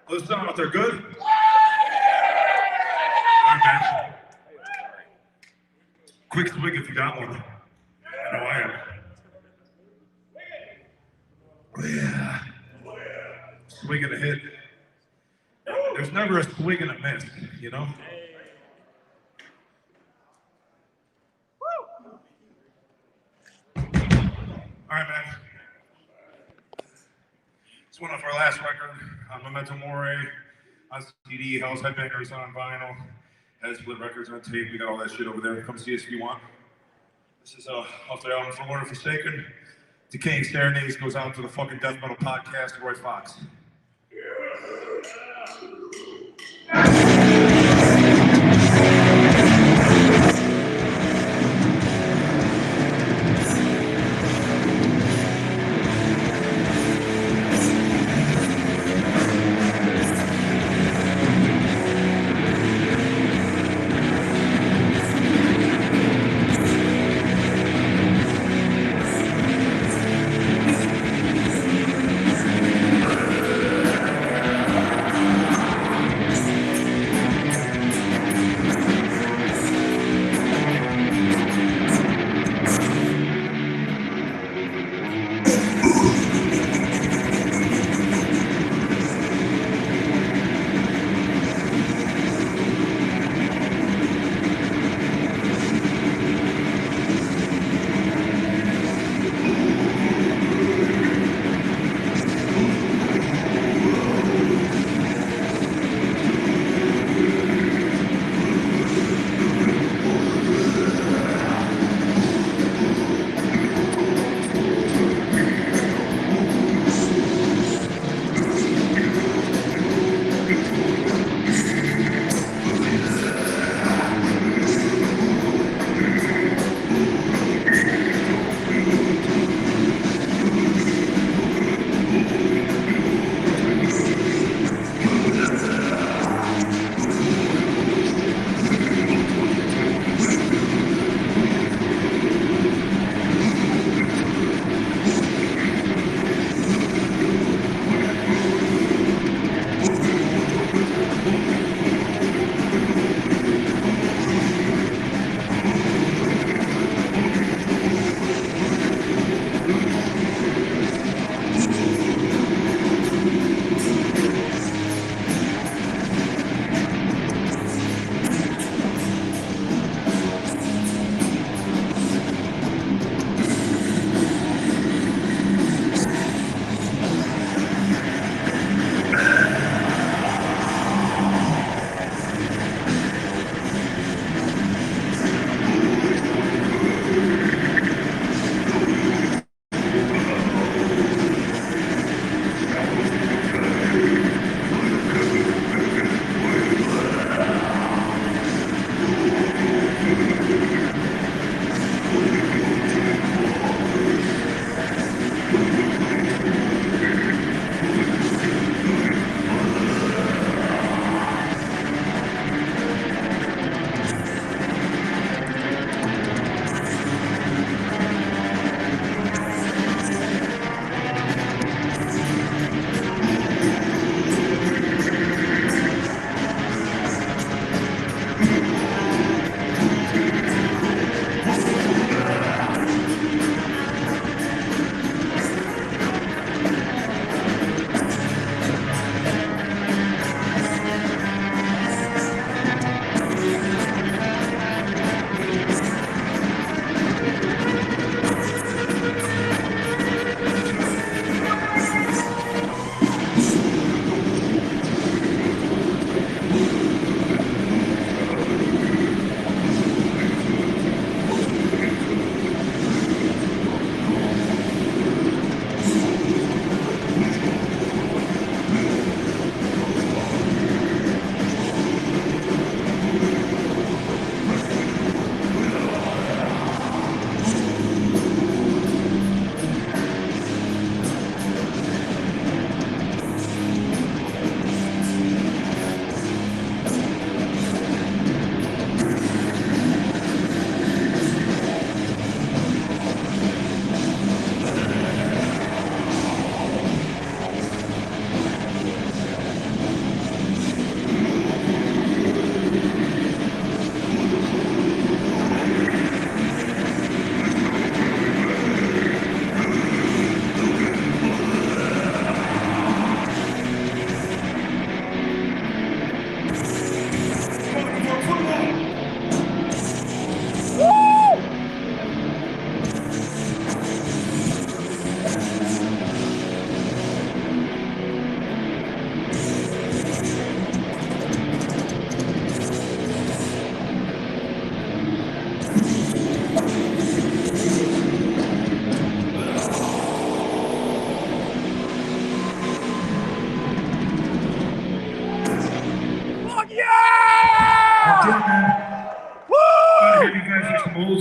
Those sound out there good? All right, man. Quick swig if you got one. I know I am. Oh, yeah. Swing and a hit. There's never a swing and a miss, you know? All right, man. It's one off our last record. Memento Mori on CD, Hell's Headbangers on vinyl, Head Split Records on tape. We got all that shit over there. Come see us if you want. This is off the album From Order Forsaken. Decaying Serenades goes out to the fucking Death Metal Podcast, Roy Fox.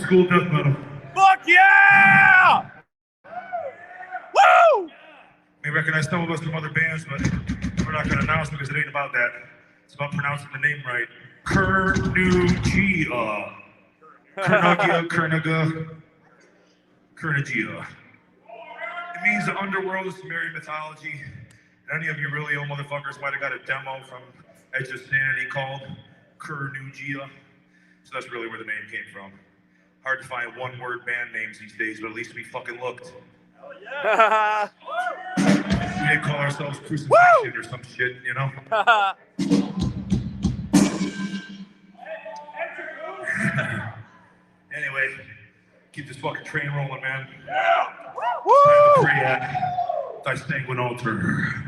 school death metal. Fuck yeah! Woo! May recognize some of us from other bands, but we're not going to announce because it ain't about that. It's about pronouncing the name right. KURNUGIA. KURNUGIA. It means the underworld of Sumerian mythology. Any of you really old motherfuckers might have got a demo from Edge of Sanity called KURNUGIA. So that's really where the name came from. Hard to find one-word band names these days, but at least we fucking looked. Hell yeah. We didn't call ourselves Crucifixion or some shit, you know? Anyway, keep this fucking train rolling, man. Yeah. Woo! Time to pray at thy sanguine altar.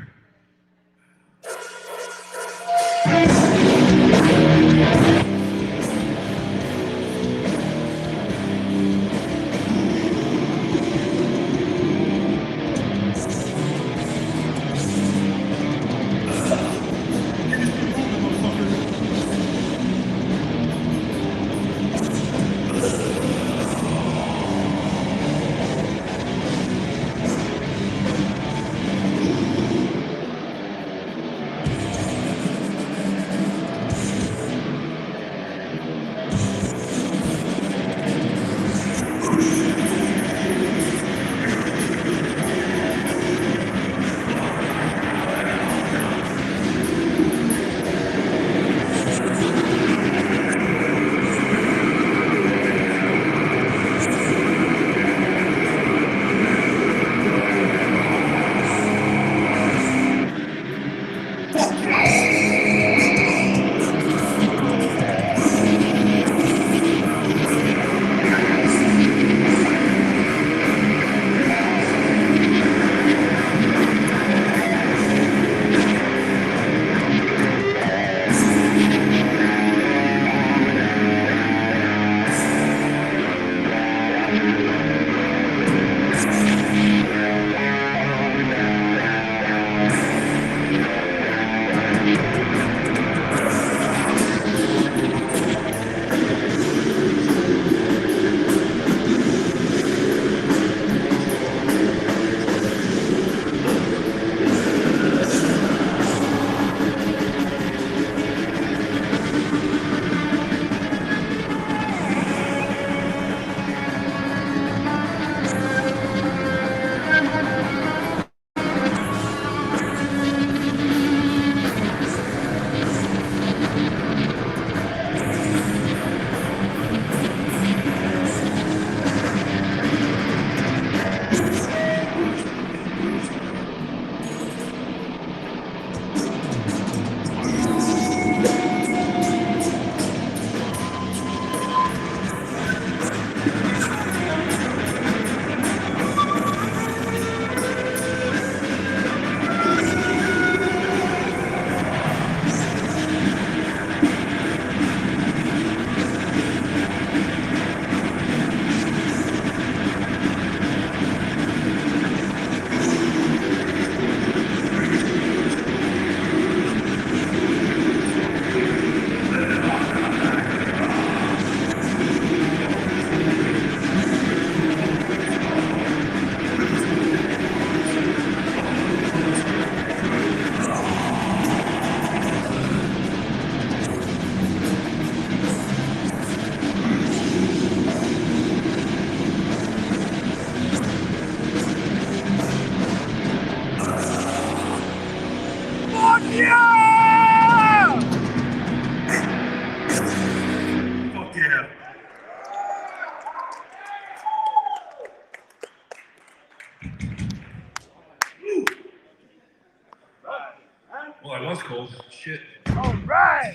Well, I was cold. Shit. All right.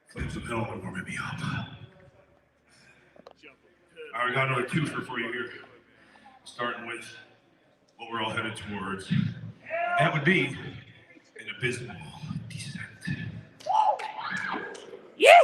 Flames of hell are warming me up. I already got another twofer for you here. Starting with what we're all headed towards. That would be an abysmal descent. Yeah.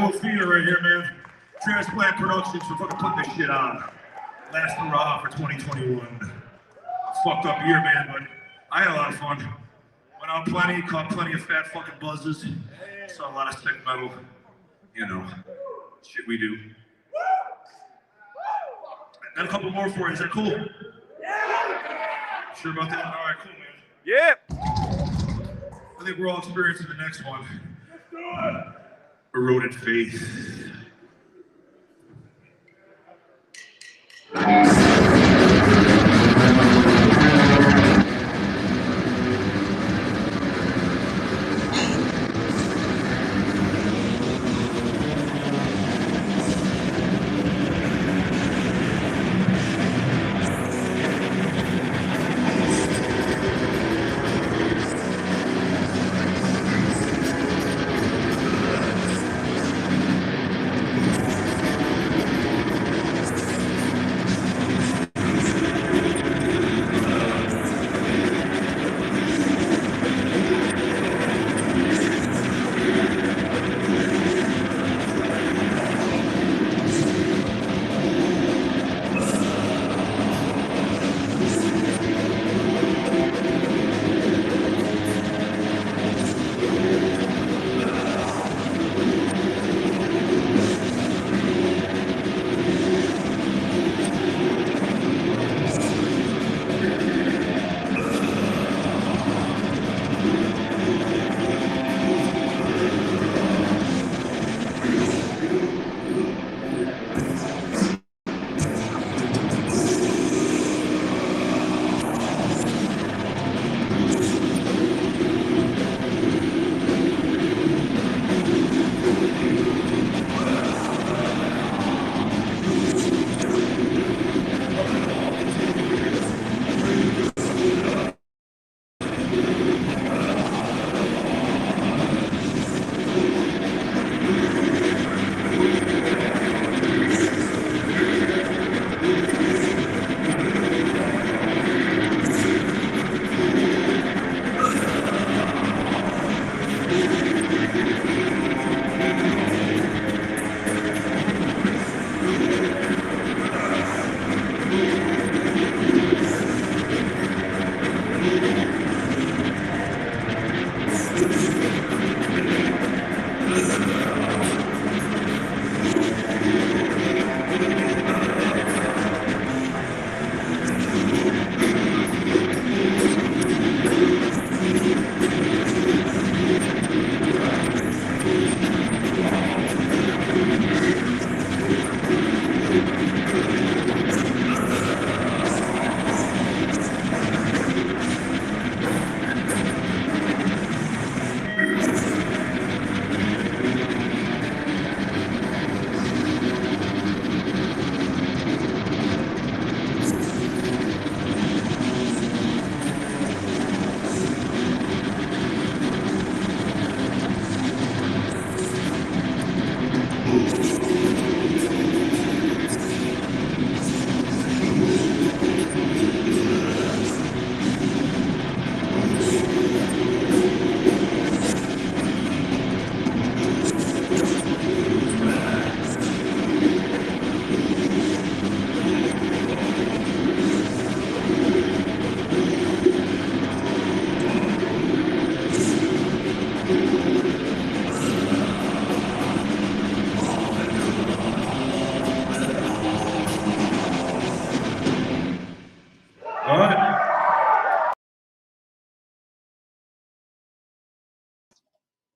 Will Feiner right here, man. Transplant Productions for fucking putting this shit on. Last hurrah for 2021. Fucked up year, man, but I had a lot of fun. Went out plenty, caught plenty of fat fucking buzzes. Saw a lot of sick metal. You know, shit we do. Got a couple more for you. Is that cool? Sure about that? All right, cool, man. Yep. I think we're all experiencing the next one. Eroded faith.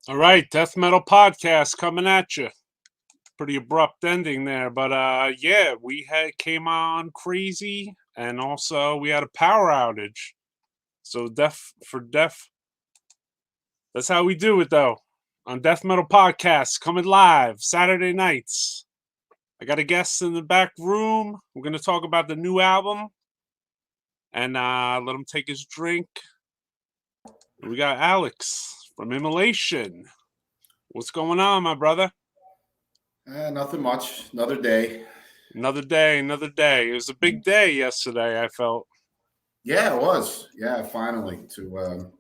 All right, Death Metal Podcast coming at you. Pretty abrupt ending there, but yeah, we came on crazy, and also we had a power outage. So deaf, that's how we do it though. On Death Metal Podcast, coming live Saturday nights. I got a guest in the back room. We're gonna talk about the new album, and let him take his drink. We got Alex from Immolation. What's going on, my brother? Nothing much. Another day. Another day, another day. It was a big day yesterday, I felt. Yeah, it was. Yeah, finally to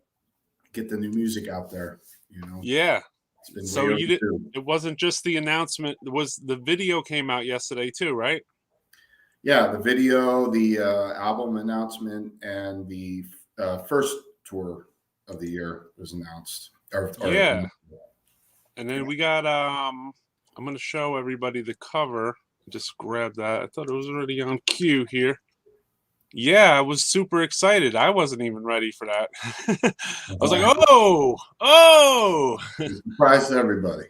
get the new music out there, you know. Yeah. It's been So way you did. overdue. It wasn't just the announcement. It was the video came out yesterday too, right? Yeah, the video, the album announcement, and the first tour of the year was announced. Yeah. And then we got I'm gonna show everybody the cover. Just grab that. I thought it was already on cue here. Yeah, I was super excited. I wasn't even ready for that. I was like, oh. Surprised everybody.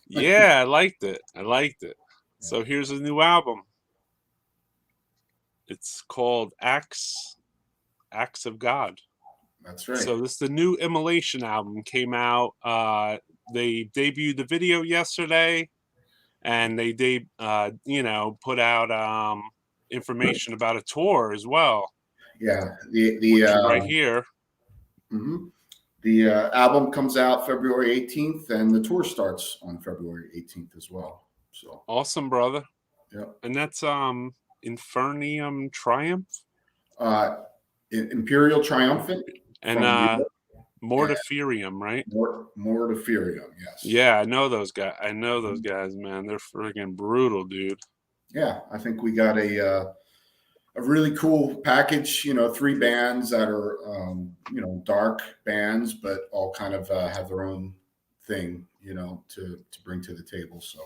Yeah, I liked it. I liked it. So here's a new album. It's called Acts of God. That's right. So this is the new Immolation album. Came out. They debuted the video yesterday, and they put out information about a tour as well. Yeah, the right here. Mm-hmm. The album comes out February 18th, and the tour starts on February 18th as well. So awesome, brother. Yeah, and that's Infernum Triumph, Imperial Triumphant, and Mortiferium, right? Mortiferium, yes. Yeah, I know those guys. Man. They're freaking brutal, dude. Yeah, I think we got a really cool package. 3 bands that are dark bands, but all kind of have their own thing, to bring to the table. So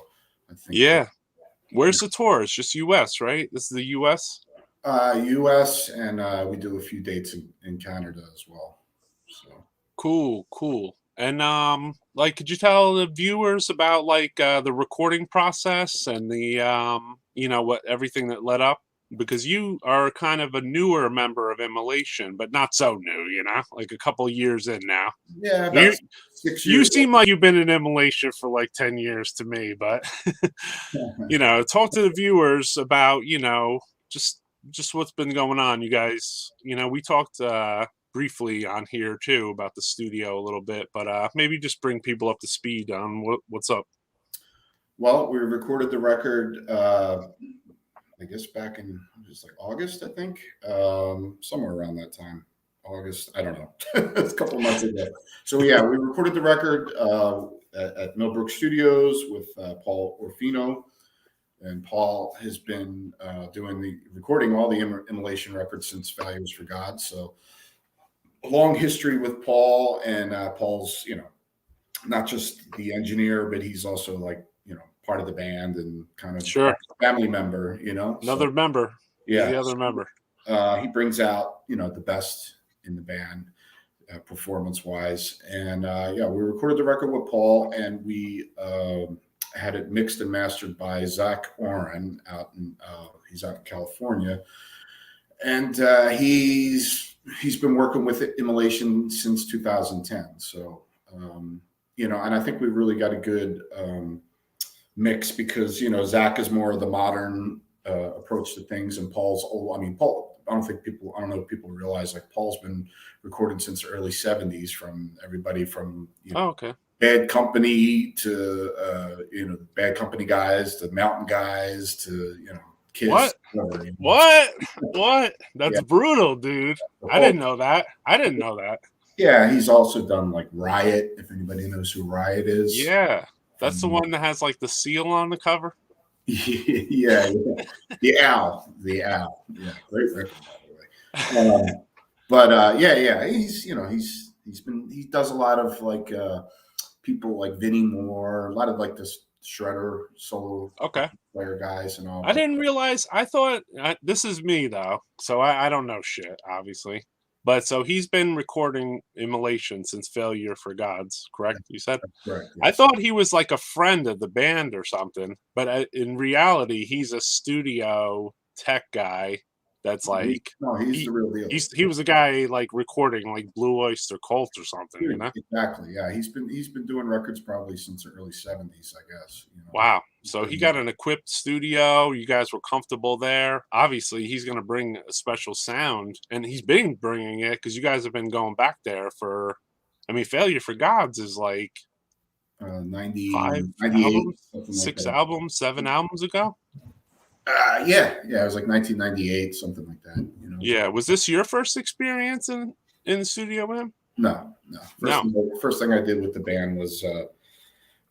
I think. Yeah. Where's the tour? It's just U.S., right? This is the U.S. U.S. and we do a few dates in Canada as well. So cool. And could you tell the viewers about the recording process and the everything that led up? Because you are kind of a newer member of Immolation, but not so new, like a couple years in now. Yeah, about 6 years. You seem like you've been in Immolation for 10 years to me, but talk to the viewers about just what's been going on. You guys, we talked briefly on here too about the studio a little bit, but maybe just bring people up to speed on what's up. Well, we recorded the record I guess back in just August, I think, somewhere around that time. August, I don't know. It's a couple of months ago. So yeah, we recorded the record at Millbrook Studios with Paul Orfino, and Paul has been doing recording all the Immolation records since Values for God. So a long history with Paul, and Paul's not just the engineer, but he's also part of the band and kind of family member, Another member. Yeah. The other member. He brings out, the best in the band performance wise. And we recorded the record with Paul, and we had it mixed and mastered by Zach Oren he's out in California. And he's been working with Immolation since 2010. So, and I think we really got a good mix because Zach is more of the modern approach to things, and Paul's old. Paul. I don't know if people realize Paul's been recording since the early 70s, from everybody from Bad Company to the Bad Company guys to Mountain guys to Kiss. What? That's brutal, dude. I didn't know that. Yeah, he's also done Riot, if anybody knows who Riot is. Yeah. That's the one that has the seal on the cover. yeah. The owl. Yeah, great record, by the way. But he does a lot of people like Vinnie Moore, a lot of this Shredder solo player guys and all. I didn't realize. I thought this is me though, so I don't know shit, obviously. But so he's been recording Immolation since Failure for Gods, correct? You said? Correct. Yes. I thought he was a friend of the band or something, but in reality, he's a studio tech guy. That's he's the real deal. He was a guy recording Blue Oyster Cult or something, Exactly. Yeah, he's been doing records probably since the early 70s, I guess. Wow. So he got an equipped studio. You guys were comfortable there. Obviously, he's going to bring a special sound, and he's been bringing it because you guys have been going back there for. Failure for Gods is 95, 98 albums, 6 albums, 7 albums ago. Yeah, it was 1998, something like that. Yeah, was this your first experience in the studio with him? No. First thing I did with the band was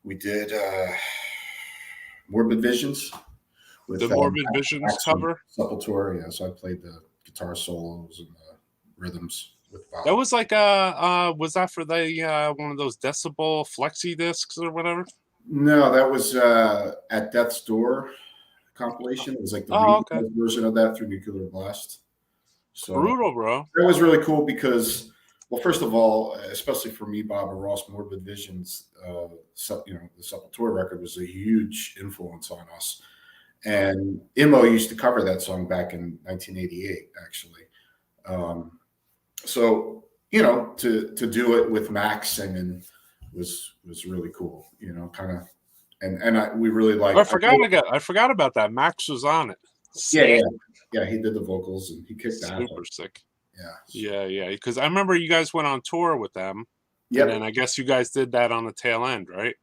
We did Morbid Visions with The Morbid Visions Max from cover. Sepultura. Yeah, so I played the guitar solos and the rhythms with Bob. That was like was that for the one of those decibel flexi discs or whatever? No, that was at Death's Door compilation. It was like the okay. version of that through Nuclear Blast. So Brutal, bro. that was really cool because, well, first of all, especially for me, Bob and Ross, Morbid Visions, the Sepultura record was a huge influence on us. And Immo used to cover that song back in 1988, actually. So, to do it with Max singing was really cool, kind of. And we really liked. I forgot about that. Max was on it. Yeah. He did the vocals and he kicked that. Super sick. Yeah. Because I remember you guys went on tour with them. Yep. And then I guess you guys did that on the tail end, right?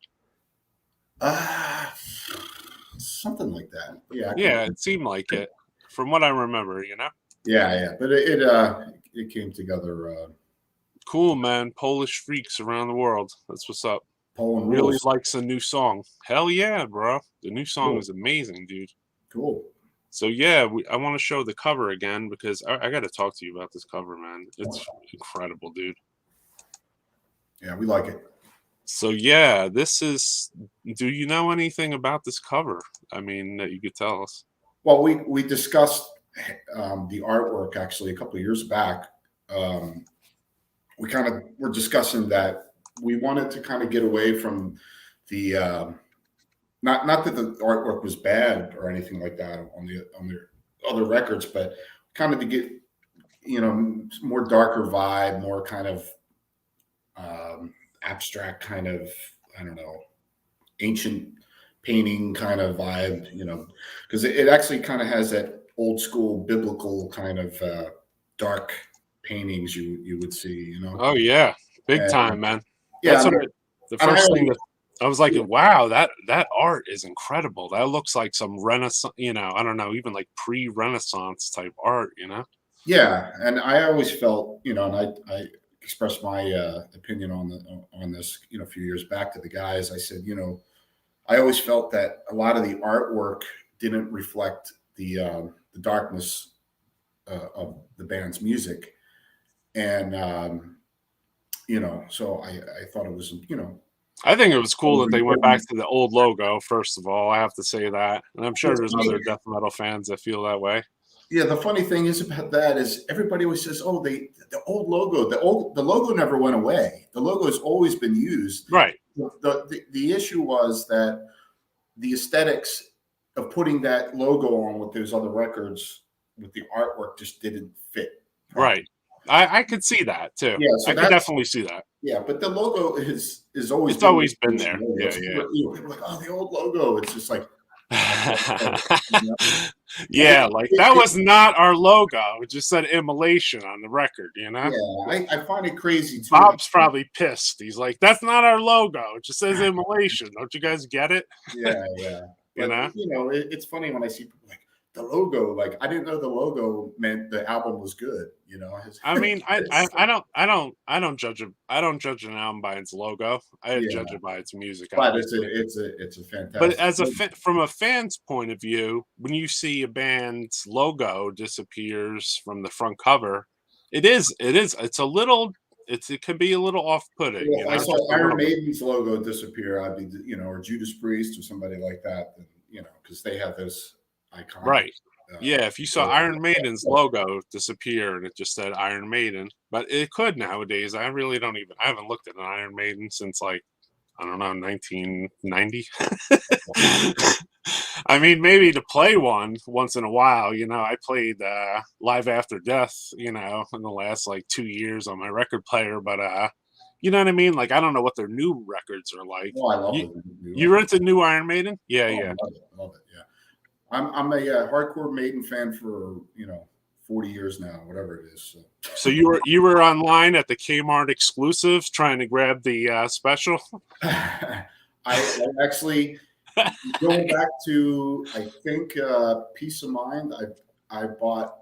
Something like that. Yeah. Yeah, it seemed like it, from what I remember. Yeah. But it came together. Cool, man. Polish freaks around the world. That's what's up. Poland really rules. likes a new song. Hell yeah, bro. The new song is amazing, dude. Cool. So yeah, I want to show the cover again because I got to talk to you about this cover, man. It's incredible, dude. Yeah, we like it. So yeah, this is. Do you know anything about this cover? I mean, that you could tell us. Well, we discussed the artwork actually a couple of years back. We kind of were discussing that we wanted to kind of get away from the not that the artwork was bad or anything like that on the other records, but kind of to get more darker vibe, more kind of abstract kind of, I don't know, ancient painting kind of vibe, because it actually kind of has that old school biblical kind of dark paintings you would see, Oh yeah, big time, man. Yeah, that's the first thing that I was like, wow, that art is incredible. That looks like some Renaissance, I don't know, even like pre-Renaissance type art, Yeah, and I always felt, and I expressed my opinion on this, a few years back to the guys. I said, I always felt that a lot of the artwork didn't reflect the darkness of the band's music, and so I thought it was, I think it was cool that they went back to the old logo. First of all, I have to say that, and I'm sure there's other death metal fans that feel that way. Yeah, the funny thing is about that is everybody always says, "Oh, the old logo, the logo never went away. The logo has always been used." Right. The issue was that the aesthetics of putting that logo on with those other records with the artwork just didn't fit. Right. I could see that too. Yeah, so I could definitely see that. Yeah, but the logo is always been there. Yeah. People are like, "Oh, the old logo." It's just like. Yeah, like that was not our logo. It just said Immolation on the record, Yeah, I find it crazy too. Bob's probably pissed. He's like, "That's not our logo. It just says Immolation. Don't you guys get it?" Yeah. But, it's funny when I see people like the logo. Like I didn't know the logo meant the album was good. I mean, I don't judge it. I don't judge an album by its logo. I judge it by its music. But it's a fantastic. But as from a fan's point of view, when you see a band's logo disappears from the front cover, it's it can be a little off-putting. Well, I saw Iron Maiden's logo disappear. I'd be, or Judas Priest or somebody like that, because they have those iconic. Right. Yeah, if you saw Iron Maiden's logo disappear and it just said Iron Maiden, but it could nowadays. I haven't looked at an Iron Maiden since like, I don't know, 1990. I mean, maybe to play one once in a while, I played Live After Death, in the last like 2 years on my record player, but you know what I mean? Like, I don't know what their new records are like. Oh, I love it. You into new Iron Maiden? Yeah, yeah. Love it, yeah. I'm a hardcore Maiden fan for 40 years now, whatever it is. So you were online at the Kmart exclusive trying to grab the special. I actually going back to I think Peace of Mind. I bought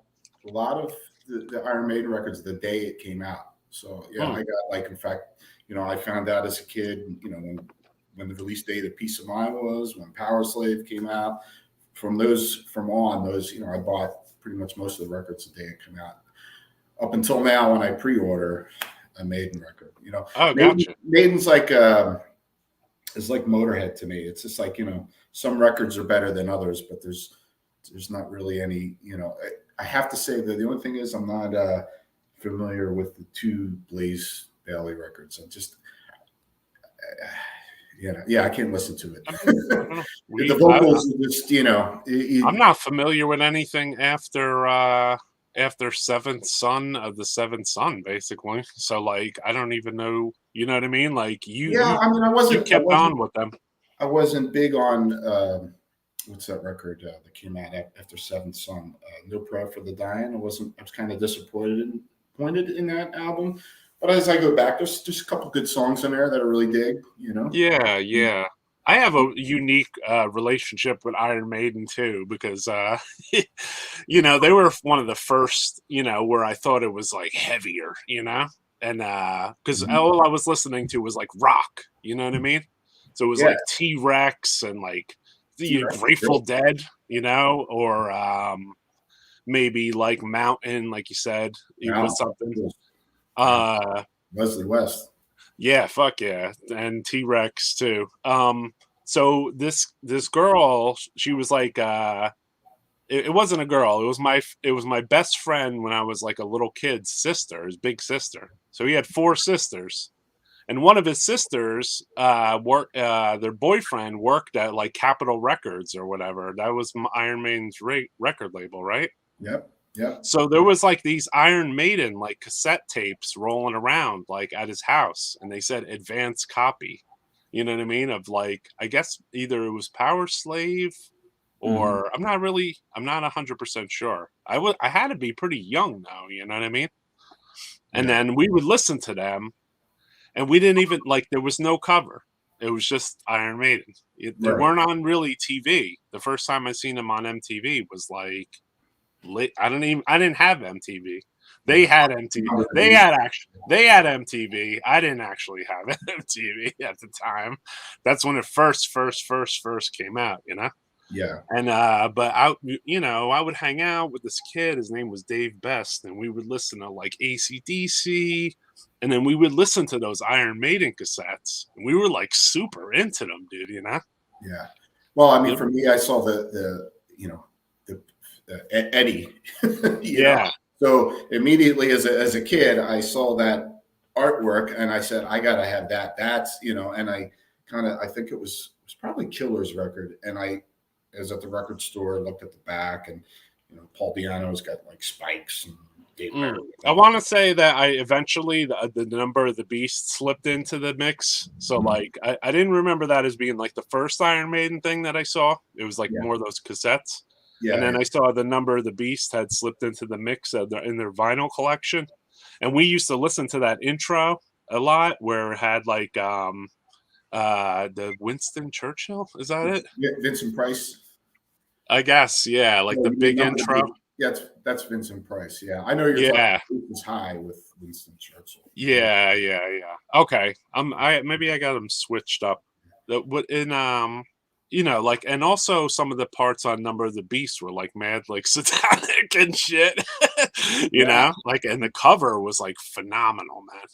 a lot of the Iron Maiden records the day it came out. So I got in fact I found out as a kid when when the release date of Peace of Mind was, when Power Slave came out. From on, you know, I bought pretty much most of the records the day it came out. Up until now, when I pre-order a Maiden record, you know, gotcha. Maiden's like it's like Motorhead to me. It's just like, you know, some records are better than others, but there's not really any, you know. I have to say that the only thing is I'm not familiar with the 2 Blaze Bayley records. I'm just I can't listen to it. The vocals are just, you know. I'm not familiar with anything after Seventh Son of the Seventh Son, basically. So like, I don't even know. You know what I mean? Like I mean, I wasn't. You kept on with them. I wasn't big on what's that record that came out after Seventh Son? No Prayer for the Dying. I was kind of disappointed in that album. But as I go back, there's just a couple good songs in there that I really dig, you know? Yeah. I have a unique relationship with Iron Maiden too, because, you know, they were one of the first, you know, where I thought it was like heavier, you know? And because all I was listening to was like rock, you know what I mean? So it was like T-Rex and like the Grateful Dead, you know, or maybe like Mountain, like you said, was something. Leslie West. Yeah, fuck yeah. And T-Rex too. So this girl, she was like it wasn't a girl, it was my best friend when I was like a little kid's sister, his big sister. So he had 4 sisters. And one of his sisters their boyfriend worked at like Capitol Records or whatever. That was Iron Maiden's record label, right? Yep. So there was like these Iron Maiden like cassette tapes rolling around like at his house, and they said advanced copy. You know what I mean? Of like, I guess either it was Power Slave or I'm not 100% sure. I had to be pretty young though, you know what I mean? And then we would listen to them, and we didn't even like, there was no cover. It was just Iron Maiden. They weren't on really TV. The first time I seen them on MTV was like I didn't have MTV. They had MTV. They had MTV. I didn't actually have MTV at the time. That's when it first came out, you know? Yeah. And but I would hang out with this kid. His name was Dave Best, and we would listen to like AC/DC, and then we would listen to those Iron Maiden cassettes, and we were like super into them, dude, you know? Yeah. Well, I mean, for me, I saw the Eddie. Yeah. know? So immediately as a kid, I saw that artwork and I said, I gotta have that. That's, you know, and I think it was probably Killer's record. And I was at the record store, looked at the back, and you know, Paul Di'Anno's got like spikes and I want to say that I eventually the Number of the Beast slipped into the mix. So like I didn't remember that as being like the first Iron Maiden thing that I saw. It was like more of those cassettes. Yeah, and then I saw the Number of the Beast had slipped into the mix in their vinyl collection. And we used to listen to that intro a lot where it had like the Winston Churchill. Is that it? Yeah, Vincent Price. I guess, yeah, like the big intro. Yeah, that's Vincent Price. Yeah, I know you're talking was high with Winston Churchill. Yeah. Okay, maybe I got them switched up. In you know, like, and also some of the parts on Number of the Beast were like mad, like satanic and shit. you know, like, and the cover was like phenomenal, man.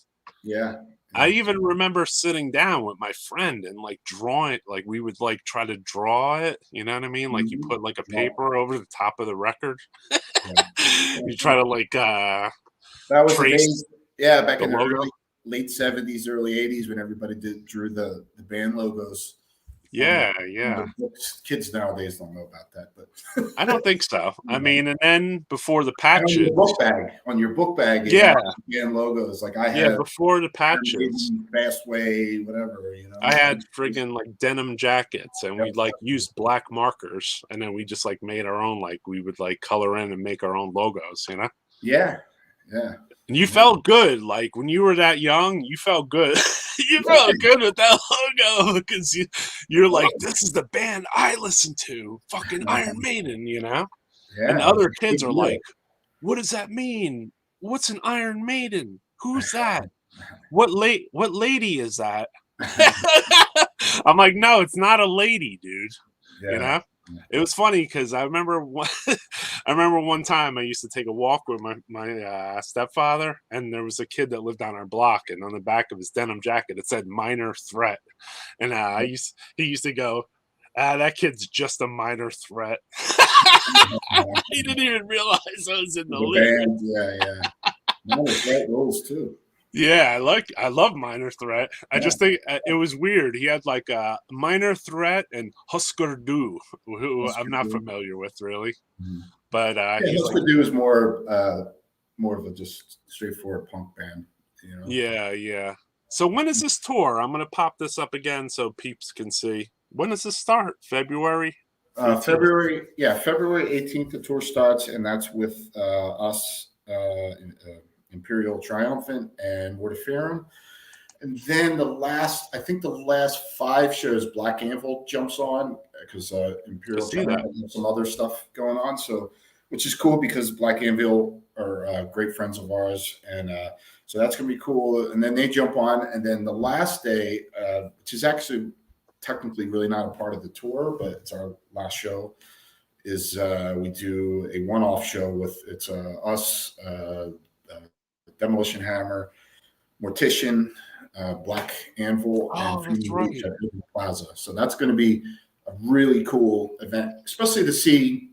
Yeah. I even remember sitting down with my friend and like drawing, like we would like try to draw it. You know what I mean? Like you put like a paper over the top of the record. You try to like that was trace back in the late 70s, early 80s when everybody drew the band logos. Yeah. Kids nowadays don't know about that, but I don't think so. I mean, and then before the patches, on your book bag, band logos. Like I had before the patches, Fastway, whatever. You know, I had friggin' like denim jackets, and we'd like use black markers, and then we just like made our own. Like we would like color in and make our own logos. You know? Yeah. And you felt good, like when you were that young. You felt good. You felt good with that logo because you're like, this is the band I listen to, fucking Iron Maiden, you know. Yeah, and other kids are like, what does that mean? What's an Iron Maiden? Who's that? What lady is that? I'm like, no, it's not a lady, dude. Yeah. You know, it was funny because I remember one time I used to take a walk with my stepfather, and there was a kid that lived on our block, and on the back of his denim jacket it said "minor threat," and he used to go, that kid's just a minor threat. He didn't even realize I was in the league. Band, yeah. Minor threat rules too. Yeah, I love Minor Threat. I just think it was weird. He had like a Minor Threat and Husker Du, who I'm not familiar with really. But Husker Du is more of a just straightforward punk band. You know? Yeah. So when is this tour? I'm gonna pop this up again so peeps can see. When does this start? February? February 18th the tour starts, and that's with us, Imperial Triumphant and Mortiferum. And then the last 5 shows, Black Anvil jumps on because Imperial Triumphant has some other stuff going on. So, which is cool because Black Anvil are great friends of ours, and so that's gonna be cool. And then they jump on, and then the last day, which is actually technically really not a part of the tour, but it's our last show, is we do a one-off show with us, Demolition Hammer, Mortician, Black Anvil, and FUNEREUS at Irving Plaza. So that's going to be a really cool event, especially to see,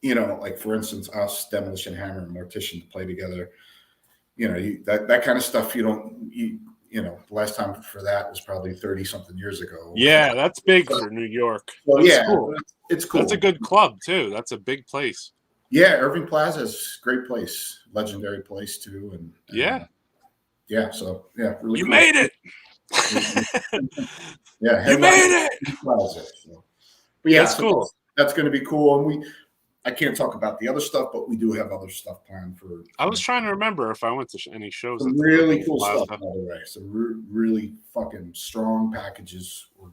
like for instance, us, Demolition Hammer, and Mortician to play together. That kind of stuff. The last time for that was probably 30-something years ago. Yeah, that's big for New York. Well, that's cool. It's cool. That's a good club too. That's a big place. Yeah, Irving Plaza is a great place, legendary place too, and so really. You cool. made it. Yeah, you made it. Plaza, so. But yeah, that's cool. That's going to be cool, and I can't talk about the other stuff, but we do have other stuff planned for. I was trying to remember if I went to any shows. Some really cool stuff, by the way. Some really fucking strong packages. We're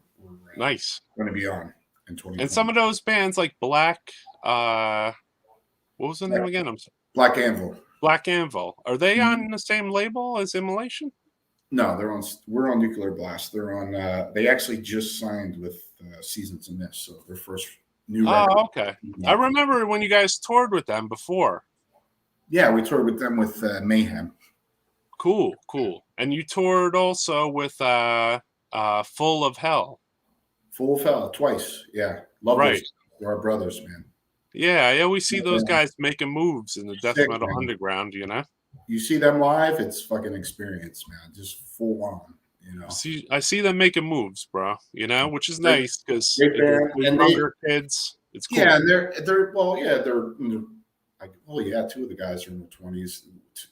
nice. Going to be on in 2020. And some of those bands like Black. What was the name again? I'm sorry. Black Anvil. Black Anvil. Are they on the same label as Immolation? No, we're on Nuclear Blast. They're on. They actually just signed with Seasons in Mist, so their first new. Oh, okay. I remember when you guys toured with them before. Yeah, we toured with them with Mayhem. Cool. And you toured also with Full of Hell. Full of Hell twice. Yeah, love right. Those. They're our brothers, man. Yeah, I always see those guys making moves in the death metal underground. You see them live, it's fucking experience, man. Just full on. I see them making moves, bro. Which is nice because younger kids, it's cool. Yeah, and they're 2 of the guys are in their 20s.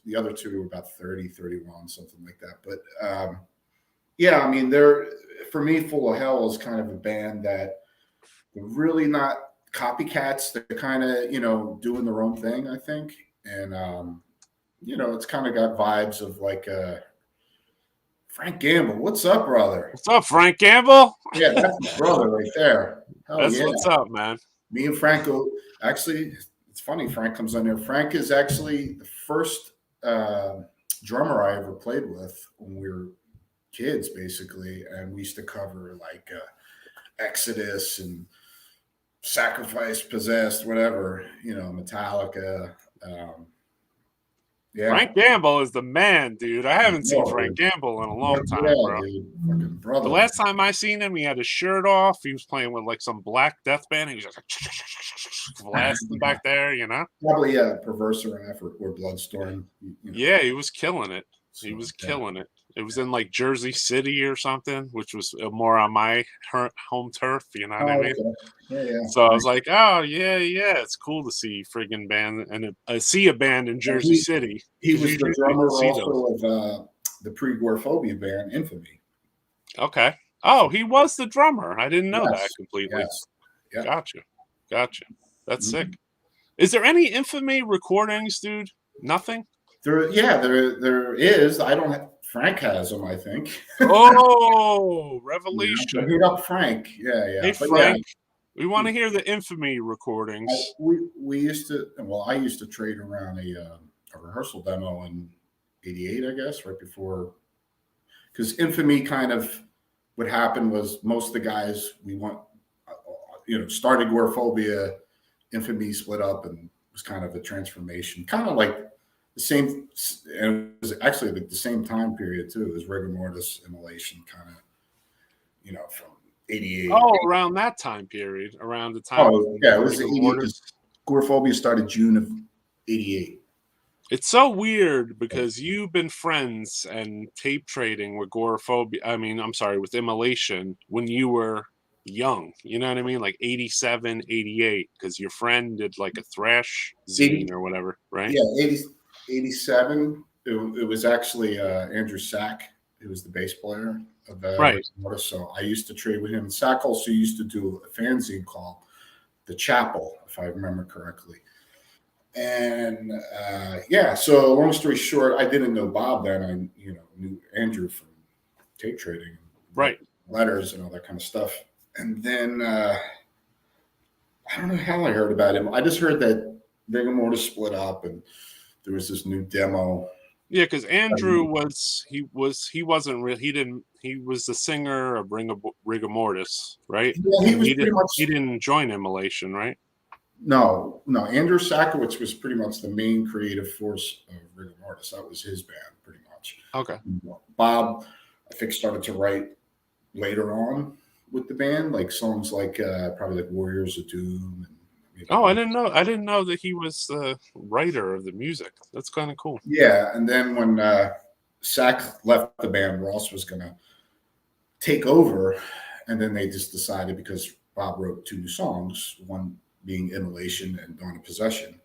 The other 2 are about 30, 31, something like that. But I mean, for me, Full of Hell is kind of a band that they're really not copycats. They're kind of doing their own thing, I think, and it's kind of got vibes of like Frank Gamble. What's up, brother? What's up, Frank Gamble? Yeah, that's my brother right there. That's what's up, man. Me and Frank actually, it's funny, Frank comes on here. Frank is actually the first drummer I ever played with when we were kids, basically, and we used to cover like Exodus and Sacrifice, Possessed, whatever, Metallica. Frank Gamble is the man, dude. I haven't seen Frank Gamble in a long time, bro. Dude, brother. The last time I seen him, he had his shirt off. He was playing with like some black death band. He was just like blasting back there, Probably Perverser and Effort or Bloodstorm. Yeah, he was killing it. He was killing it. It was in like Jersey City or something, which was more on my home turf. You know what I mean? Okay. Yeah. So I was like, oh yeah, it's cool to see friggin' band and see a band in Jersey City. He was the drummer also of the pre-GOREAPHOBIA band Infamy. Okay. Oh, he was the drummer. I didn't know that completely. Yes. Yeah. Gotcha. That's sick. Is there any Infamy recordings, dude? Nothing. There is. I don't have. Frank has them, I think. Oh, revelation! Hit up Frank. Yeah. Hey, Frank, we want to hear the Infamy recordings. We used to. Well, I used to trade around a rehearsal demo in '88, I guess, right before, because Infamy kind of what happened was most of the guys started Gorephobia, Infamy split up, and it was kind of a transformation, kind of like the same, and it was actually like the same time period too. It was rigor mortis, immolation, kind of, from 88. Oh, around that time period, around the time. Oh, yeah, it was 88. Gorephobia started June of 88. It's so weird because you've been friends and tape trading with Gorephobia. I mean, I'm sorry, with Immolation when you were young. You know what I mean? Like 87, 88, because your friend did like a thrash zine or whatever, right? Yeah, 87. It was actually Andrew Sack, who was the bass player of right. So I used to trade with him. Sack also used to do a fanzine called The Chapel, if I remember correctly. And so long story short, I didn't know Bob then. I knew Andrew from tape trading, right, letters and all that kind of stuff. And then I don't know how I heard about him. I just heard that Rigor Mortis split up, and there was this new demo. Yeah, because Andrew he was the singer of Rigor Mortis, right? Yeah, he didn't join Immolation, right? No. Andrew Sakowicz was pretty much the main creative force of Rigor Mortis. That was his band, pretty much. Okay. Bob, I think, started to write later on with the band, like songs like probably like Warriors of Doom. I didn't know that he was the writer of the music. That's kind of cool. Yeah, and then when Sack left the band, Ross was going to take over, and then they just decided, because Bob wrote 2 new songs, one being Immolation and Dawn of Possession,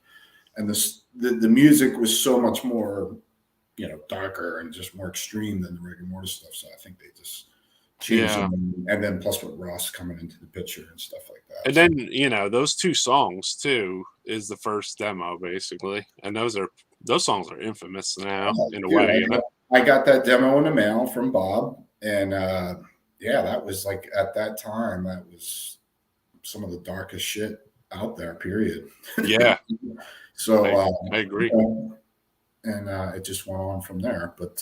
and the music was so much more, darker and just more extreme than the Rigor Mortis stuff. So I think they just changed them, and then plus with Ross coming into the picture and stuff like that. And then those 2 songs too is the first demo basically, and those songs are infamous now in a way. I got that demo in the mail from Bob, and that was like, at that time, that was some of the darkest shit out there, period. Yeah. So I agree. And it just went on from there. But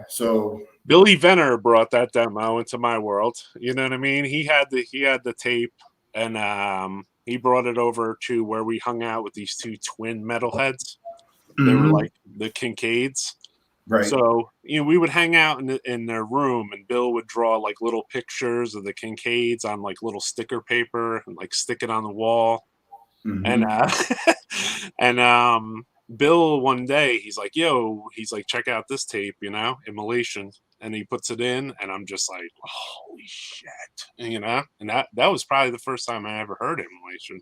so Billy Venner brought that demo into my world. You know what I mean? He had the tape, and he brought it over to where we hung out with these 2 twin metalheads. They were like the Kincaids. Right. So we would hang out in their room, and Bill would draw like little pictures of the Kincaids on like little sticker paper and like stick it on the wall. And Bill one day he's like, check out this tape, Immolation, and he puts it in, and I'm just like, holy shit, and that was probably the first time I ever heard Immolation.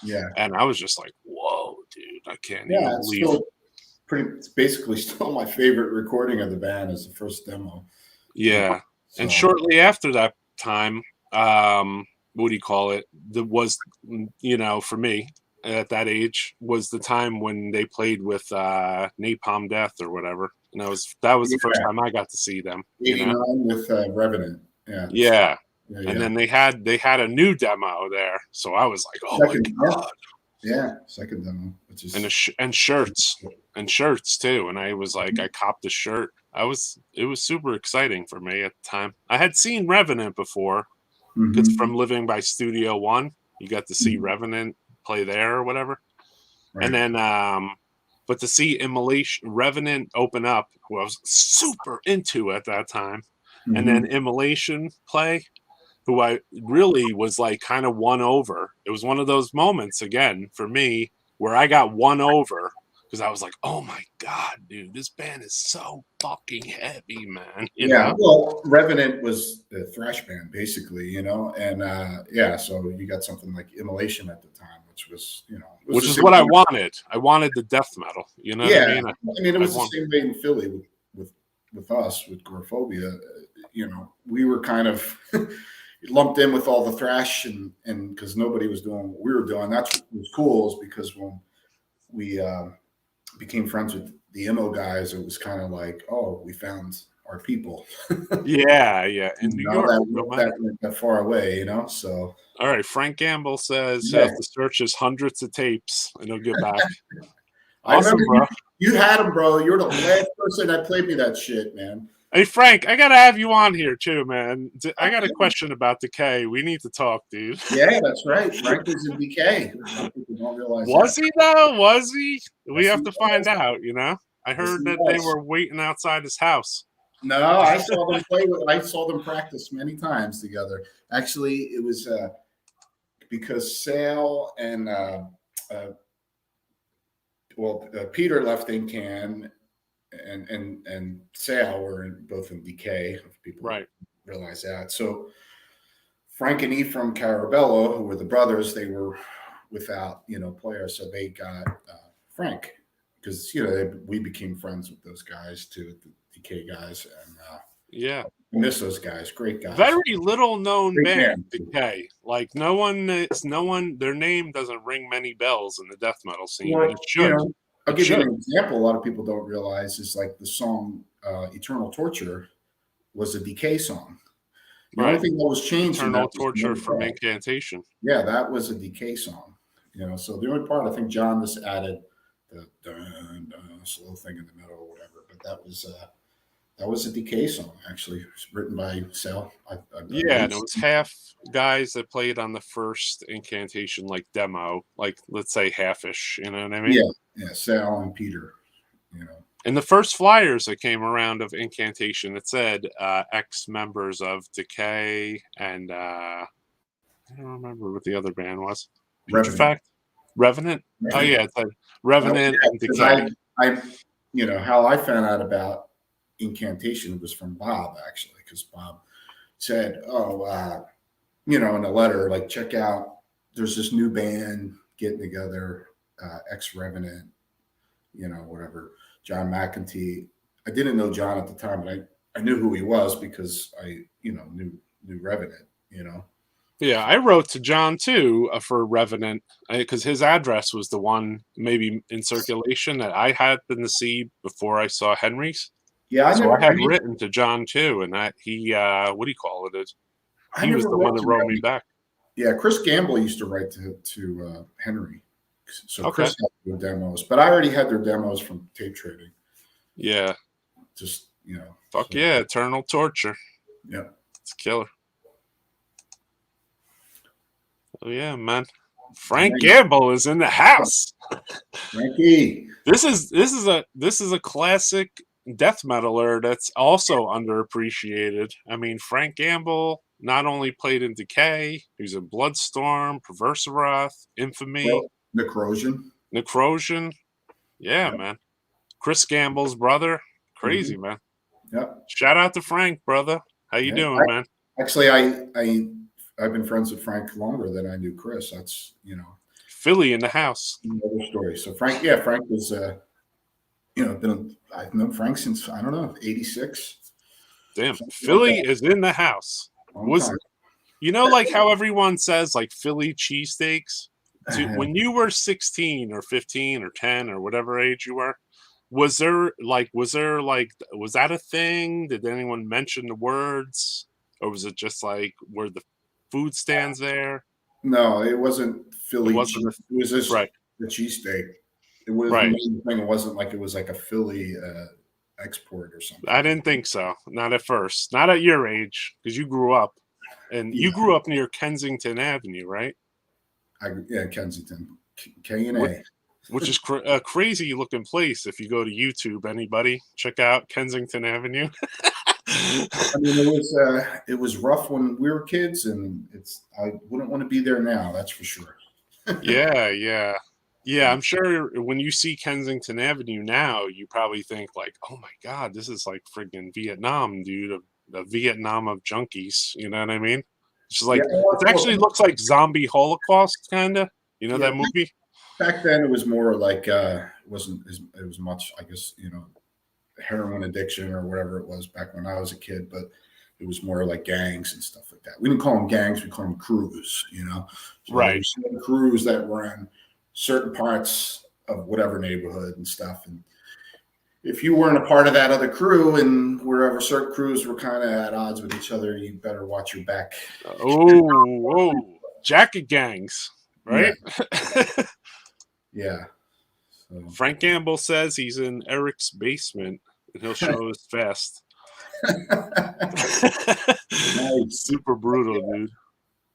Yeah. And I was just like, whoa, dude, I can't even believe it. It's basically still my favorite recording of the band is the first demo. Yeah. So. And shortly after that time, what do you call it? That was, for me at that age, was the time when they played with Napalm Death or whatever. And that was the first time I got to see them. 89 with Revenant. Yeah. Yeah. And then they had a new demo there. So I was like, oh my God. Yeah, second demo. Which is... and shirts too. And I was like, I copped the shirt. It was super exciting for me at the time. I had seen Revenant before, because from living by Studio One, you got to see Revenant play there or whatever. Right. And then, but to see Immolation, Revenant open up, who I was super into at that time, and then Immolation play, who I really was like kind of won over. It was one of those moments again for me where I got won over, because I was like, oh my God, dude, this band is so fucking heavy, man. You know? Well, Revenant was a thrash band basically, and so you got something like Immolation at the time, which was, which is what I wanted. I wanted the death metal, what I mean? I mean, it was the same way in Philly with us, with Gorephobia. We were kind of lumped in with all the thrash, and because nobody was doing what we were doing. That's what was cool, is because when we became friends with the emo guys, it was kind of like, oh, we found our people. Yeah, in New York, that far away, So all right, Frank Gamble says you have to search his hundreds of tapes and he'll get back. Awesome, bro. You had him, bro. You're the last person that played me that shit, man. Hey Frank, I gotta have you on here too, man. I got a question about Decay. We need to talk, dude. Yeah, that's right. Frank was in Decay. A lot of people don't realize Was that. he though? Was he? We Yes, have he to find was. out. I Yes, heard he that they was. were waiting outside his house. No, I saw them play with. I saw them practice many times together. Actually, it was because Sale and Peter left Incan, and Sale were both in Decay. If people Right. realize that. So Frank and Ephraim Carabello, who were the brothers, they were without players, so they got Frank because we became friends with those guys too, the Decay guys, and Yeah. miss those guys. Great guys. Very little known Great band, band. Decay. Like no one, their name doesn't ring many bells in the death metal scene. Well, It should. I'll It give you should. an example. A lot of people don't realize is like the song "Eternal Torture" was a Decay song. The only Right. thing that was changed in Eternal that was the Torture only from part. Incantation. Yeah, that was a Decay song. So the only part I think John just added the dun, dun, slow thing in the middle or whatever, but that was a Decay song actually. It was written by Sal. Yeah, and it was half guys that played on the first Incantation like demo, like let's say half-ish, you know what I mean? Yeah, Sal and Peter. In the first flyers that came around of Incantation, it said ex-members of Decay and I don't remember what the other band was. Revenant. Revenant? Oh yeah, it said Revenant and Decay. I how I found out about Incantation was from Bob actually, because Bob said, in a letter, like, check out, there's this new band getting together, ex-Revenant, whatever, John McEntee. I didn't know John at the time, but I knew who he was because I, knew Revenant, Yeah, I wrote to John too for Revenant because his address was the one maybe in circulation that I happened to see before I saw Henry's. Yeah, I had written to John too, and that he, what do you call it? He was the one that wrote me back. Yeah, Chris Gamble used to write to Henry, so Okay. Chris had their demos, but I already had their demos from tape trading. Yeah. Just Fuck yeah, Eternal Torture. Yeah, it's killer. Oh yeah, man. Frank Gamble is in the house. Frankie. This is a classic death metaler that's also underappreciated. I mean, Frank Gamble not only played in Decay, he was in Bloodstorm, Perverseroth, Infamy, Necrotion. Yeah, man. Chris Gamble's brother. Crazy, man. Yep. Shout out to Frank, brother. How you doing, man? Actually, I've been friends with Frank longer than I knew Chris. That's Philly in the house. Another story. So Frank was I've known Frank since I don't know, 86. Damn, Philly is in the house. Like how everyone says like Philly cheesesteaks? When you were 16 or 15 or 10 or whatever age you were, was that a thing? Did anyone mention the words? Or was it just like were the food stands there? No, it wasn't Philly. It was just right. The cheesesteak. It was right. The thing. It wasn't like it was like a Philly export or something. I didn't think so. Not at first. Not at your age, because you grew up, and you grew up near Kensington Avenue, right? Kensington, K&A. Which is a crazy looking place. If you go to YouTube, anybody check out Kensington Avenue. I mean, it was rough when we were kids, and I wouldn't want to be there now. That's for sure. Yeah. I'm sure when you see Kensington Avenue now, you probably think like, "Oh my God, this is like friggin' Vietnam, dude. The Vietnam of junkies." You know what I mean? It's like it actually looks like Zombie Holocaust, kind of. That movie. Back then, it was more like it was much, I guess, heroin addiction or whatever it was back when I was a kid, but it was more like gangs and stuff like that. We didn't call them gangs, we called them crews, So right. Crews that were in certain parts of whatever neighborhood and stuff. And if you weren't a part of that other crew, and wherever certain crews were kind of at odds with each other, you better watch your back. Oh, jacket gangs, right? Yeah. So. Frank Gamble says he's in Eric's basement and he'll show his vest. Super brutal, dude.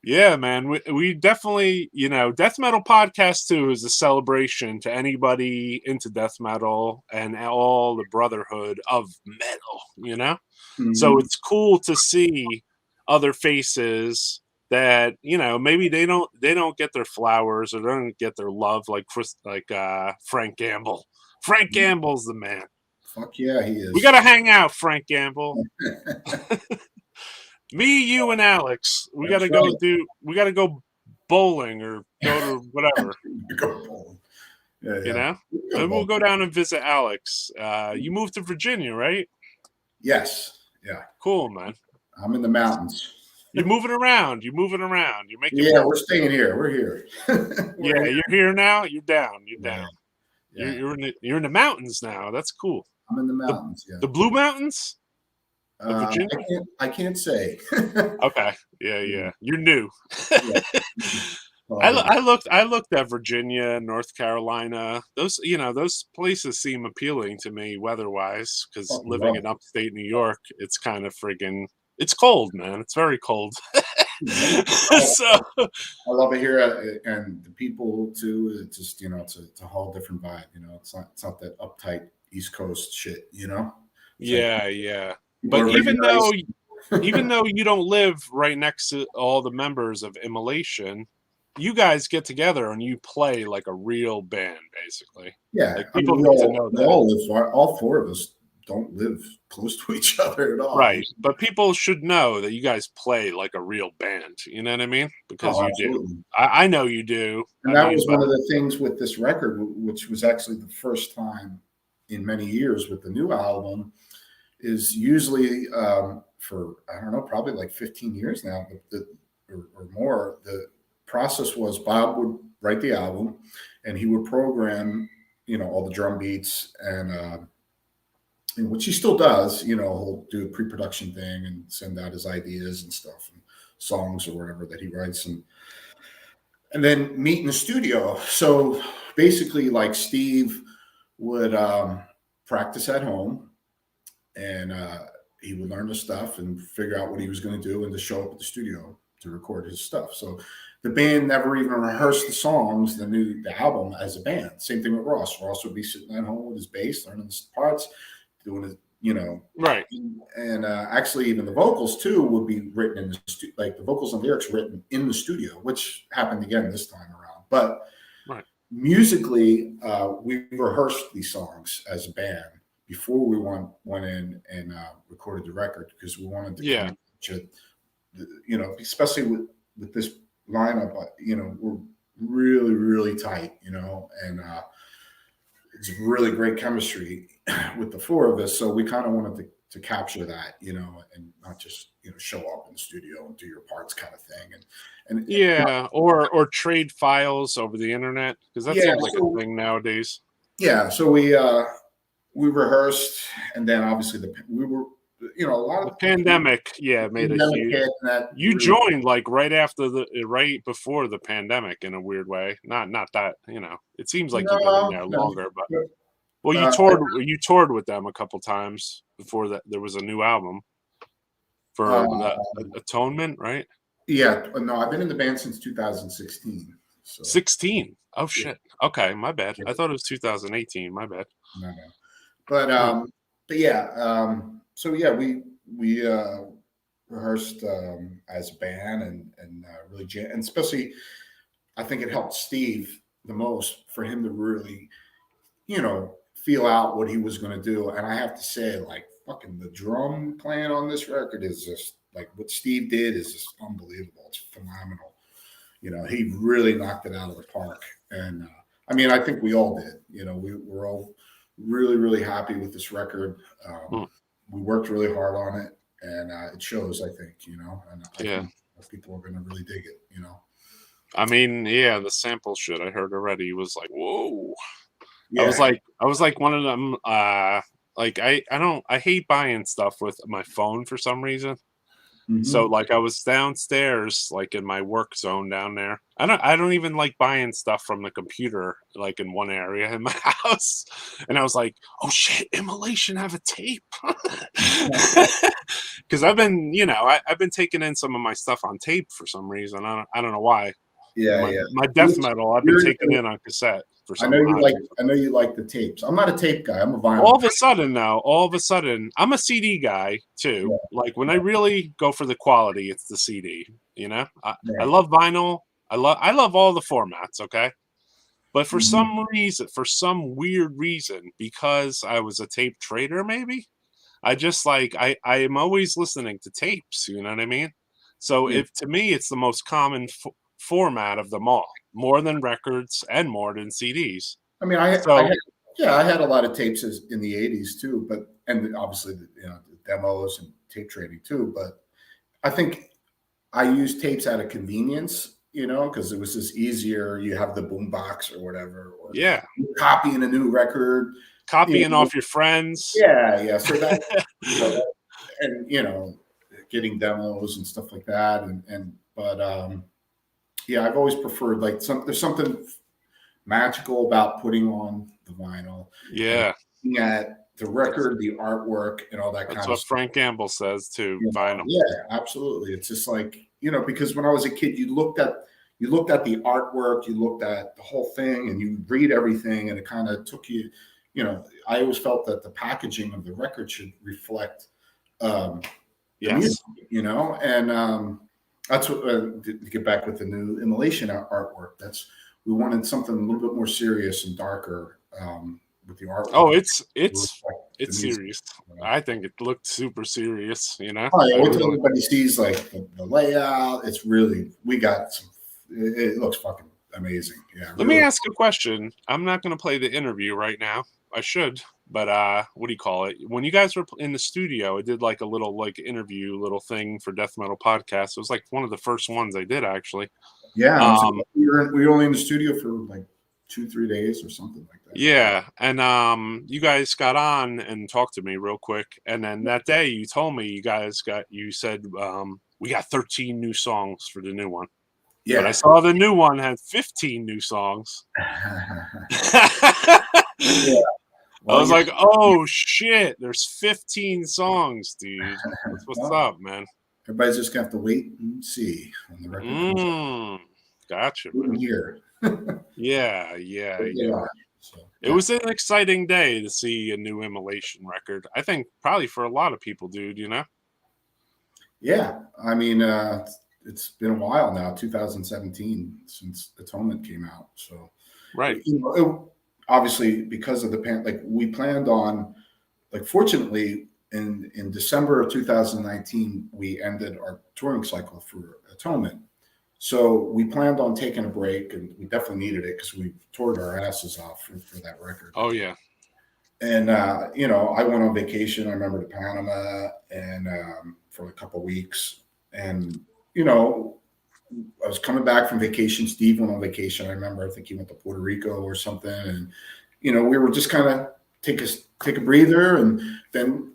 Yeah, man. We definitely, you know, Death Metal Podcast 2 is a celebration to anybody into death metal and all the brotherhood of metal, you know? So it's cool to see other faces that, you know, maybe they don't get their flowers or they don't get their love like Frank Gamble. Frank Gamble's the man. Fuck yeah, he is. We got to hang out, Frank Gamble. Me, you, and Alex. We got to go we got to go bowling or go to whatever. Go bowling. Yeah, you know? And we'll go down and visit Alex. You moved to Virginia, right? Yes. Yeah. Cool, man. I'm in the mountains. You're moving around. You're making we're staying here. We're here. You're here now. You're down. You're down. Yeah. You're in the mountains now. That's cool. I'm in the mountains. The Blue Mountains? Virginia? I can't say. Okay. Yeah. You're new. Yeah. I looked at Virginia, North Carolina. Those places seem appealing to me weather-wise because living in upstate New York, it's kind of friggin' it's cold, man. It's very cold. So I love it here, and the people too. It's just it's a whole different vibe. It's not that uptight East Coast shit. Yeah. But even though you don't live right next to all the members of Immolation, you guys get together and you play like a real band, basically. Yeah, like people need to know that. All four of us don't live close to each other at all. Right, but people should know that you guys play like a real band. You know what I mean? Because you absolutely. do. I know you do. And that was one of the things with this record, which was actually the first time in many years with the new album, is usually for, I don't know, probably like 15 years now or more, the process was Bob would write the album and he would program, all the drum beats and which he still does, he'll do a pre-production thing and send out his ideas and stuff and songs or whatever that he writes and then meet in the studio. So basically like Steve would practice at home and he would learn the stuff and figure out what he was going to do and to show up at the studio to record his stuff. So the band never even rehearsed the songs, the album as a band. Same thing with Ross. Ross would be sitting at home with his bass, learning the parts, doing it, right. And actually, even the vocals too would be written in the studio, like the vocals and lyrics written in the studio, which happened again this time around. But musically, we rehearsed these songs as a band before we went in and recorded the record because we wanted to, especially with this lineup, we're really, really tight, and it's really great chemistry with the four of us. So we kind of wanted to capture that, and not just, show up in the studio and do your parts kind of thing. And or trade files over the internet because that seems like a thing nowadays. Yeah. So we rehearsed, and then obviously we were, a lot of the pandemic, made a huge. You joined like right before the pandemic in a weird way. Not that it seems like you've been in there longer, but you toured with them a couple times before that. There was a new album for Atonement, right? Yeah, no, I've been in the band since 2016. So. 16. Oh shit. Okay, my bad. I thought it was 2018. My bad. No. But yeah. So yeah, we rehearsed as a band and really and especially I think it helped Steve the most for him to really feel out what he was going to do. And I have to say, like, fucking the drum playing on this record is just like what Steve did is just unbelievable. It's phenomenal. He really knocked it out of the park. And I mean, I think we all did. We're all really, really happy with this record. We worked really hard on it, and it shows, I think, and I think people are going to really dig it, I mean, the sample shit I heard already was like, whoa. Yeah. I was like one of them, like I hate buying stuff with my phone for some reason. So like I was downstairs, like in my work zone down there. I don't even like buying stuff from the computer, like in one area in my house. And I was like, oh shit, Immolation have a tape. Because I've been, I've been taking in some of my stuff on tape for some reason. I don't know why. Yeah, yeah. My death metal, I've been taking in on cassette for some reason. I know you like the tapes. I'm not a tape guy. I'm a vinyl. All of a sudden, I'm a CD guy too. Yeah. Like when I really go for the quality, it's the CD. I love vinyl. I love all the formats. Okay, but for some reason, for some weird reason, because I was a tape trader, maybe I just like I am always listening to tapes. You know what I mean? So if to me, it's the most common format of them all, more than records and more than CDs. I mean, I had a lot of tapes in the 80s too, and obviously the demos and tape trading too. But I think I used tapes out of convenience, because it was just easier. You have the boombox or whatever, or copying a new record, copying off your friends. Yeah. So that, and getting demos and stuff like that, but yeah, I've always preferred there's something magical about putting on the vinyl. Yeah. Looking at the record, the artwork, and all that kind of stuff. That's what Frank Gamble says too, vinyl. Yeah, absolutely. It's just like, because when I was a kid, you looked at the artwork, you looked at the whole thing, and you read everything, and it kind of took you, I always felt that the packaging of the record should reflect the music, and that's what to get back with the new Immolation artwork. We wanted something a little bit more serious and darker with the artwork. Oh, it's serious. I think it looked super serious. Oh, yeah, wait till everybody sees like the layout. It's really it looks fucking amazing. Yeah. Let me ask a question. I'm not going to play the interview right now. I should, but what do you call it? When you guys were in the studio, I did like a little interview little thing for Death Metal Podcast. It was like one of the first ones I did actually. Yeah, we were only in the studio for like 2-3 days or something like that. Yeah, and you guys got on and talked to me real quick, and then that day you told me you said we got 13 new songs for the new one. Yeah, but I saw the new one had 15 new songs. Yeah. Well, I was like, oh shit, there's 15 songs, dude. What's up, man? Everybody's just gonna have to wait and see on the record. Gotcha, man. Here. Yeah. So, it was an exciting day to see a new Immolation record. I think probably for a lot of people, dude, Yeah. I mean, it's been a while now, 2017, since Atonement came out. So right. Obviously, because of we planned on, fortunately, in December of 2019, we ended our touring cycle for Atonement. So we planned on taking a break, and we definitely needed it because we toured our asses off for that record. Oh, yeah. And, I went on vacation, I remember, to Panama and for a couple of weeks. And, I was coming back from vacation. Steve went on vacation. I remember, I think he went to Puerto Rico or something. And, we were just kind of take a breather and then,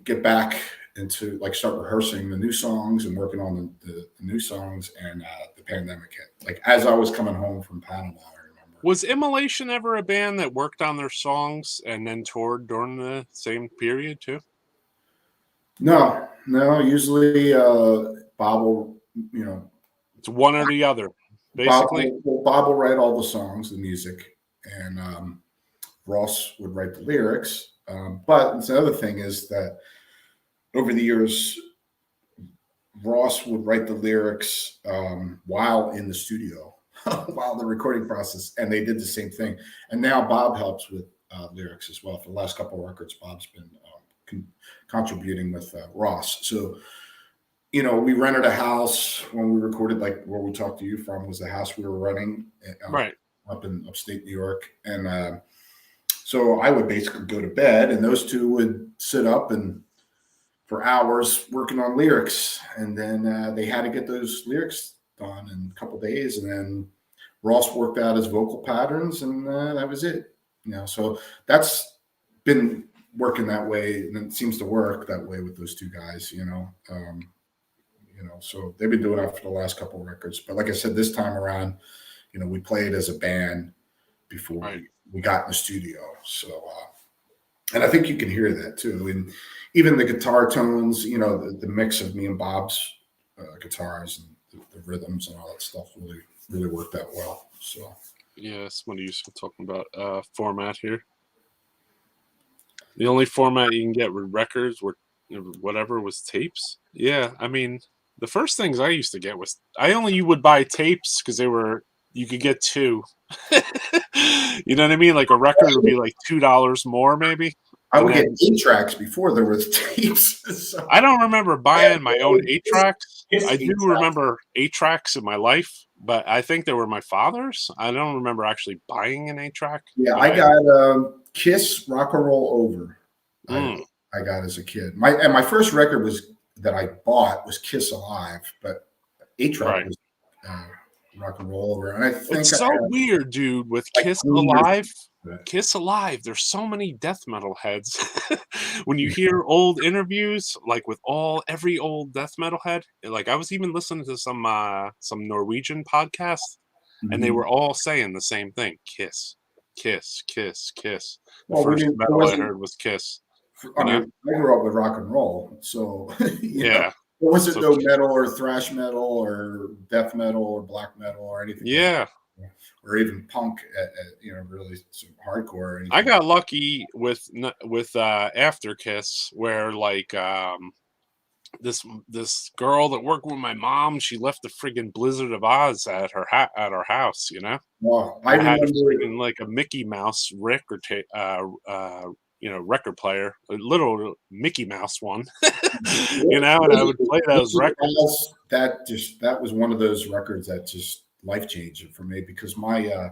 get back into start rehearsing the new songs and working on the new songs. And the pandemic hit. As I was coming home from Panama, I remember. Was Immolation ever a band that worked on their songs and then toured during the same period too? No. Usually Bob will, it's one or the other, basically. Bob will write all the songs, the music, and Ross would write the lyrics. But the other thing is that over the years, Ross would write the lyrics while in the studio, while the recording process, and they did the same thing. And now Bob helps with lyrics as well. For the last couple of records, Bob's been contributing with Ross. So, we rented a house when we recorded, where we talked to you from was the house we were renting right up in upstate New York. And so I would basically go to bed, and those two would sit up and for hours working on lyrics. And then they had to get those lyrics done in a couple of days. And then Ross worked out his vocal patterns, and that was it. So that's been working that way, and it seems to work that way with those two guys, you know. So they've been doing that for the last couple of records. But like I said, this time around, you know, we played as a band before we got in the studio. So, and I think you can hear that too. And even the guitar tones, you know, the mix of me and Bob's guitars and the rhythms and all that stuff really worked out well. So, yeah, that's what you were talking about. Format here. The only format you can get with records were whatever was tapes. Yeah, I mean, the first things I used to get was you would buy tapes because you could get two. You know what I mean? Like a record would be like $2 more, maybe. I would get 8-tracks before there was tapes. So. I don't remember buying my own 8-tracks. I do remember 8-tracks in my life, but I think they were my father's. I don't remember actually buying an 8-track. Yeah, I got Kiss Rock and Roll Over. I got as a kid. My first record that I bought was Kiss Alive, but 8-track was Rock and Roll Over. And I think it's so weird, dude, with Kiss Alive. Kiss Alive, there's so many death metal heads. When you hear old interviews, like with every old death metal head, like I was even listening to some Norwegian podcast, and they were all saying the same thing: Kiss, Kiss, Kiss, Kiss. The first metal I heard was Kiss. I mean, I grew up with rock and roll, so yeah. There wasn't no metal or thrash metal or death metal or black metal or anything. Yeah. Or even punk, really some hardcore. I got lucky with After Kiss, where like this girl that worked with my mom, she left the friggin' Blizzard of Oz at our house, you know. Well, I had like a Mickey Mouse record record player, a little Mickey Mouse one, you know, and I would play those records. That was one of those records that just life-changing for me, because my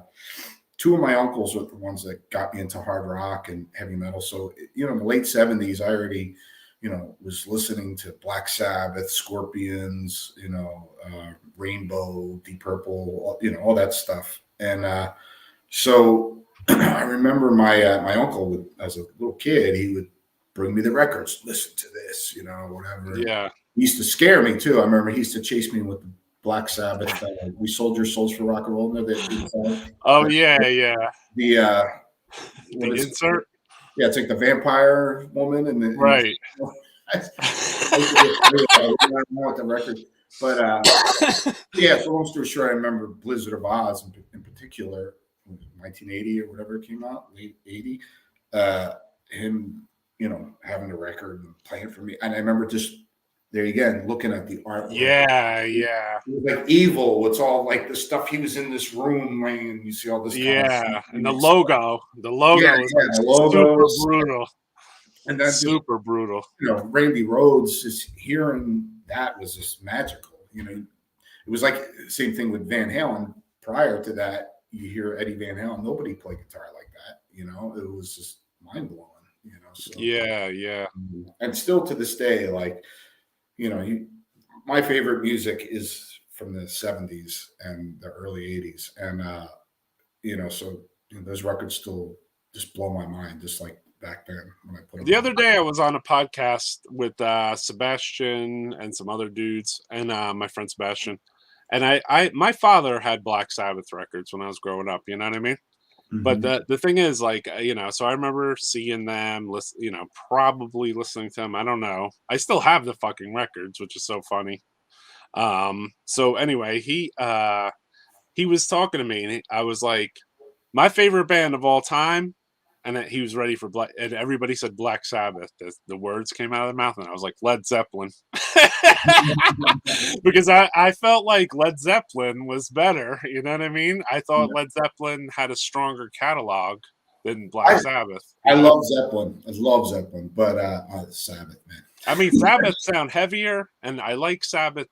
two of my uncles were the ones that got me into hard rock and heavy metal. So, you know, in the late 70s, I already, you know, was listening to Black Sabbath, Scorpions, you know, Rainbow, Deep Purple, you know, all that stuff. And so I remember my uncle would, as a little kid, he would bring me the records, listen to this, you know, whatever. Yeah. He used to scare me too. I remember he used to chase me with the Black Sabbath. We sold your souls for rock and roll. Oh yeah, yeah. The insert. Yeah, it's like the vampire woman and the right. I don't know what the record, but yeah. So long story short, I remember Blizzard of Oz in particular, 1980 or whatever it came out, late 80. Him, you know, having a record and playing for me, and I remember just. There again, looking at the art. Yeah, yeah. It was like evil. It's all like the stuff. He was in this room, and you see all this. Yeah, and the logo. The logo is super brutal. And then super brutal. You know, Randy Rhoads, just hearing that was just magical. You know, it was like the same thing with Van Halen. Prior to that, you hear Eddie Van Halen. Nobody played guitar like that. You know, it was just mind blowing. You know. So, yeah, yeah. And still to this day, like. You know, my favorite music is from the 70s and the early 80s. And, you know, so you know, those records still just blow my mind, just like back then when I put them. The other day I was on a podcast with Sebastian and some other dudes and my friend Sebastian. And my father had Black Sabbath records when I was growing up, you know what I mean? Mm-hmm. But the thing is, like, you know, so I remember seeing them, you know, probably listening to them. I don't know. I still have the fucking records, which is so funny. So anyway, he was talking to me, and I was like, my favorite band of all time, and that he was ready for Black, and everybody said Black Sabbath. The words came out of their mouth, and I was like, Led Zeppelin. Because I felt like Led Zeppelin was better, you know what I mean? I thought Led Zeppelin had a stronger catalog than Black Sabbath. I love Zeppelin. I love Zeppelin, but Sabbath, man. I mean, Sabbath sound heavier, and I like Sabbath.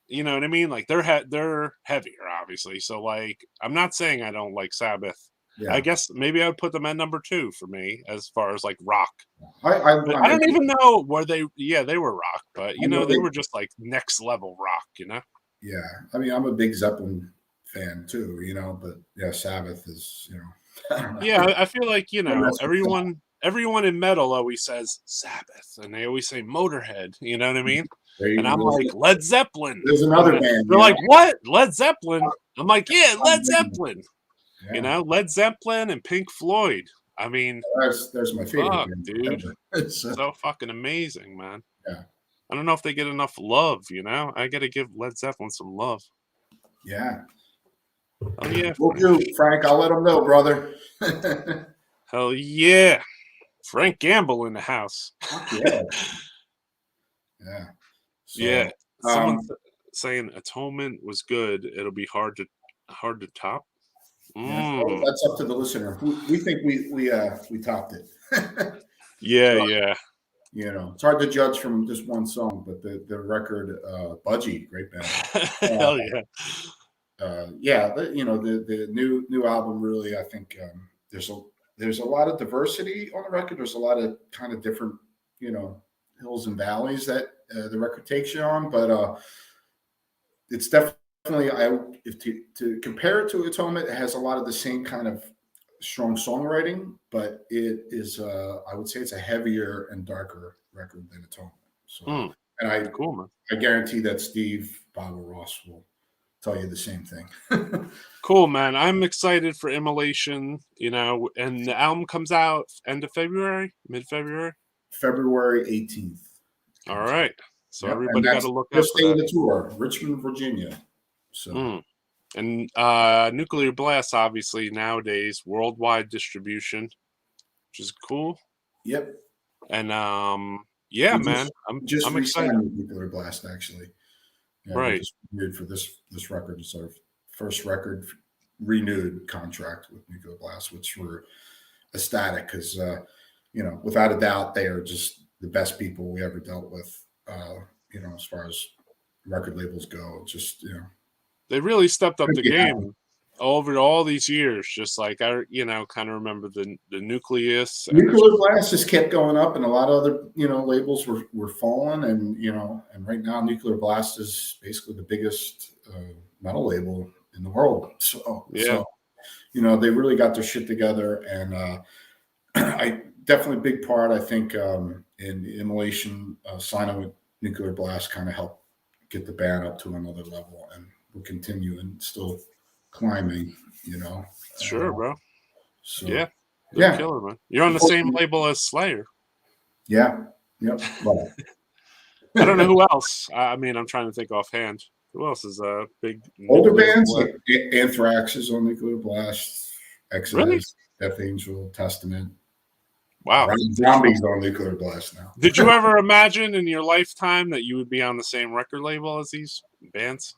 You know what I mean? Like they're heavier, obviously. So like, I'm not saying I don't like Sabbath. Yeah. I guess maybe I would put them at number 2 for me as far as like rock. I don't even know where they were rock, but you know, they were just like next level rock, you know? Yeah. I mean, I'm a big Zeppelin fan too, you know, but yeah, Sabbath is, you know. Yeah, I feel like, you know, everyone everyone in metal always says Sabbath, and they always say Motorhead. You know what I mean? There you And I'm go. like, Led Zeppelin. There's another band. They're you like, know? what? Led Zeppelin? I'm like, yeah, Led Zeppelin. Yeah. You know, Led Zeppelin and Pink Floyd. I mean, There's my favorite fuck, band dude. ever. It's, So fucking amazing, man. Yeah. I don't know if they get enough love, you know? I got to give Led Zeppelin some love. Yeah. Oh, yeah. We'll do, Frank. I'll let them know, brother. Hell yeah. Frank Gamble in the house. Yeah. Yeah. So, Yeah. Someone's saying Atonement was good. It'll be hard to top. yeah. Well, that's up to the listener. We think we topped it. Yeah, So, yeah. You know, it's hard to judge from just one song, but the record, Budgie, great band. Hell yeah. Yeah, the new album really, I think there's a lot of diversity on the record. There's a lot of kind of different, hills and valleys that the record takes you on, but it's definitely if to compare it to Atonement, it has a lot of the same kind of strong songwriting, but it is I would say it's a heavier and darker record than Atonement. So and cool, man. I guarantee that Steve, Bob, or Ross will tell you the same thing. Cool, man. I'm excited for Immolation, and the album comes out end of February, mid-February? February 18th. All right. So Yep, everybody got to look out first for day of that. the tour, Richmond, Virginia. So And Nuclear Blast, obviously, nowadays, worldwide distribution, which is cool. Yep. And yeah, man, I'm excited. Nuclear Blast, actually. Yeah, right. We just renewed for this record. It's our first record renewed contract with Nuclear Blast, which we're ecstatic because, without a doubt, they are just the best people we ever dealt with, as far as record labels go. Just, They really stepped up the game happen. over all these years. Just like I, kind of remember the Nucleus. Nuclear Blast just kept going up, and a lot of other, labels were falling, and and right now Nuclear Blast is basically the biggest metal label in the world. So yeah, they really got their shit together, and I definitely big part I think in Immolation signing with Nuclear Blast kind of helped get the band up to another level, and we'll continue and still climbing. Sure, bro. So yeah. Killer, man. You're on the same label as Slayer. Yeah. Yep. Well, I don't know who else. I mean, I'm trying to think offhand. Who else is a big older bands like Anthrax is on Nuclear Blast, Exodus, really? Death Angel, Testament. Wow. Zombies on Nuclear Blast now. Did you ever imagine in your lifetime that you would be on the same record label as these bands?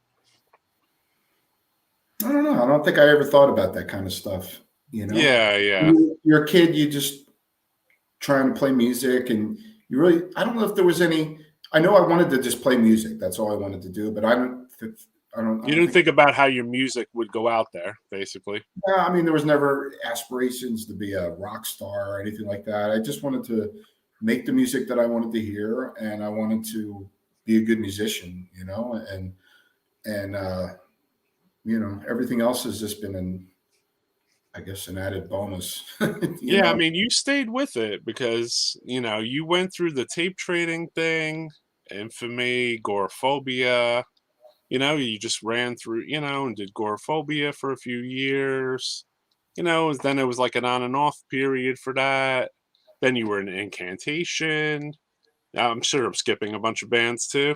I don't know. I don't think I ever thought about that kind of stuff. Yeah. You're a kid. You just trying to play music, and you really. I don't know if there was any. I know I wanted to just play music. That's all I wanted to do. But I don't. You didn't think about how your music would go out there, basically. No, I mean there was never aspirations to be a rock star or anything like that. I just wanted to make the music that I wanted to hear, and I wanted to be a good musician. And everything else has just been an added bonus. I mean, you stayed with it because, you went through the tape trading thing, Infamy, Gorephobia, you just ran through, and did Gorephobia for a few years, then it was like an on and off period for that. Then you were in Incantation. I'm sure I'm skipping a bunch of bands too.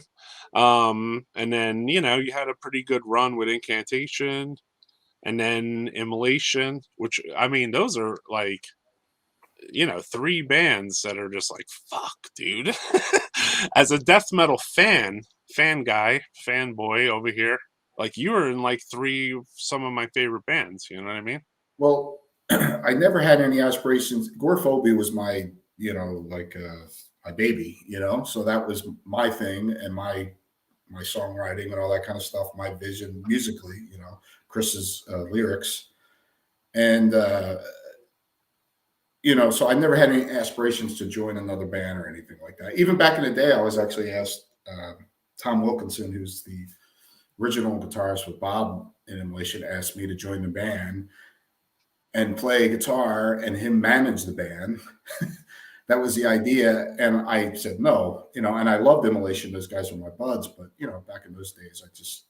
And then, you had a pretty good run with Incantation. And then Immolation, which, I mean, those are like, 3 bands that are just like, fuck, dude. As a death metal fanboy over here, like you were in like 3 of some of my favorite bands, you know what I mean? Well, I never had any aspirations. Gorephobia was my, my baby, so that was my thing and my songwriting and all that kind of stuff, my vision musically, Chris's lyrics. And, so I never had any aspirations to join another band or anything like that. Even back in the day, I was actually asked, Tom Wilkinson, who's the original guitarist with Bob in Immolation, asked me to join the band. and play guitar and him manage the band. That was the idea. And I said, no, you know, and I loved Immolation. Those guys were my buds, but, you know, back in those days, I just,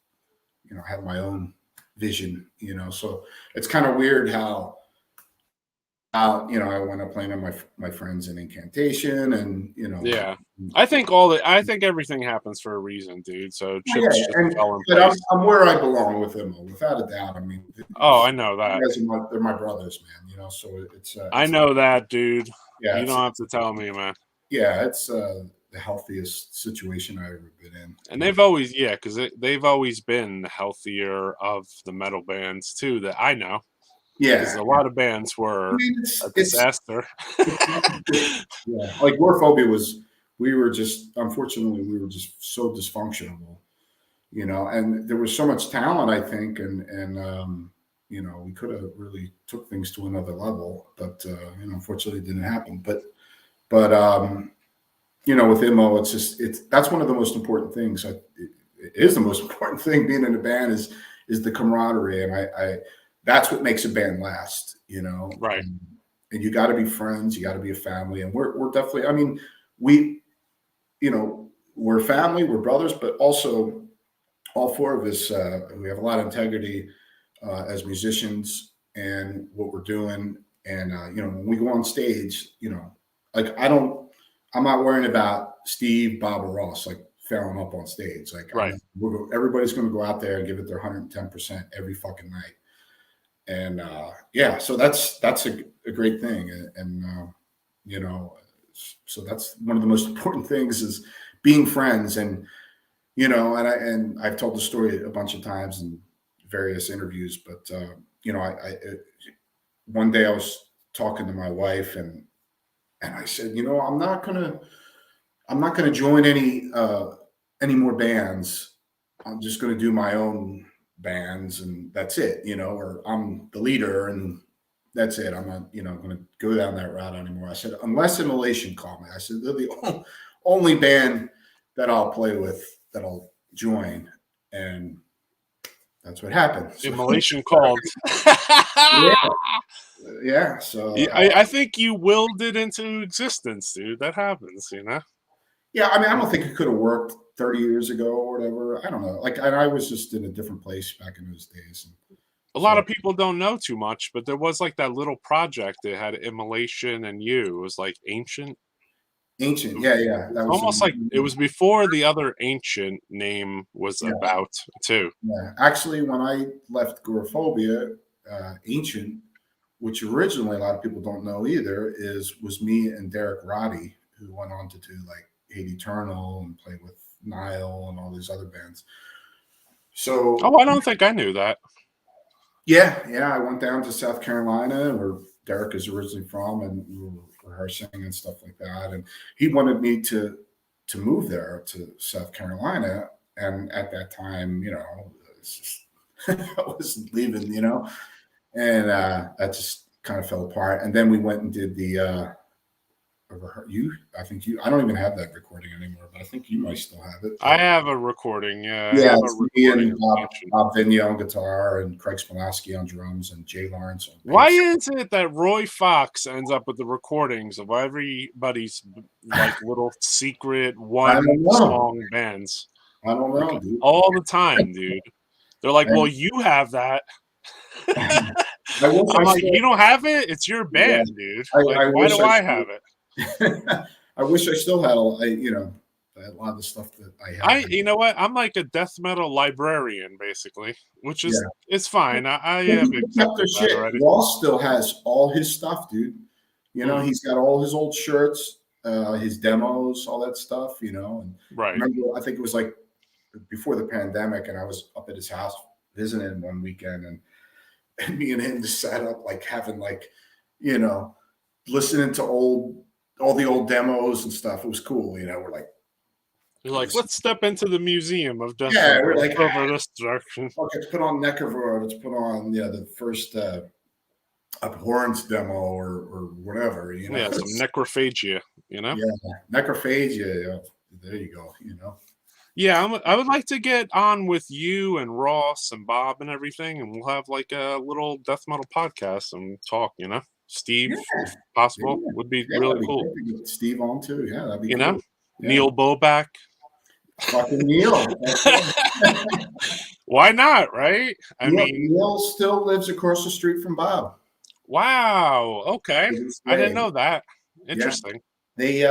you know, had my own vision, you know, so it's kind of weird how, you know, I went up playing with my friends in Incantation and, you know. Yeah. I think everything happens for a reason, dude. So chips just fell in but place. I'm where I belong with them, without a doubt. I mean, Oh, I know that. They're my brothers, man, you know, so it's I know that, dude. Yeah, you don't have to tell me, man. Yeah, it's the healthiest situation I've ever been in. And they've always, because they've always been the healthier of the metal bands too that I know. Yeah, because a lot of bands were a disaster. Yeah, like Gorephobia was. Unfortunately, we were just so dysfunctional, you know. And there was so much talent, I think, and you know, we could have really took things to another level, but you know, unfortunately, it didn't happen. But you know, with Immo, that's one of the most important things. It is the most important thing being in a band is the camaraderie, and I that's what makes a band last, you know. Right. And you got to be friends, you got to be a family, and we're definitely. I mean, you know, we're family, we're brothers, but also all four of us, we have a lot of integrity as musicians and what we're doing. And you know, when we go on stage, you know, like I'm not worrying about Steve, Bob, or Ross like failing up on stage. Like, right, everybody's going to go out there and give it their 110% every fucking night. And yeah, so that's a great thing. And you know, so that's one of the most important things is being friends. And you know, and I've told the story a bunch of times in various interviews, but you know, one day I was talking to my wife and I said, you know, I'm not gonna join any more bands. I'm just gonna do my own bands and that's it, you know, or I'm the leader and that's it. I'm not, you know, going to go down that route anymore. I said, unless Immolation call me. I said, they're the only band that I'll play with, that I'll join. And that's what happened. So, Immolation called. Yeah. So I think you willed it into existence, dude. That happens, you know? Yeah. I mean, I don't think it could have worked 30 years ago or whatever. I don't know. Like, I was just in a different place back in those days. And, a lot of people don't know too much, but there was like that little project that had Immolation and you. It was like Ancient. Yeah. That was almost like it was before the other Ancient name was about too. Yeah, actually, when I left Gorephobia, Ancient, which originally a lot of people don't know either, was me and Derek Roddy, who went on to do like Hate Eternal and play with Nile and all these other bands. So, I don't think I knew that. Yeah, I went down to South Carolina, where Derek is originally from, and we were rehearsing and stuff like that. And he wanted me to move there to South Carolina. And at that time, you know, I wasn't leaving, you know, and that just kind of fell apart. And then we went and did the I don't even have that recording anymore, but I think you might still have it. I have a recording. Yeah, it's me and Bob Vigna on guitar and Craig Spolowski on drums and Jay Lawrence on bass. Why is it that Roy Fox ends up with the recordings of everybody's like little secret one-song bands? I don't know, dude. All the time, dude. They're like, well, you have that. I'm like, you don't have it? It's your band, dude. Like, why do I have it? I wish I still had a lot of the stuff that I have. You know what? I'm like a death metal librarian, basically, which is it's fine. I have accepted that already. Ross still has all his stuff, dude. You know, he's got all his old shirts, his demos, all that stuff. You know, and right. Remember, I think it was like before the pandemic, and I was up at his house visiting him one weekend, and me and him just sat up, like having like, you know, listening to all the old demos and stuff. It was cool, you know. You're like, let's step into the museum of death. Yeah, we're like, over this direction. Okay, let's put on Necrotion. Let's put on the first Abhorrence demo or whatever. You know, some Necrophagia. You know, Necrophagia. There you go. You know, Yeah, I would like to get on with you and Ross and Bob and everything, and we'll have like a little death metal podcast and talk. Steve, Yeah, if possible, yeah, would be yeah. really That'd be cool. great to get Steve on too. Yeah, that'd be You know, cool. Yeah. Neil Boback. Fucking Neil. Why not? Right? I mean, Neil still lives across the street from Bob. wow. Okay, To this I didn't day. know that. Yeah. Interesting. They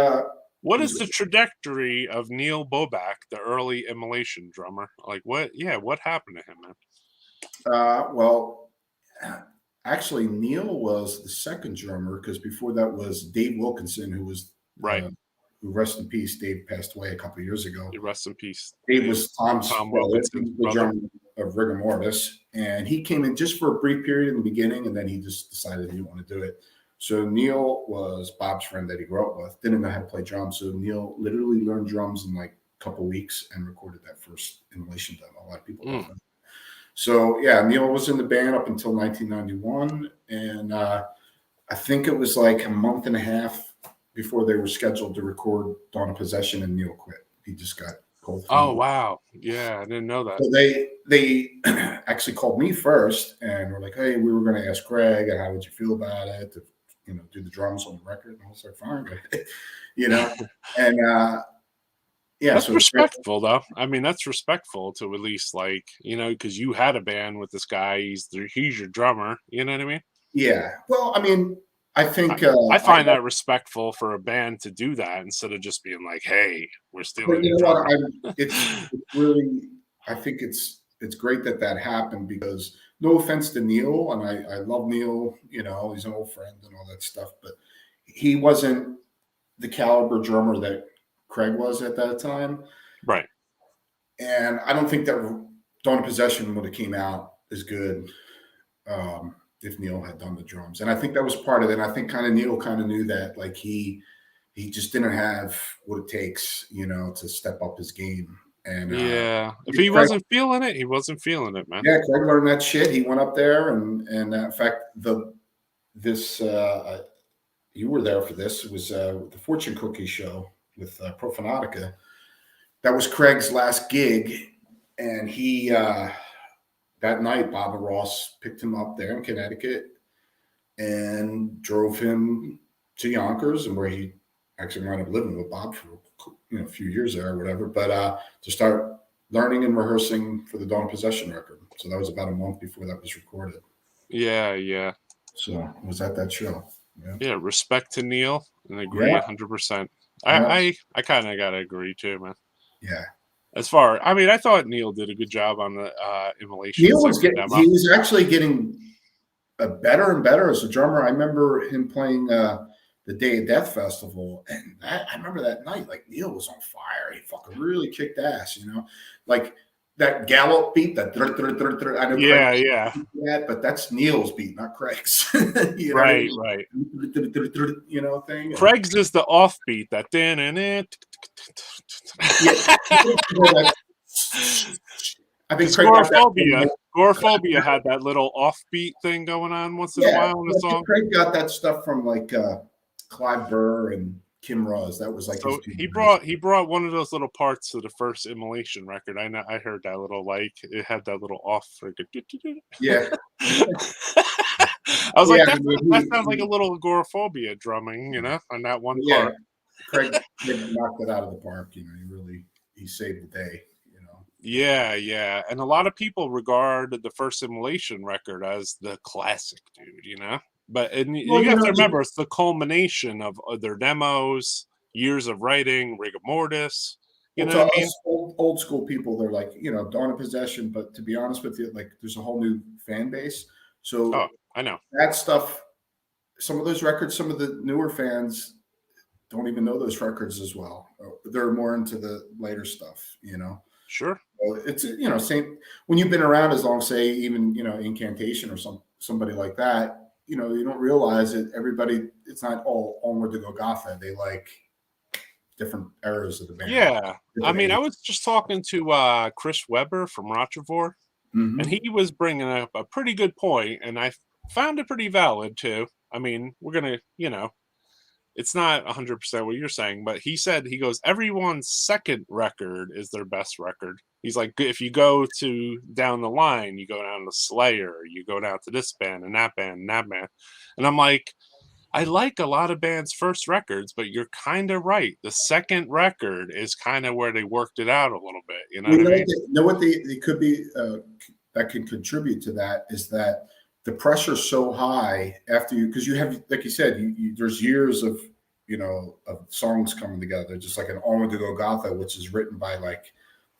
What is the trajectory of Neil Boback, the early Immolation drummer? Like what? Yeah, what happened to him, man? well, actually, Neil was the second drummer because before that was Dave Wilkinson, who was Right. Who rest in peace. Dave passed away a couple of years ago. Rest in peace. Dave was Tom's Tom brother, Wilkinson's the brother. drummer of Rigor Mortis, and he came in just for a brief period in the beginning, and then he just decided he didn't want to do it. So Neil was Bob's friend that he grew up with. Didn't know how to play drums, so Neil literally learned drums in like a couple of weeks and recorded that first Immolation demo. A lot of people don't know. So yeah, Neil was in the band up until 1991, and I think it was like a month and a half before they were scheduled to record Dawn of Possession, and Neil quit. He just got cold feet. Oh wow, yeah, I didn't know that. So they actually called me first, and were like, "Hey, we were going to ask Craig, and how would you feel about it? To do the drums on the record?" And I was like, "Fine," and yeah, that's so respectful, though. I mean, that's respectful to at least because you had a band with this guy. He's your drummer. You know what I mean? Yeah. Well, I mean, I think I find that respectful for a band to do that instead of just being like, "Hey, we're stealing your drummer." It's really, I think it's great that happened because no offense to Neil, and I love Neil. He's an old friend and all that stuff, but he wasn't the caliber drummer that Craig was at that time. Right. And I don't think that Dawn of Possession would have came out as good if Neil had done the drums. And I think that was part of it. And I think Neil knew that like he just didn't have what it takes, to step up his game. And yeah, if he wasn't feeling it, he wasn't feeling it, man. Yeah, Craig learned that shit. He went up there, and in fact, you were there for this. It was the Fortune Cookie show with Profanatica. That was Craig's last gig, and he that night, Bob and Ross picked him up there in Connecticut and drove him to Yonkers, and where he actually wound up living with Bob for a few years there or whatever, but to start learning and rehearsing for the Dawn of Possession record. So that was about a month before that was recorded. Yeah. So it was at that show. Yeah, respect to Neil, and agree 100%. I kind of gotta agree too, man. Yeah. I thought Neil did a good job on the Immolation. Neil was actually getting better and better as a drummer. I remember him playing the Day of Death Festival, and I remember that night, like Neil was on fire. He fucking really kicked ass, like that gallop beat, that I know yeah, but that's Neil's beat, not Craig's. Right. Thing. Craig's is the offbeat, that I think Gorephobia had that little offbeat thing going on once in a while in the song. Craig got that stuff from like Clive Burr and Kim Ross. That was like he brought one of those little parts to the first Immolation record. I heard that little, like it had that little off. Yeah. I was like, that sounds like a little Gorephobia drumming, on that one part. Craig knocked it out of the park. He saved the day. Yeah, and a lot of people regard the first Immolation record as the classic, dude. But you have to remember, it's the culmination of their demos, years of writing, rigor mortis. You know what I mean? Old school people, they're like, Dawn of Possession. But to be honest with you, like, there's a whole new fan base. So I know that stuff. Some of those records, some of the newer fans don't even know those records as well. They're more into the later stuff, Sure. So it's same when you've been around as long, say even Incantation or somebody like that. You don't realize it. Everybody, it's not all Onward to Golgotha. They like different eras of the band. Yeah, I was just talking to Chris Webber from Rochefort, and he was bringing up a pretty good point, and I found it pretty valid too. I mean, we're gonna, it's not 100% what you're saying, but he said, he goes, everyone's second record is their best record. He's like, if you go to down the line, you go down to Slayer, you go down to this band and that band and that band. And I'm like, I like a lot of bands' first records, but you're kind of right. The second record is kind of where they worked it out a little bit. You know Well, what I mean? know what they could be that can contribute to that is that the pressure's so high after you, because you have, like you said, there's years of, you know, of songs coming together, just like an Alma de Golgotha, which is written by like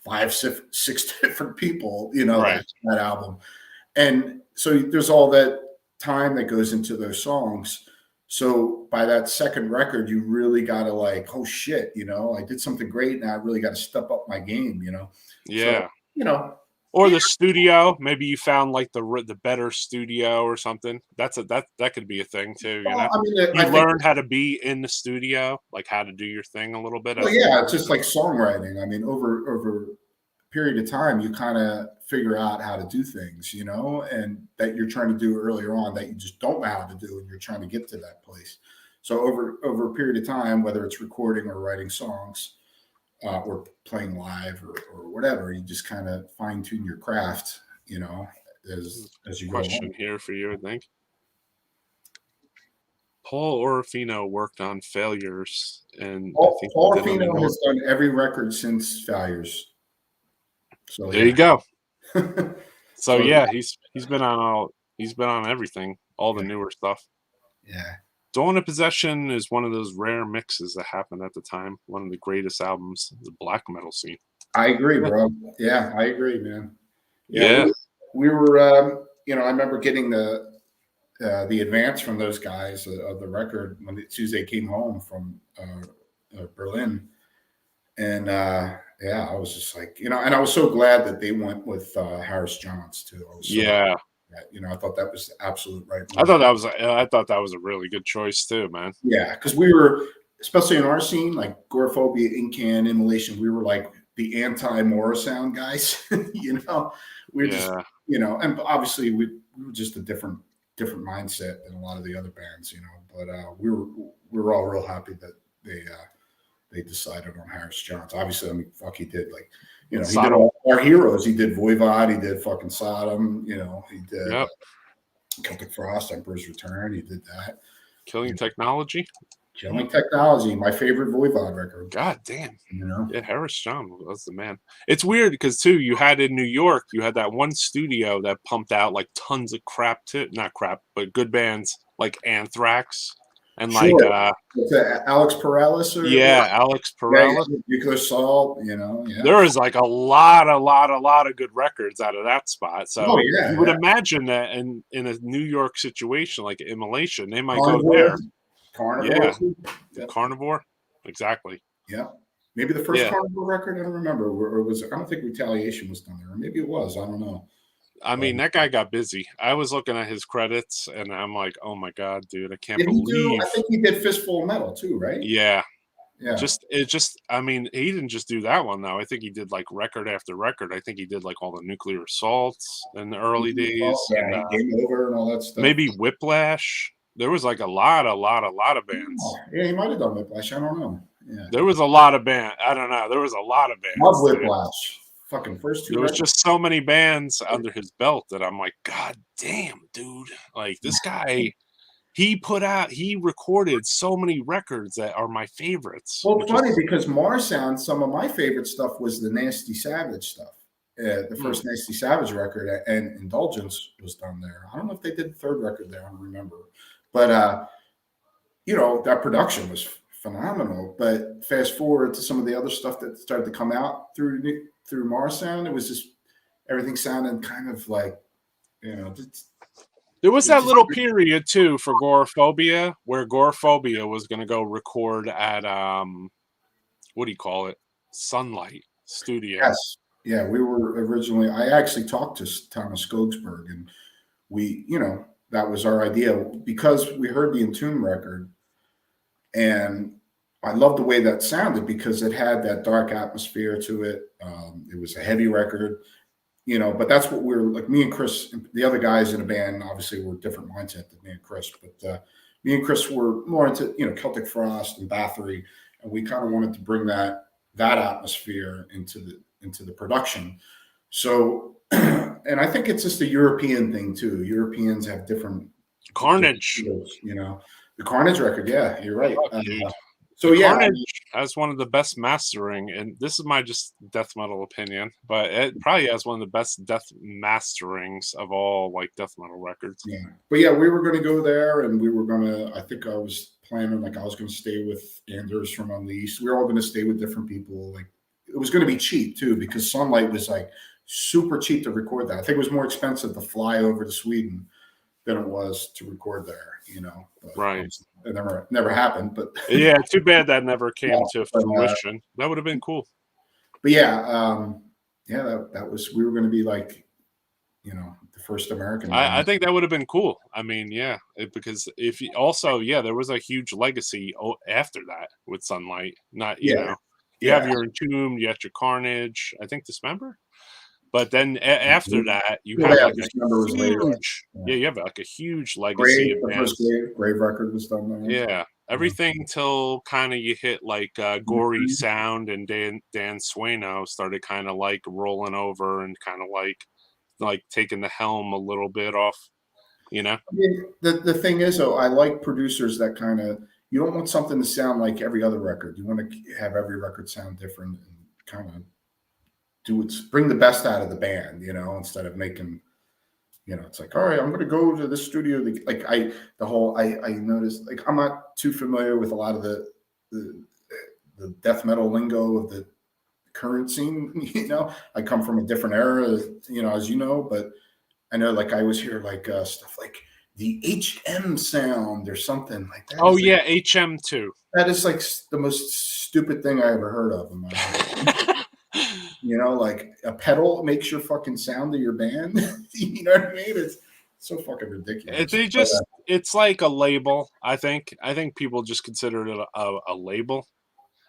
5, 6 different people, you know, Right. that album. And so there's all that time that goes into those songs. So by that second record, you really got to like, oh shit, you know, I did something great. Now I really got to step up my game, you know? Yeah. So, you know, or the studio, maybe you found like the better studio or something. That could be a thing too. You know, I mean, you learned how to be in the studio, like how to do your thing a little bit. Well, yeah, it's just like songwriting. I mean, over a period of time, you kind of figure out how to do things, you know, and that you're trying to do earlier on that you just don't know how to do, and you're trying to get to that place. So over a period of time, whether it's recording or writing songs, or playing live or whatever, you just kind of fine tune your craft, you know, as you go along. Question here for you, I think. Paul Orofino worked on Failures, and Paul I think Orofino has done every record since Failures. So there you go. So So yeah, he's been on everything, all the newer stuff. Yeah. Dawn of Possession is one of those rare mixes that happened at the time. One of the greatest albums, the black metal scene. I agree, bro. Yeah, I agree, man. Yeah. We were, you know, I remember getting the advance from those guys of the record when Tuesday came home from Berlin, and yeah, I was just like, you know, and I was so glad that they went with Harris Johns too. I was so Yeah. you know, I thought that was the absolute right move. I thought that was a really good choice too, man. Yeah, because we were, especially in our scene, like Gorephobia, Incan, Immolation, we were like the anti-Morrisound guys. You know, we were just, you know, and obviously we were just a different mindset than a lot of the other bands, you know. But we were all real happy that they decided on Harris Johns. Obviously, I mean, fuck, he did, like, you know, he did all our heroes. He did Voivod, he did fucking Sodom, you know, he did Celtic Frost, Emperor's Return, he did that. Killing Technology. Killing Technology, my favorite Voivod record. God damn. You know? Yeah, Harris John was the man. It's weird because too, you had in New York, you had that one studio that pumped out like tons of crap too. Not crap, but good bands like Anthrax and like Alex Perales or Alex Perales. Nuclear Assault, you know. Yeah. There was like a lot of good records out of that spot. So you would imagine that in a New York situation like Immolation, they might go there. Carnivore. Yeah. Carnivore. Exactly. Yeah. Maybe the first Carnivore record, I don't remember. Or was it, I don't think Retaliation was done there. Or maybe it was. I don't know. I mean, that guy got busy. I was looking at his credits and I'm like, oh my God, dude, I can't believe. I think he did Fistful of Metal too, right? Yeah. Yeah. I mean, he didn't just do that one though. I think he did like record after record. I think he did like all the Nuclear Assaults in the early days. Yeah, Game Over and all that stuff. Maybe Whiplash. There was like a lot of bands. Yeah, he might have done Whiplash. I don't know. Yeah. There was a lot of bands. I don't know. There was a lot of bands. Love Whiplash. Fucking first two. There was just so many bands under his belt that I'm like, God damn, dude. Like this guy, he recorded so many records that are my favorites. Well, it's funny because Morrisound, some of my favorite stuff was the Nasty Savage stuff. The first Nasty Savage record, and Indulgence was done there. I don't know if they did the third record there. I don't remember. But, you know, that production was phenomenal. But fast forward to some of the other stuff that started to come out through Morrisound, it was just everything sounded kind of like, you know. There was that little period, too, for Gorephobia, where Gorephobia was going to go record at, what do you call it? Sunlight Studio. Yes. Yeah, we were originally, I actually talked to Thomas Skogsberg, and we, you know, that was our idea because we heard the Entomb record, and I loved the way that sounded because it had that dark atmosphere to it. It was a heavy record, you know, but that's what we're like. Me and Chris, the other guys in the band, obviously, were different mindset than me and Chris. But me and Chris were more into, you know, Celtic Frost and Bathory, and we kind of wanted to bring that atmosphere into the production. So, and I think it's just a European thing too. Europeans have different Carnage. You know, the Carnage record. Yeah, you're right. So the yeah, Carnage has one of the best mastering, and this is my just death metal opinion, but it probably has one of the best death masterings of all like death metal records. Yeah, but yeah, we were going to go there, and we were going to. I think I was planning like I was going to stay with Anders from Unleashed. We were all going to stay with different people. Like it was going to be cheap too, because Sunlight was like super cheap to record that. I think it was more expensive to fly over to Sweden than it was to record there, you know. But right. It never happened. But yeah, too bad that never came to fruition. That would have been cool. But yeah, that was, we were going to be like, you know, the first American. I think that would have been cool. I mean, yeah, because if you also, there was a huge legacy after that with Sunlight. Not, you know, you have your Entombed, you had your Carnage, I think Dismember. But then after that, you have like a huge, you have like a huge legacy. Grave record was done there. Yeah, everything till kind of you hit like Gory Sound, and Dan Swano started kind of like rolling over and kind of like taking the helm a little bit off, you know. I mean, the thing is, though, I like producers that kind of, you don't want something to sound like every other record. You want to have every record sound different and kind of bring the best out of the band, you know, instead of making, you know, it's like, all right, I'm going to go to this studio. Like I noticed, like, I'm not too familiar with a lot of the death metal lingo of the current scene, you know. I come from a different era, you know, as you know, but I know, like, I always hear like stuff like the HM sound or something like that. Oh yeah, like, HM2. That is like the most stupid thing I ever heard of in my life. You know, like a pedal makes your fucking sound of your band. You know what I mean? It's so fucking ridiculous. They just, it's like a label. I think people just consider it a label,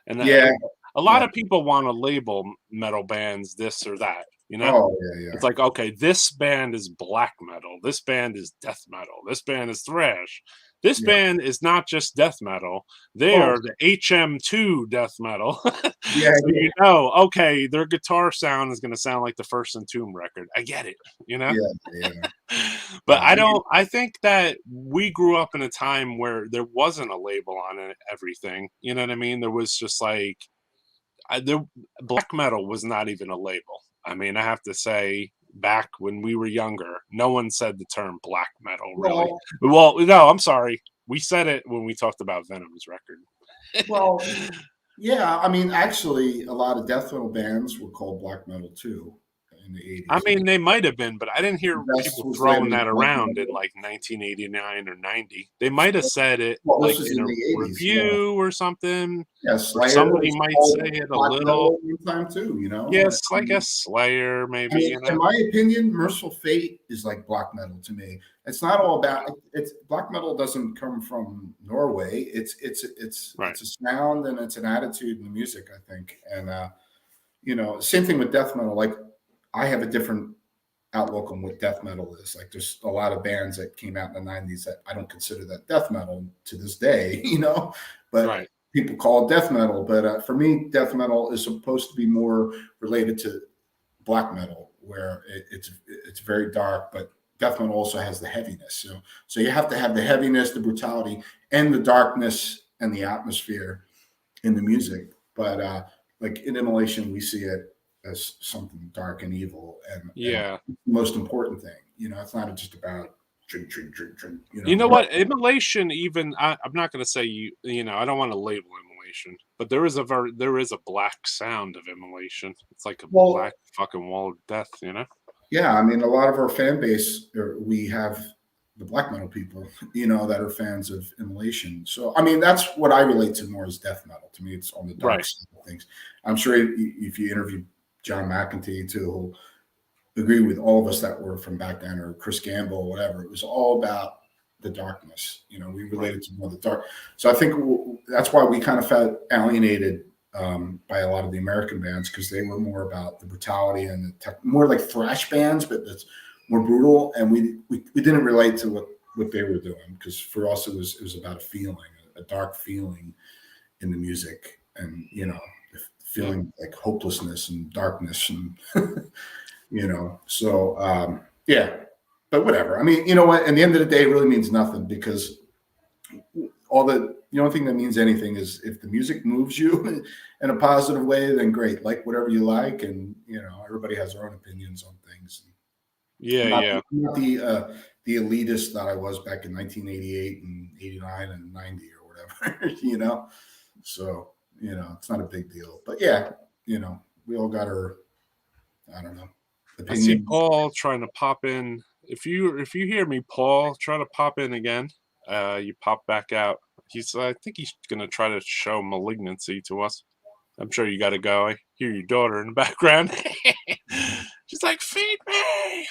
and a lot of people want to label metal bands this or that. You know, it's like, okay, this band is black metal, this band is death metal, this band is thrash. This band is not just death metal. They are the HM2 death metal. So you know, okay, their guitar sound is going to sound like the first Entombed record. I get it, you know? But I think that we grew up in a time where there wasn't a label on everything. You know what I mean? There was just like, black metal was not even a label. I mean, I have to say, back when we were younger, no one said the term black metal, really. Well, no, I'm sorry. We said it when we talked about Venom's record. Well, yeah, I mean, actually, a lot of death metal bands were called black metal too in the 80s. I mean, they might have been, but I didn't hear people throwing that around in like 1989 or 90. They might have said it like in a review or something. Yeah, Slayer, somebody might say it a little. Time too, you know. Yes, I guess Slayer, maybe. I mean, you know? In my opinion, Merciful Fate is like black metal to me. It's not all about it's black metal. Doesn't come from Norway. It's a sound and it's an attitude in the music, I think. And you know, same thing with death metal. Like, I have a different outlook on what death metal is. Like, there's a lot of bands that came out in the 90s that I don't consider that death metal to this day, you know, but people call it death metal. But for me, death metal is supposed to be more related to black metal, where it's very dark, but death metal also has the heaviness. So you have to have the heaviness, the brutality, and the darkness and the atmosphere in the music. But like in Immolation, we see it as something dark and evil, and the most important thing. You know, it's not just about drink. You know what? Immolation, even I'm not going to say you know, I don't want to label Immolation, but there is a black sound of Immolation. It's like a black fucking wall of death. You know? Yeah, I mean, a lot of our fan base, we have the black metal people, you know, that are fans of Immolation. So, I mean, that's what I relate to more as death metal. To me, it's on the dark side of things. I'm sure if you interview John McEntee too, he'll agree with all of us that were from back then, or Chris Gamble, or whatever. It was all about the darkness. You know, we related to more the dark. So I think that's why we kind of felt alienated by a lot of the American bands because they were more about the brutality and the more like thrash bands, but it's more brutal. And we didn't relate to what they were doing because for us it was about a feeling, a dark feeling in the music, and feeling like hopelessness and darkness, and So yeah, but whatever. I mean, you know what? At the end of the day, it really means nothing because the only thing that means anything is if the music moves you in a positive way, then great. Like whatever you like, and everybody has their own opinions on things. Yeah, I'm not the elitist that I was back in 1988 and 89 and 90 or whatever, So it's not a big deal. But yeah, we all got our, I don't know, I see opinions. Paul trying to pop in. If you hear me, Paul, try to pop in again. You pop back out. I think he's gonna try to show malignancy to us. I'm sure you gotta go. I hear your daughter in the background. She's like, feed me.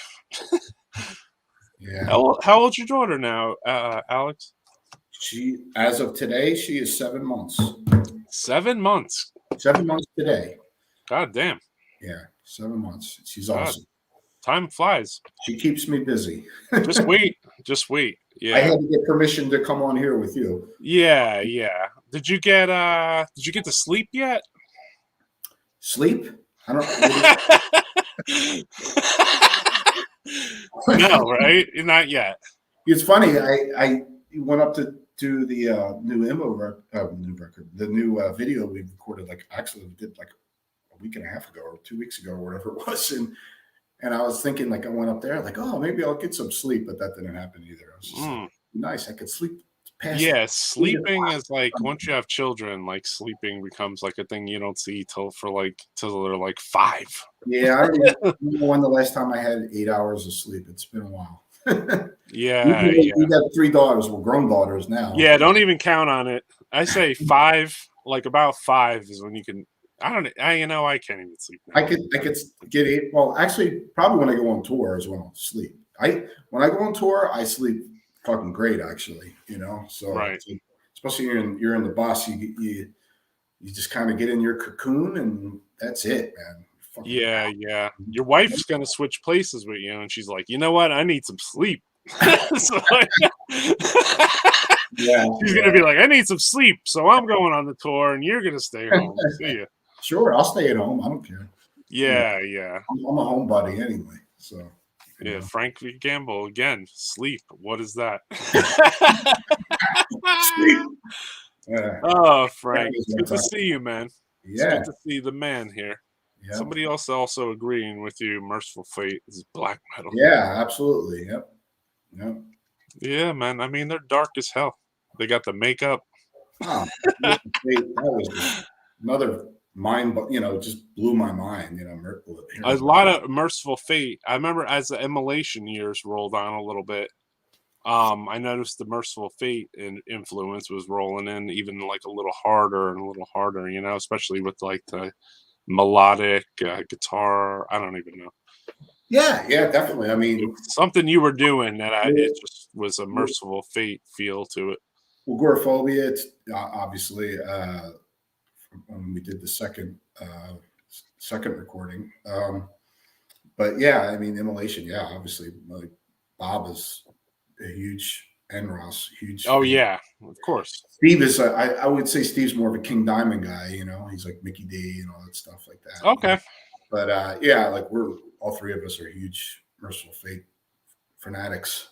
Yeah. How old's your daughter now, Alex? As of today, she is 7 months. 7 months. 7 months today. God damn. Yeah, 7 months. She's God, awesome. time flies. She keeps me busy. Just wait. Just wait. Yeah. I had to get permission to come on here with you. Yeah. Did you get to sleep yet? Sleep? I don't. No, right? Not yet. It's funny. I went up to do the new record, the new video we recorded. Actually, we did like a week and a half ago or 2 weeks ago or whatever it was, and I was thinking I went up there oh, maybe I'll get some sleep, but that didn't happen either. I was just nice. I could sleep past. Yeah, sleeping is once you have children, sleeping becomes a thing you don't see till they're 5. Yeah, I don't know when the last time I had 8 hours of sleep. It's been a while. Yeah. We got 3 daughters. We're grown daughters now. Yeah, don't even count on it. I say 5, about 5 is when you can. I can't even sleep now. I could get 8. Well, actually, probably when I go on tour is when I'll sleep. When I go on tour, I sleep fucking great, actually. So right. Especially you're in the bus, you just kind of get in your cocoon and that's it, man. Yeah. Your wife's gonna switch places with you, and she's like, you know what? I need some sleep. Yeah, she's gonna be like, I need some sleep, so I'm going on the tour, and you're gonna stay home. See ya. Sure, I'll stay at home. I don't care. Yeah. I'm a homebody anyway, so. Yeah, Frank Gamble again. Sleep. What is that? Sleep. Oh, Frank, it's good to see you, man. Yeah. It's good to see the man here. Yeah. Somebody else also agreeing with you. Merciful Fate is black metal. Yeah, absolutely. Yep. Yeah, man. I mean, they're dark as hell. They got the makeup. Oh, that was another mind, just blew my mind. A lot of Merciful Fate. I remember as the Immolation years rolled on a little bit. I noticed the Merciful Fate influence was rolling in even a little harder, especially with the melodic guitar. I don't even know. Yeah, definitely. I mean, something you were doing that it just was a Merciful Fate feel to it. Well, Goreaphobia, it's obviously when we did the second recording. But yeah, I mean, Immolation, yeah, obviously, Bob is a huge, and Ross, huge. Oh yeah, of course. Steve is. I would say Steve's more of a King Diamond guy. He's like Mickey D and all that stuff like that. Okay. But yeah, we're all 3 of us are huge Merciful Fate fanatics.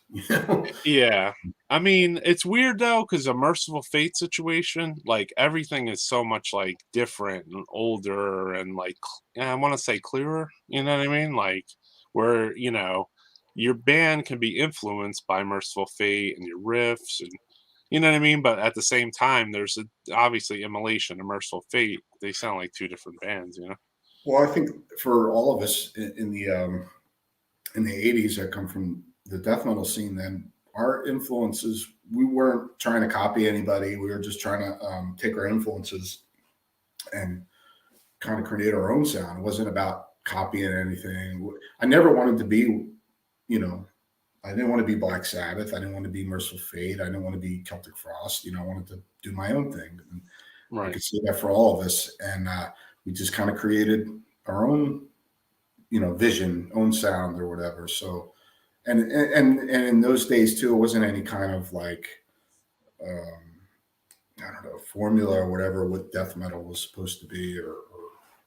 Yeah. I mean, it's weird though, because a Merciful Fate situation, everything is so much different and older and I want to say clearer. You know what I mean? Where your band can be influenced by Merciful Fate and your riffs, and you know what I mean. But at the same time, there's obviously Immolation and Merciful Fate. They sound like 2 different bands. Well, I think for all of us in the 80s that come from the death metal scene, then our influences, we weren't trying to copy anybody. We were just trying to take our influences and kind of create our own sound. It wasn't about copying anything. I never wanted to be, I didn't want to be Black Sabbath. I didn't want to be Merciful Fate. I didn't want to be Celtic Frost. I wanted to do my own thing. I Right. could say that for all of us. And we just kind of created our own, vision, own sound or whatever. So, and in those days too, it wasn't any kind of like, I don't know, formula or whatever what death metal was supposed to be, or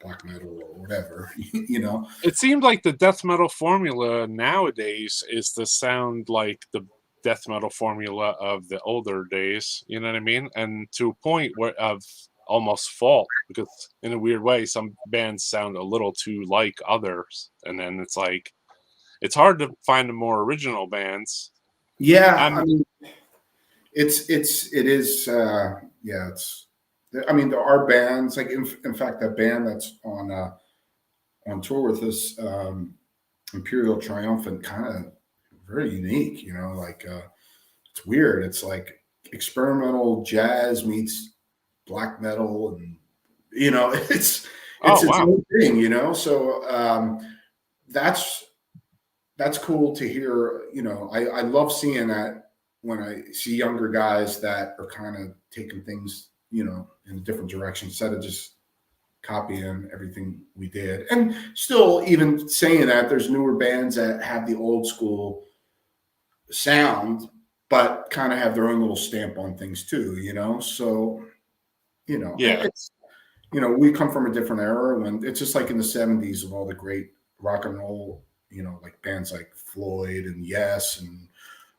black metal or whatever, It seemed like the death metal formula nowadays is to sound like the death metal formula of the older days. You know what I mean? And to a point where of almost fault, because in a weird way, some bands sound a little too like others, and then it's like it's hard to find the more original bands. Yeah, I'm I mean, it is, yeah, I mean, there are bands like, in fact, that band that's on tour with us, Imperial Triumphant, kind of very unique, like it's weird. It's like experimental jazz meets black metal, and it's oh its wow, own thing, so that's cool to hear. I love seeing that when I see younger guys that are kind of taking things, in a different direction instead of just copying everything we did. And still, even saying that, there's newer bands that have the old school sound, but kind of have their own little stamp on things too, So, yeah, it's, we come from a different era when it's just like in the 70s of all the great rock and roll, like bands like Floyd and Yes and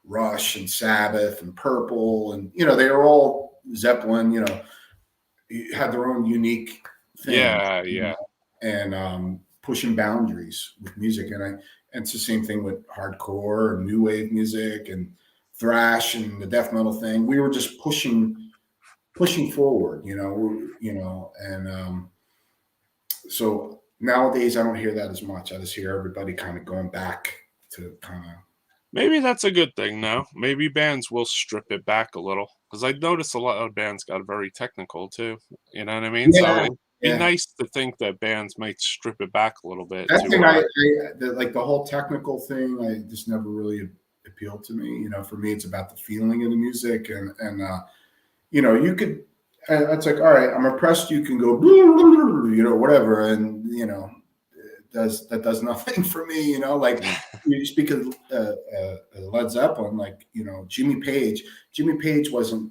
Rush and Sabbath and Purple, and they were all Zeppelin, had their own unique thing, yeah. and pushing boundaries with music. And it's the same thing with hardcore and new wave music and thrash and the death metal thing. We were just pushing forward, and so nowadays I don't hear that as much. I just hear everybody kind of going back to kind of. Maybe that's a good thing now. Maybe bands will strip it back a little, because I noticed a lot of bands got very technical too. You know what I mean? So Yeah, it'd be yeah. nice to think that bands might strip it back a little bit That to. thing, like the whole technical thing, I just never really appealed to me. For me, it's about the feeling of the music, and you could. It's like, all right, I'm impressed. You can go, whatever, and that does nothing for me. Like you speak of Led Zeppelin, like Jimmy Page. Jimmy Page wasn't,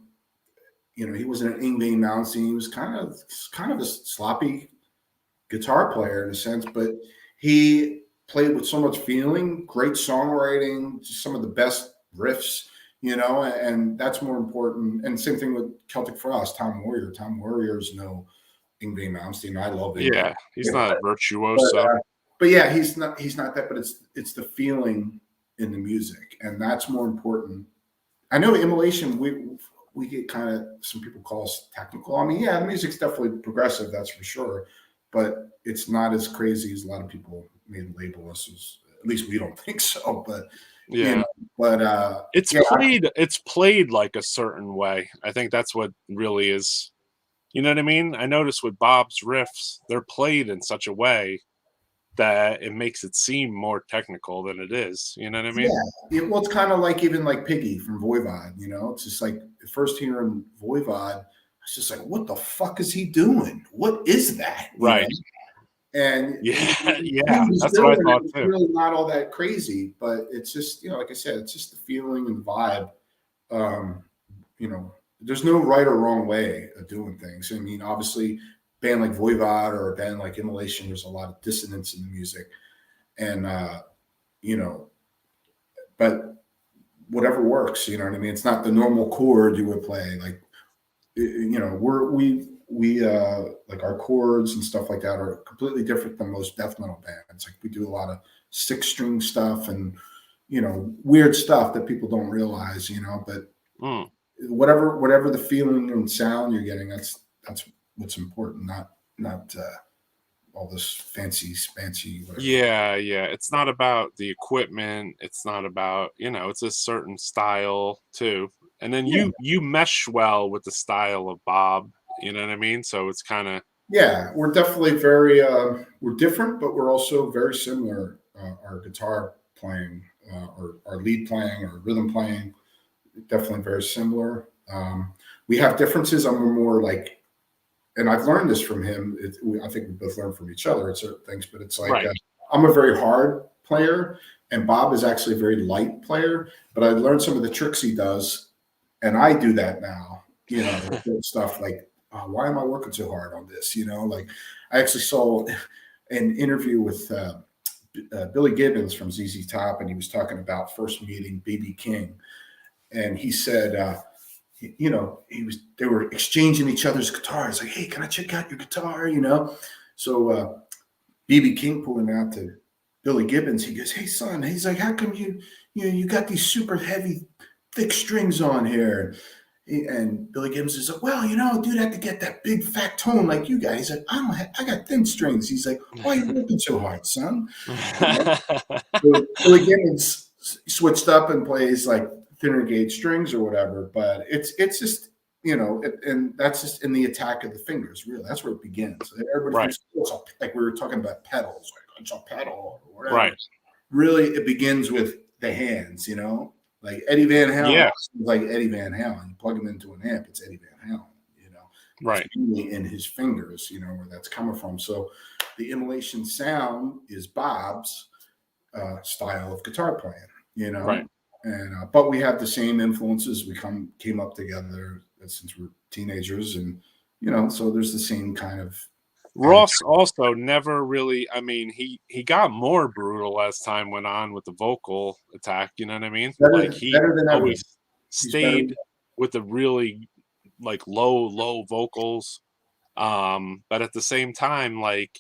he wasn't an Yngwie Malmsteen. He was kind of a sloppy guitar player in a sense, but he played with so much feeling, great songwriting, just some of the best riffs, and that's more important. And same thing with Celtic Frost, Tom Warrior. Tom Warrior's no Yngwie Malmsteen. I love Yngwie. Yeah, he's not a But, virtuoso. but yeah, he's not that, but it's the feeling in the music, and that's more important. I know Immolation, we get kind of, some people call us technical. I mean, yeah, the music's definitely progressive, that's for sure, but it's not as crazy as a lot of people may label us as. At least we don't think so. But Yeah, but it's yeah, played like a certain way. I think that's what really is. You know what I mean? I notice with Bob's riffs, they're played in such a way that it makes it seem more technical than it is. You know what I mean? well, it's kind of like even like Piggy from Voivod. It's just like first hearing Voivod, it's just like, what the fuck is he doing? What is that? Right. And Yeah, yeah, that's what I thought it's too. really not all that crazy, but it's just, like I said, it's just the feeling and vibe. There's no right or wrong way of doing things. I mean, obviously, a band like Voivod or a band like Immolation, there's a lot of dissonance in the music, and but whatever works. You know what I mean? It's not the normal chord you would play. Like, we like our chords and stuff like that are completely different than most death metal bands. Like, we do a lot of 6-string stuff and weird stuff that people don't realize. But whatever the feeling and sound you're getting, that's what's important. Not all this fancy. Whatever. Yeah, it's not about the equipment. It's not about, it's a certain style too. And then you mesh well with the style of Bob. You know what I mean? So it's kind of. Yeah, we're definitely very we're different, but we're also very similar. Our guitar playing, or our lead playing, or rhythm playing, definitely very similar. We have differences. I'm more like and I've learned this from him. I think we both learn from each other at certain things, but it's like Right. I'm a very hard player, and Bob is actually a very light player. But I learned some of the tricks he does, and I do that now. You know, stuff like, oh, why am I working so hard on this? You know, like I actually saw an interview with Billy Gibbons from ZZ Top, and he was talking about first meeting BB King, and he said, you know, they were exchanging each other's guitars. Like, hey, can I check out your guitar? You know, so BB King pulling out to Billy Gibbons. He goes, hey son, he's like, how come you got these super heavy, thick strings on here? And Billy Gibbons is like, well, you know, dude, I have to get that big fat tone like you guys. He's like, I got thin strings. He's like, why are you working so hard, son? So Billy Gibbons switched up and plays like thinner gauge strings or whatever, but it's just, you know, and that's just in the attack of the fingers, really. That's where it begins. Everybody thinks, like we were talking about pedals, like it's a pedal or whatever. Right. Really, it begins with the hands, you know, like Eddie Van Halen, like Eddie Van Halen. You plug him into an amp, it's Eddie Van Halen, you know. Right. It's really in his fingers, you know, where that's coming from. So the Immolation sound is Bob's style of guitar playing, you know. Right. And but we have the same influences. We came up together since we're teenagers, and you know, so there's the same kind of. Ross also never really. I mean, he got more brutal as time went on with the vocal attack. You know what I mean? Like he always stayed with the really like low vocals, but at the same time, like.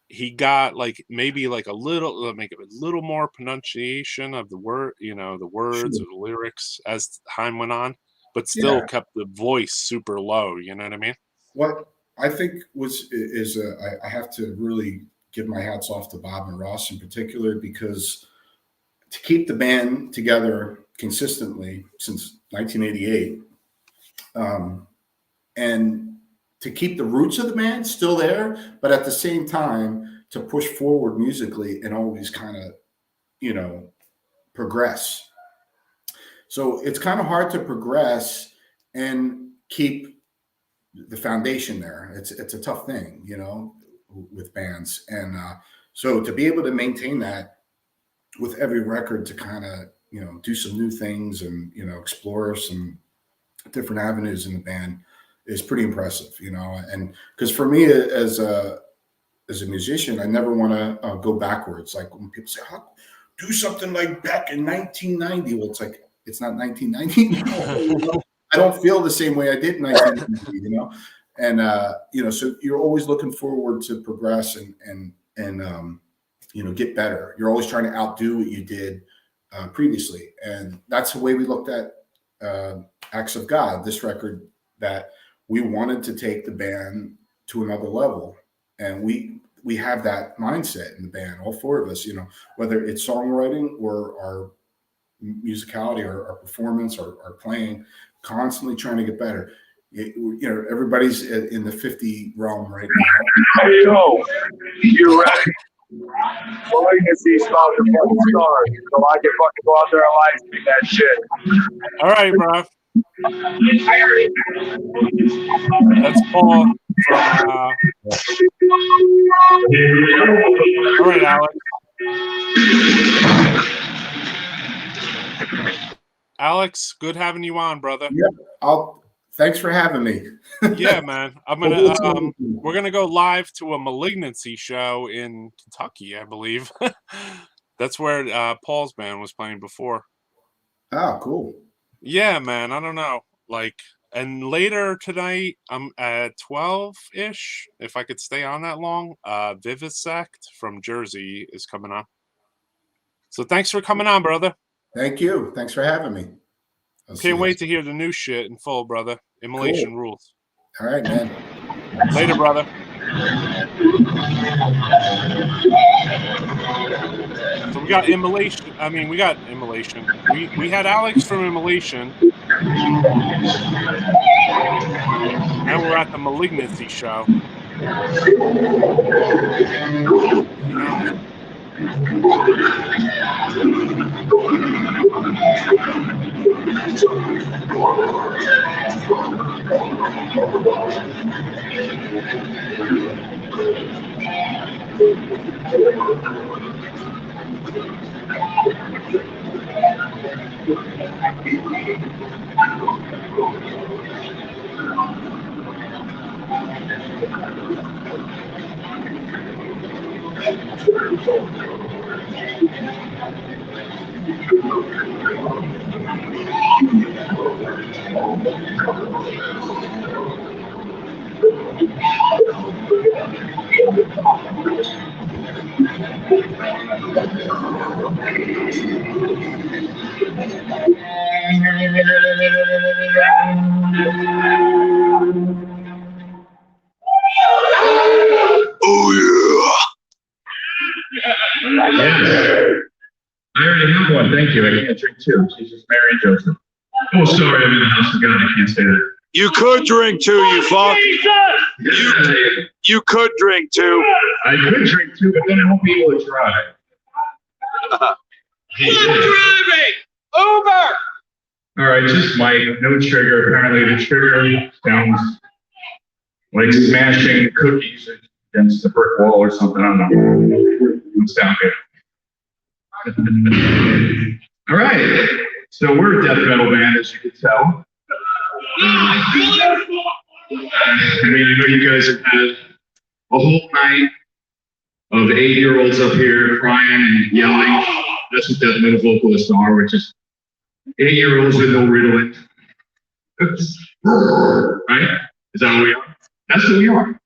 He got like maybe like a little more pronunciation of the word, you know, the words or the lyrics as time went on, but still kept the voice super low. You know what I mean? What I think I have to really give my hats off to Bob and Ross in particular, because to keep the band together consistently since 1988, and to keep the roots of the band still there, but at the same time to push forward musically and always kind of, you know, progress. So it's kind of hard to progress and keep the foundation there. It's a tough thing, you know, with bands. And so to be able to maintain that with every record, to kind of, you know, do some new things and, you know, explore some different avenues in the band is pretty impressive, you know. And because for me as a musician, I never want to go backwards. Like when people say, oh, do something like back in 1990. Well, it's like, it's not 1990. You know? I don't feel the same way I did in 1990, you know. And, you know, so you're always looking forward to progress and you know, get better. You're always trying to outdo what you did previously. And that's the way we looked at Acts of God, this record, that we wanted to take the band to another level. And we have that mindset in the band, all four of us, you know, whether it's songwriting or our musicality or our performance or our playing, constantly trying to get better. You know, everybody's in the 50 realm right now. Hey, yo, you ready? Malignancy's about to fucking start, so I can fucking go out there and live stream that shit. All right, bro. That's Paul from all right, Alex. Alex, good having you on, brother. Yeah, thanks for having me. Yeah, man. I'm gonna we're gonna go live to a Malignancy show in Kentucky, I believe. That's where Paul's band was playing before. Oh, cool. Yeah, man. I don't know. Like, and later tonight, I'm at 12-ish. If I could stay on that long, Vivisect from Jersey is coming on. So thanks for coming on, brother. Thank you. Thanks for having me. Can't wait to hear the new shit in full, brother. Immolation rules. All right, man. Later, brother. So we got Immolation. I mean, we got Immolation. We had Alex from Immolation. Now we're at the Malignancy show. I already have one, thank you. I can't drink two. Jesus, Mary, and Joseph. Oh, sorry, I'm in the house of God. I can't say that. You could drink two, you fuck. You could drink two. I could drink two, but then I won't be able to drive. Who's driving? Uber! All right, just Mike. No trigger. Apparently, the trigger sounds like smashing cookies against a brick wall or something. I don't know. Doesn't sound good. All right, so we're a death metal band, as you can tell. I mean, I know you guys have had a whole night of 8-year-olds up here crying and yelling. That's what death metal vocalists are, which is 8-year-olds with no Ritalin. Right? Is that what we are? That's what we are.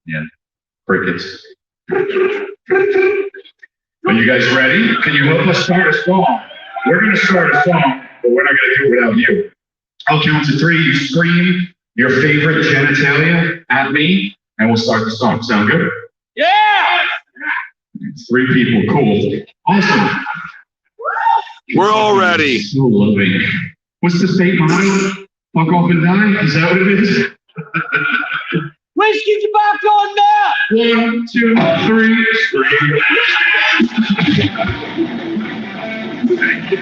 Yeah, crickets. Are you guys ready? Can you help us start a song? We're going to start a song, but we're not going to do it without you. I'll count to 3. You scream your favorite genitalia at me, and we'll start the song. Sound good? Yeah! 3 people. Cool. Awesome. We're all ready. So loving. What's the state motto? Fuck off and die? Is that what it is? Whiskey tobacco on that! 1, 2, 3, scream. Thank you.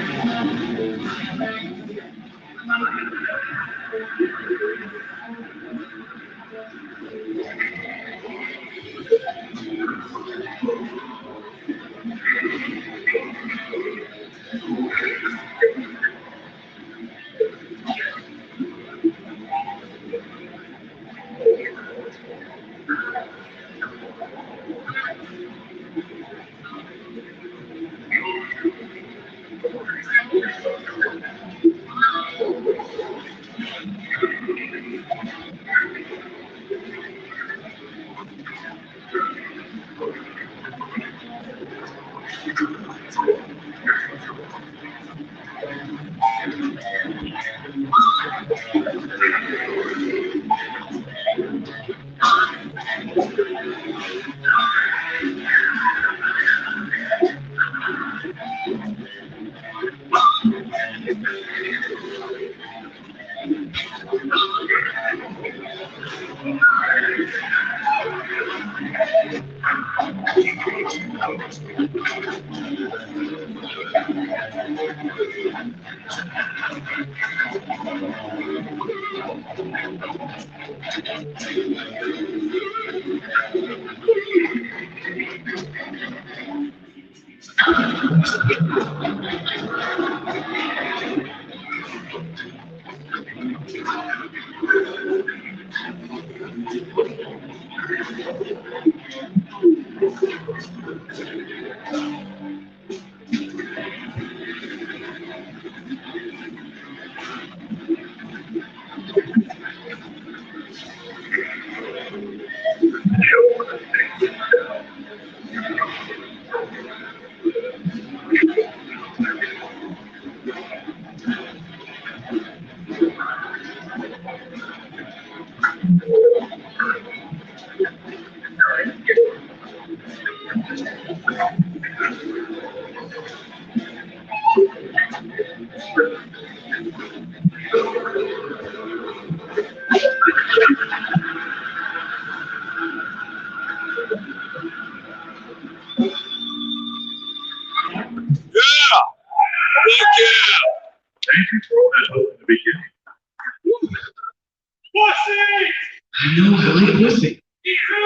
No, Billy Pussy.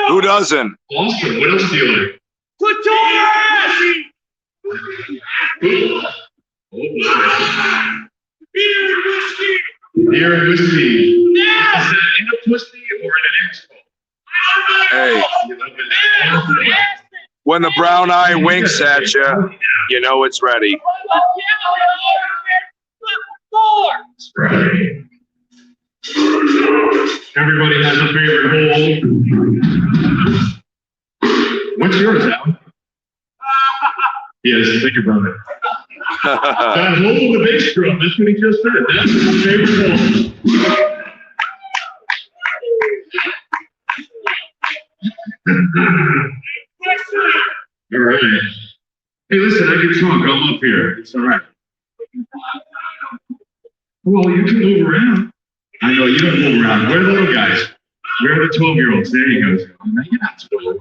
Who doesn't? Also, what else do you like? Beer and whiskey. Is that in a pussy or in an asshole? Hey, when the brown eye winks at you, you know it's ready. Right. Everybody has a favorite hole. What's yours, Alan? Yes, think about it. That hole in the bass drum, that's what he just said. That's his favorite hole. All right. Hey, listen, I can talk. I'm up here. It's all right. Well, you can move around. I know you don't move around. Where are the little guys? Where are the 12-year-olds? There you go. No, you're not 12.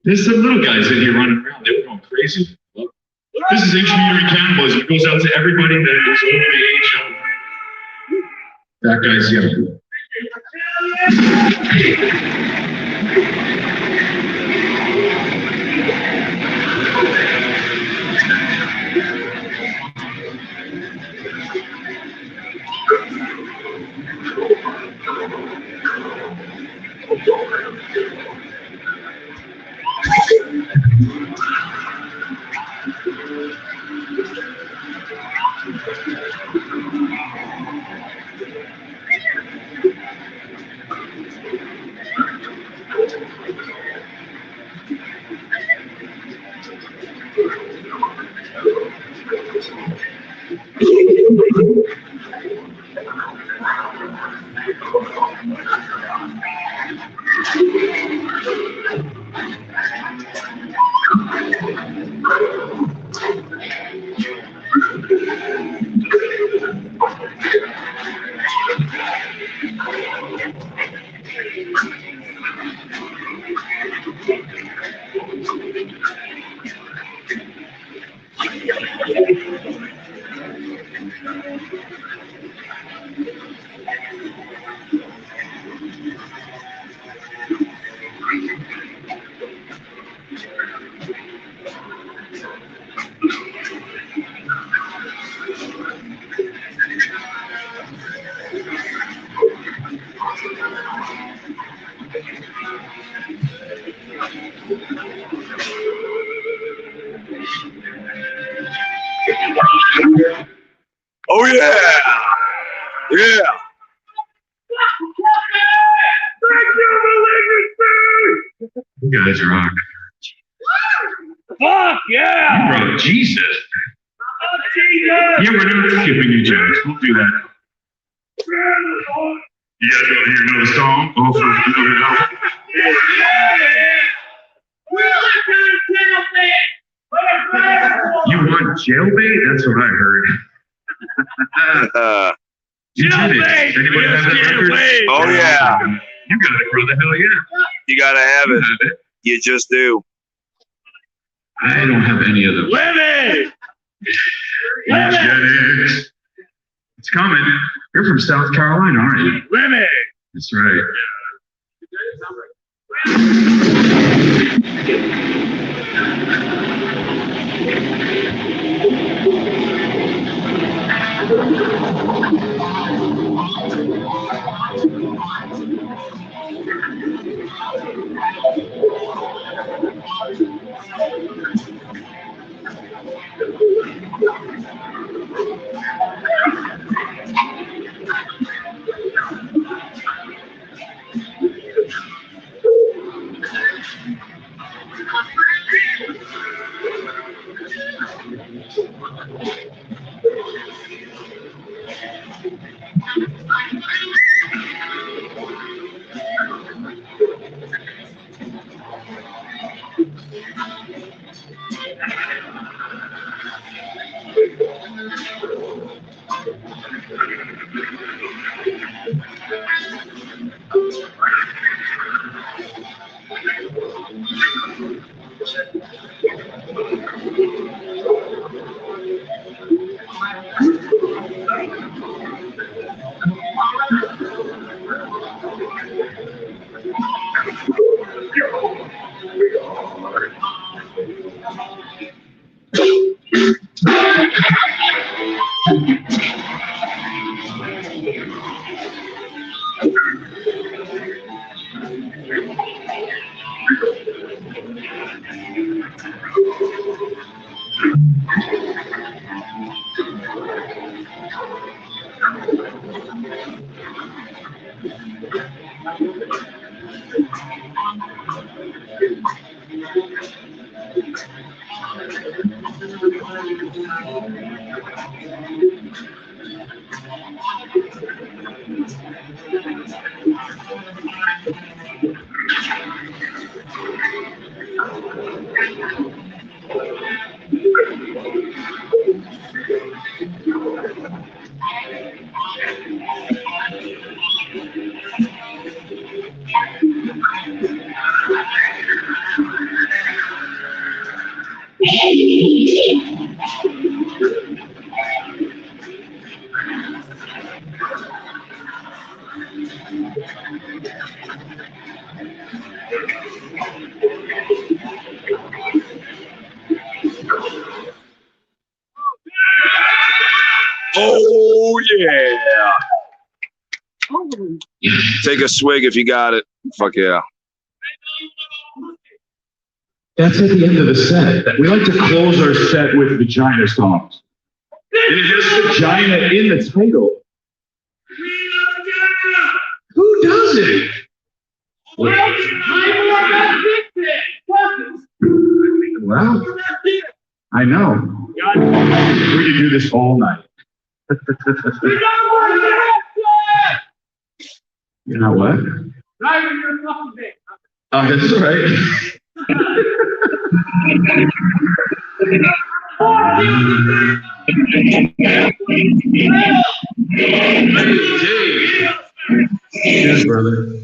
There's some little guys in here running around. They were going crazy. This is intermediary cannibalism. It goes out to everybody that is over the age of. That guy's young. Oh yeah, yeah. You guys rock. Fuck yeah! Bro, Jesus. Yeah, we're not skipping you, James. Don't do that. You guys want to hear another song? Also, another album? You want jailbait? That's what I heard. You did it. Anybody have that record? Oh yeah, You got it, brother. Hell yeah. you gotta have it. You just do. I don't have any of them. Women! Eugenics. It's coming. You're from South Carolina, aren't you? Women! That's right. Oh yeah. Take a swig if you got it. Fuck yeah. That's at the end of the set. We like to close our set with vagina songs. And it has vagina in the title. Who does it? Wow. I know. We could do this all night. You know what? Oh, that's right. Cheers, brother.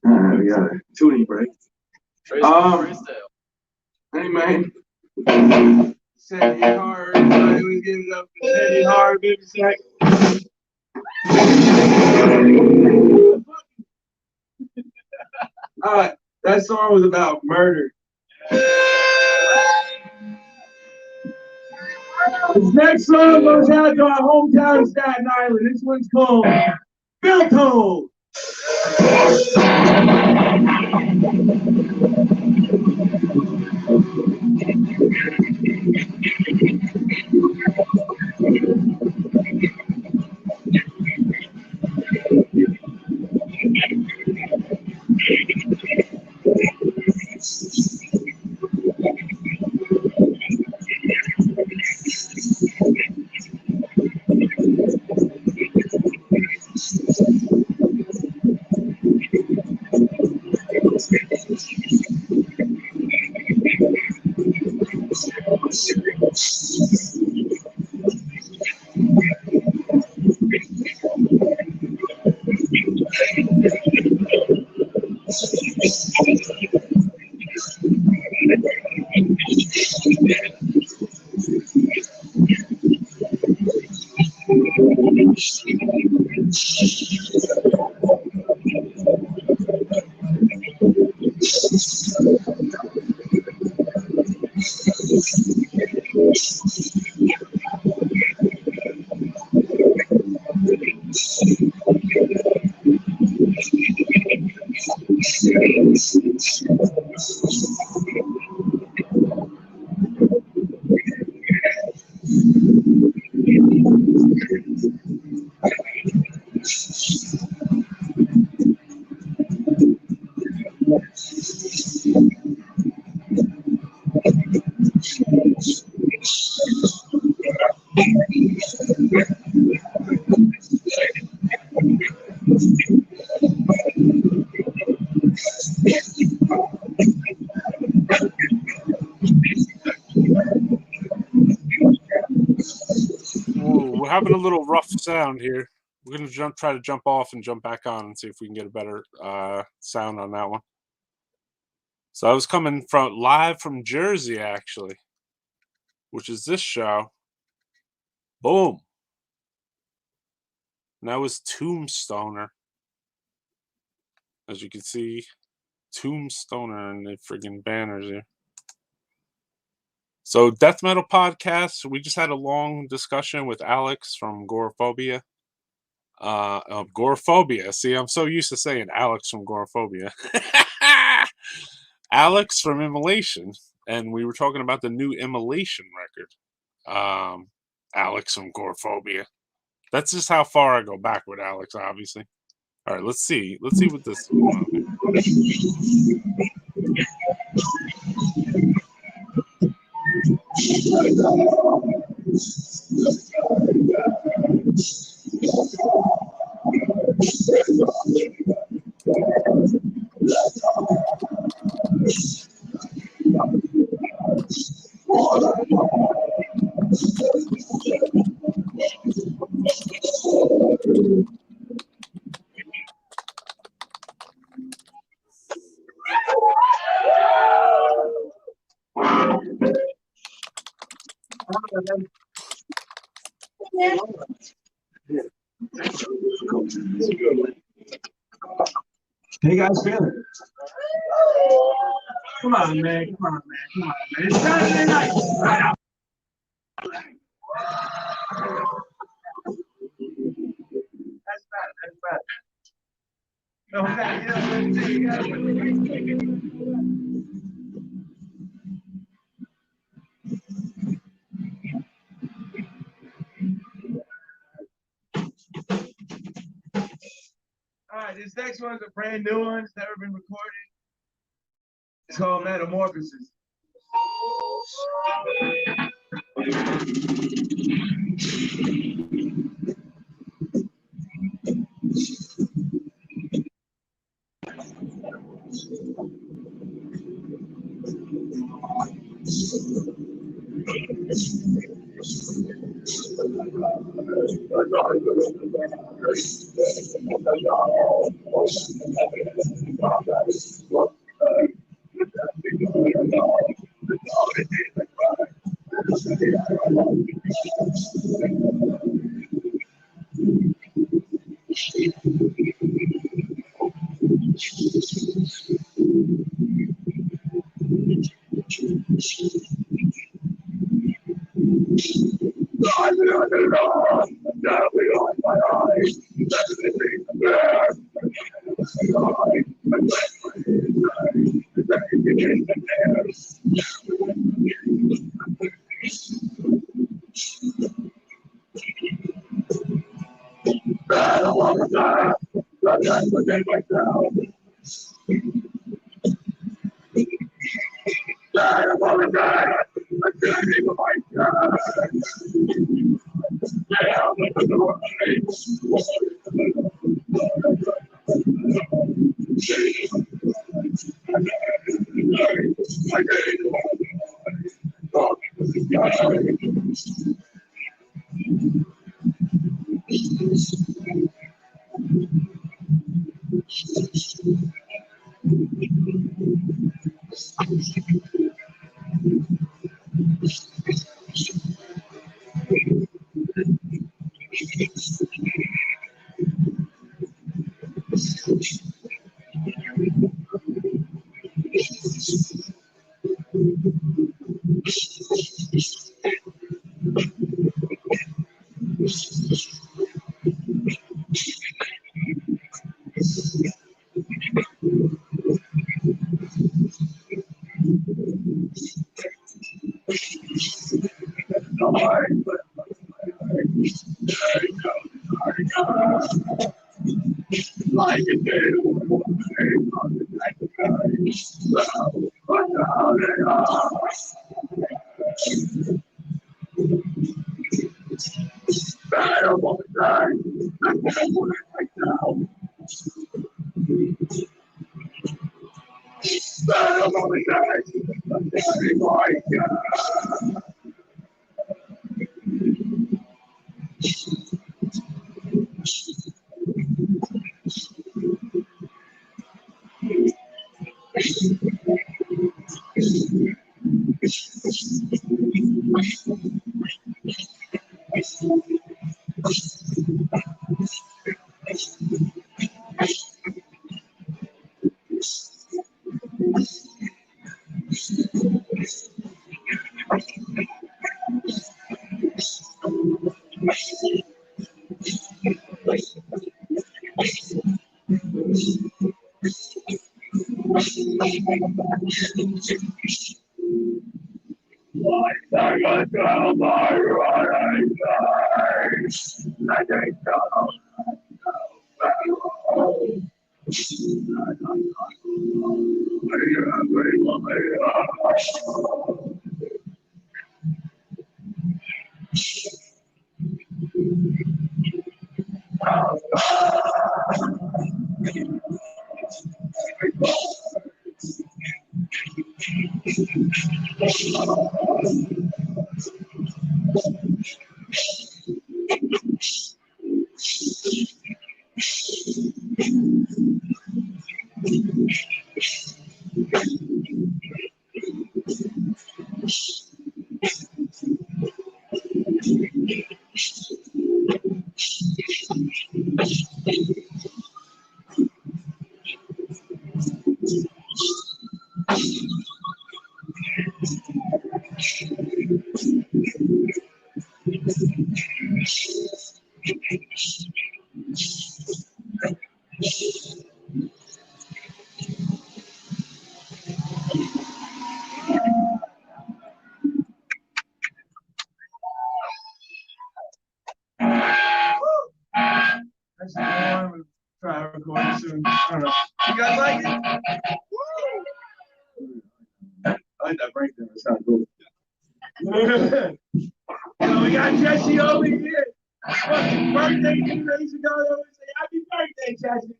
We got a tuning break. Hey man, Sandy hard. We get it up to Sandy hard, baby sack. All right, that song was about murder. This next song goes out to our hometown of Staten Island. This one's called Bill Toll. Ooh, we're having a little rough sound here. We're gonna try to jump off and jump back on and see if we can get a better sound on that one. So I was coming from live from Jersey, actually, which is this show. Boom. And that was Tombstoner. As you can see, Tombstoner and the friggin' banners here. So Death Metal Podcast, we just had a long discussion with Alex from Gorephobia. Gorephobia. See, I'm so used to saying Alex from Gorephobia. Alex from Immolation. And we were talking about the new Immolation record. Alex from Gorephobia. That's just how far I go back with Alex, obviously. All right, let's see. Let's see what this Hey guys, feeling? Come on, man. Come on, man. Come on, man. It's Saturday night. Right out. That's bad. That's bad. No, that, you guys. All right, this next one's a brand new one. It's never been recorded. It's called Metamorphosis. That's the one. Try to record soon. I don't know. You guys like it? I like that breakdown. It's kind of cool. So we got Jesse over here. Fucking birthday 2 days ago. They always say, happy birthday, Jesse.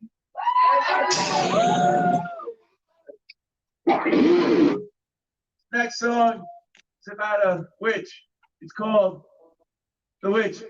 Next song is about a witch. It's called The Witch.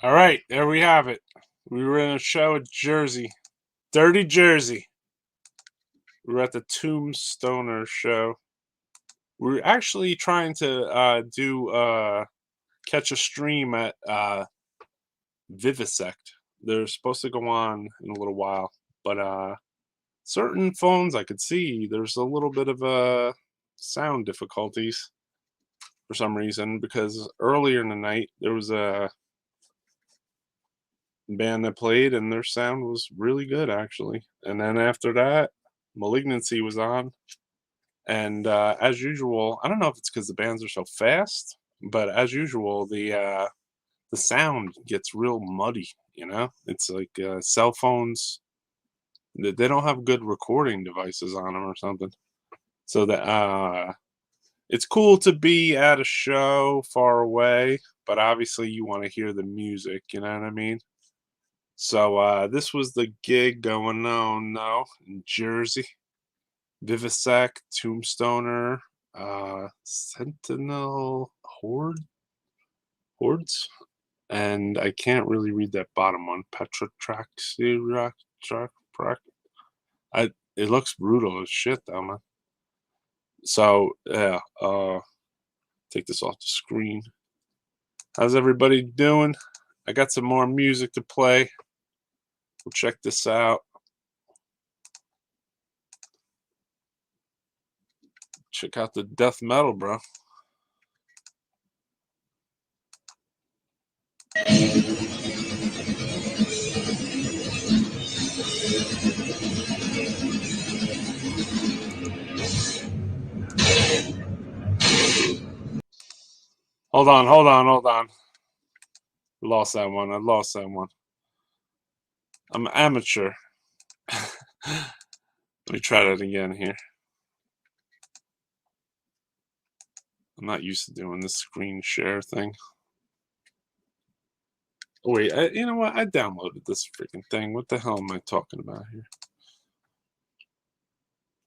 All right, there we have it. We were in a show at Jersey, Dirty Jersey. We were at the TOMBSTONER show. We were actually trying to catch a stream at Vivisect. They're supposed to go on in a little while, but certain phones I could see there's a little bit of sound difficulties for some reason, because earlier in the night there was a band that played and their sound was really good actually, and then after that Malignancy was on, and as usual, I don't know if it's because the bands are so fast, but as usual the sound gets real muddy, you know. It's like cell phones, they don't have good recording devices on them or something, so that it's cool to be at a show far away, but obviously you want to hear the music, you know what I mean? So this was the gig going on now in Jersey. Vivisect, TOMBSTONER, Sentinel Hordes, and I can't really read that bottom one. Petrotrax. It looks brutal as shit though, man. So yeah, take this off the screen. How's everybody doing? I got some more music to play. We'll check this out. Check out the death metal, bro. Hold on. Lost that one. I lost that one. I'm an amateur. Let me try that again here. I'm not used to doing this screen share thing. Oh, wait, you know what? I downloaded this freaking thing. What the hell am I talking about here?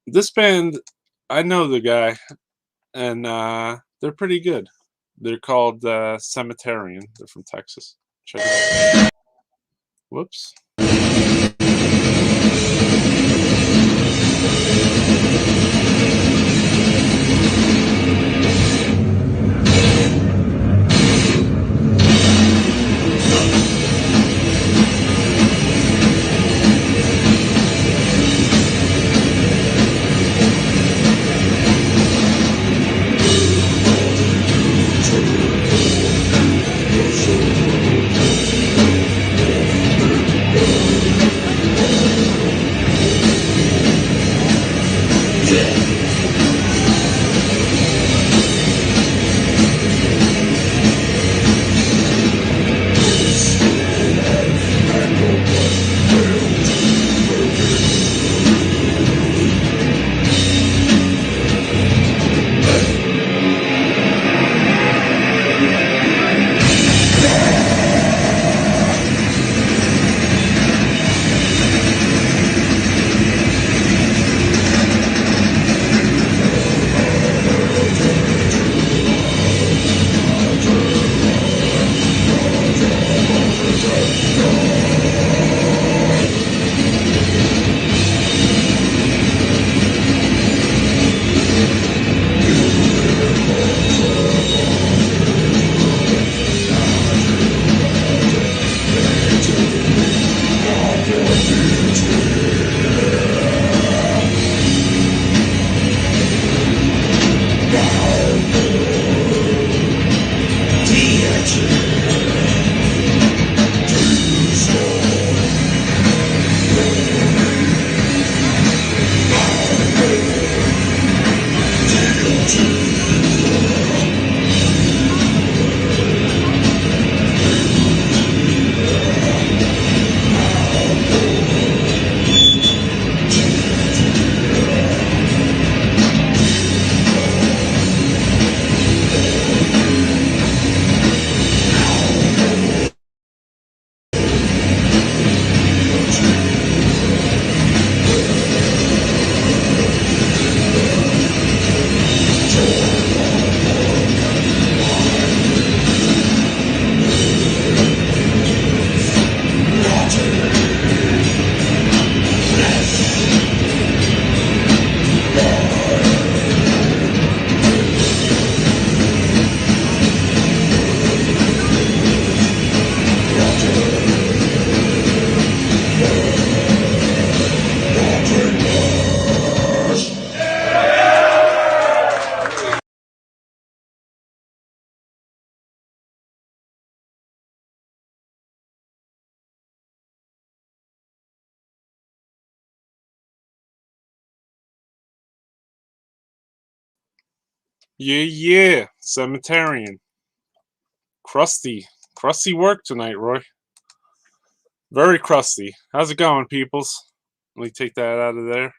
This band, I know the guy, and they're pretty good. They're called CEMETARIAN. They're from Texas. Check it out. Whoops. Yeah, CEMETARIAN. Crusty work tonight, Roy. Very crusty. How's it going, peoples? Let me take that out of there.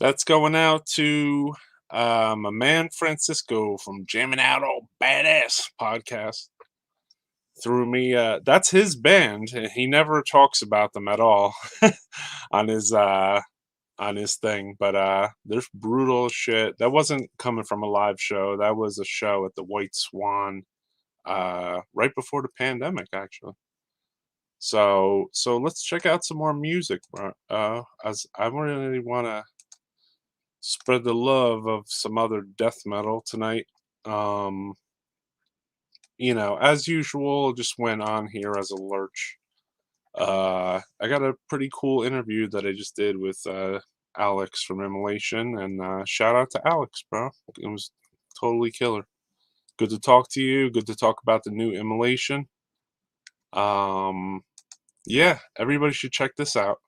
That's going out to my man Francisco from Jamming Out All Badass podcast. Through me, that's his band. He never talks about them at all on his thing, but there's brutal shit. That wasn't coming from a live show. That was a show at the White Swan right before the pandemic, actually. So let's check out some more music, as I really want to spread the love of some other death metal tonight. You know, as usual, just went on here as a lurch. I got a pretty cool interview that I just did with Alex from Immolation, and shout out to Alex, bro. It was totally killer. Good to talk to you. Good to talk about the new Immolation. Yeah, everybody should check this out.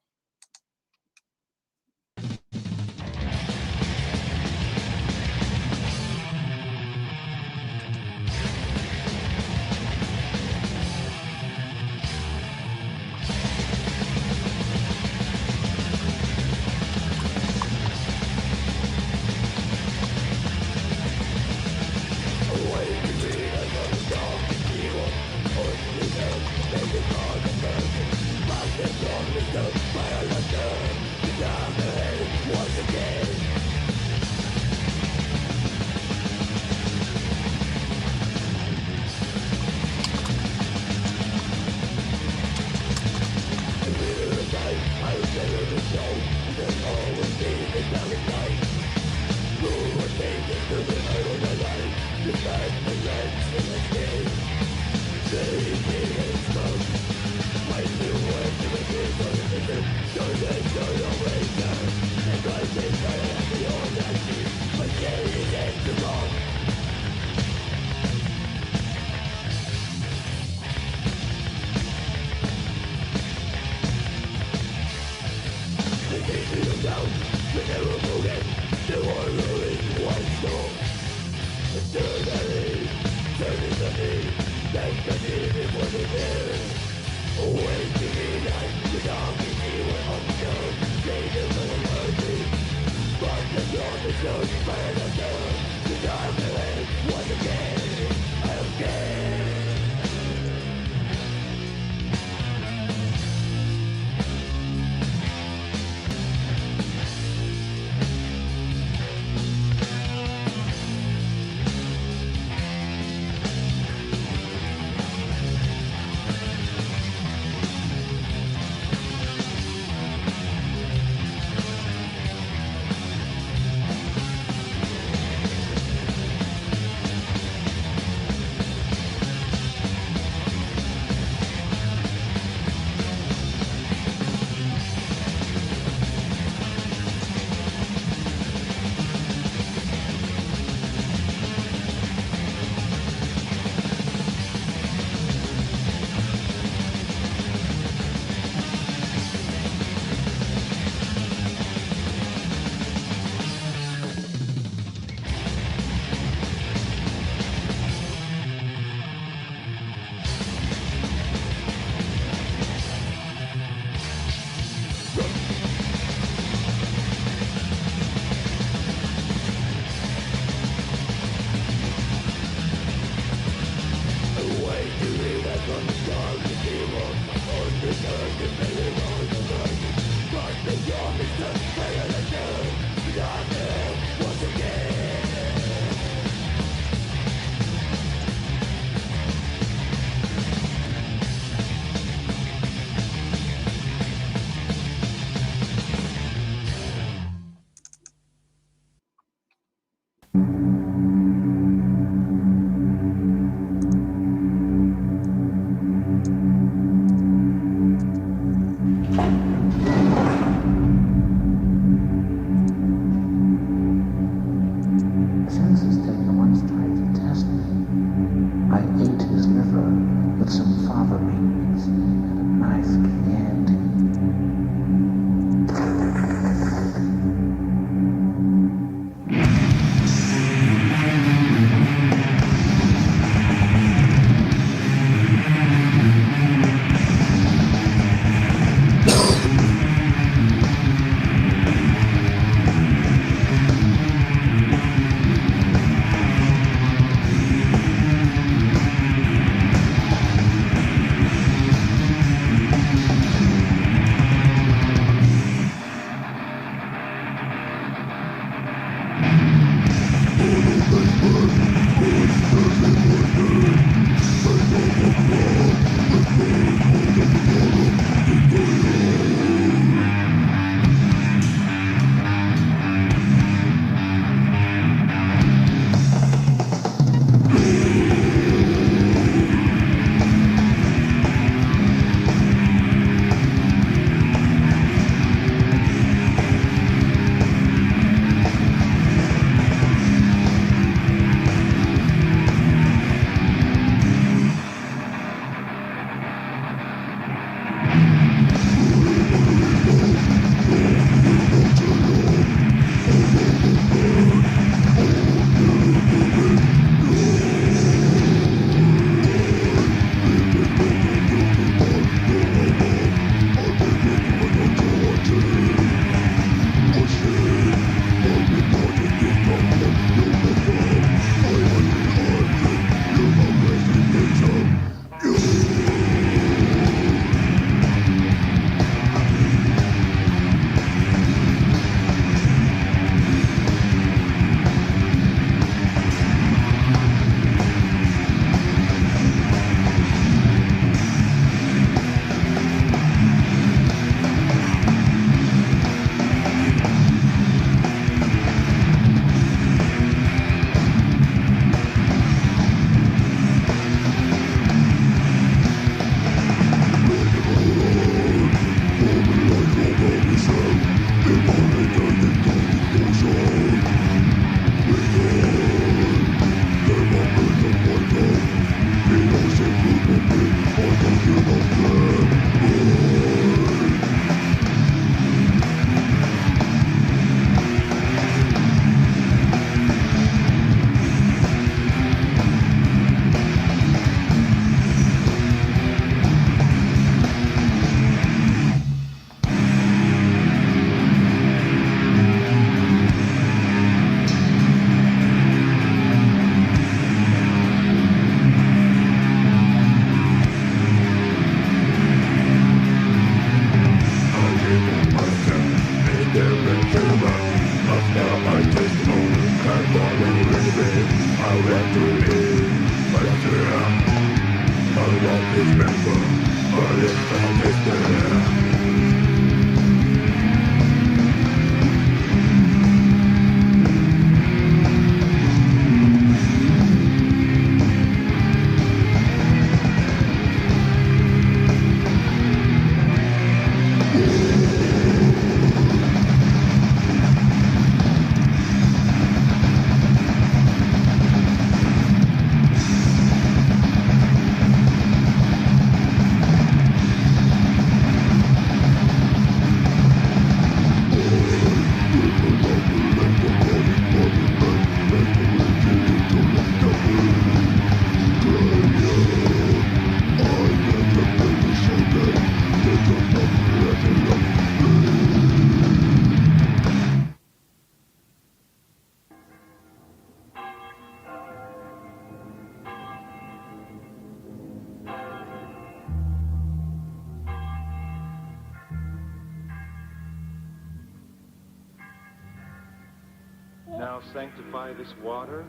now sanctify this water,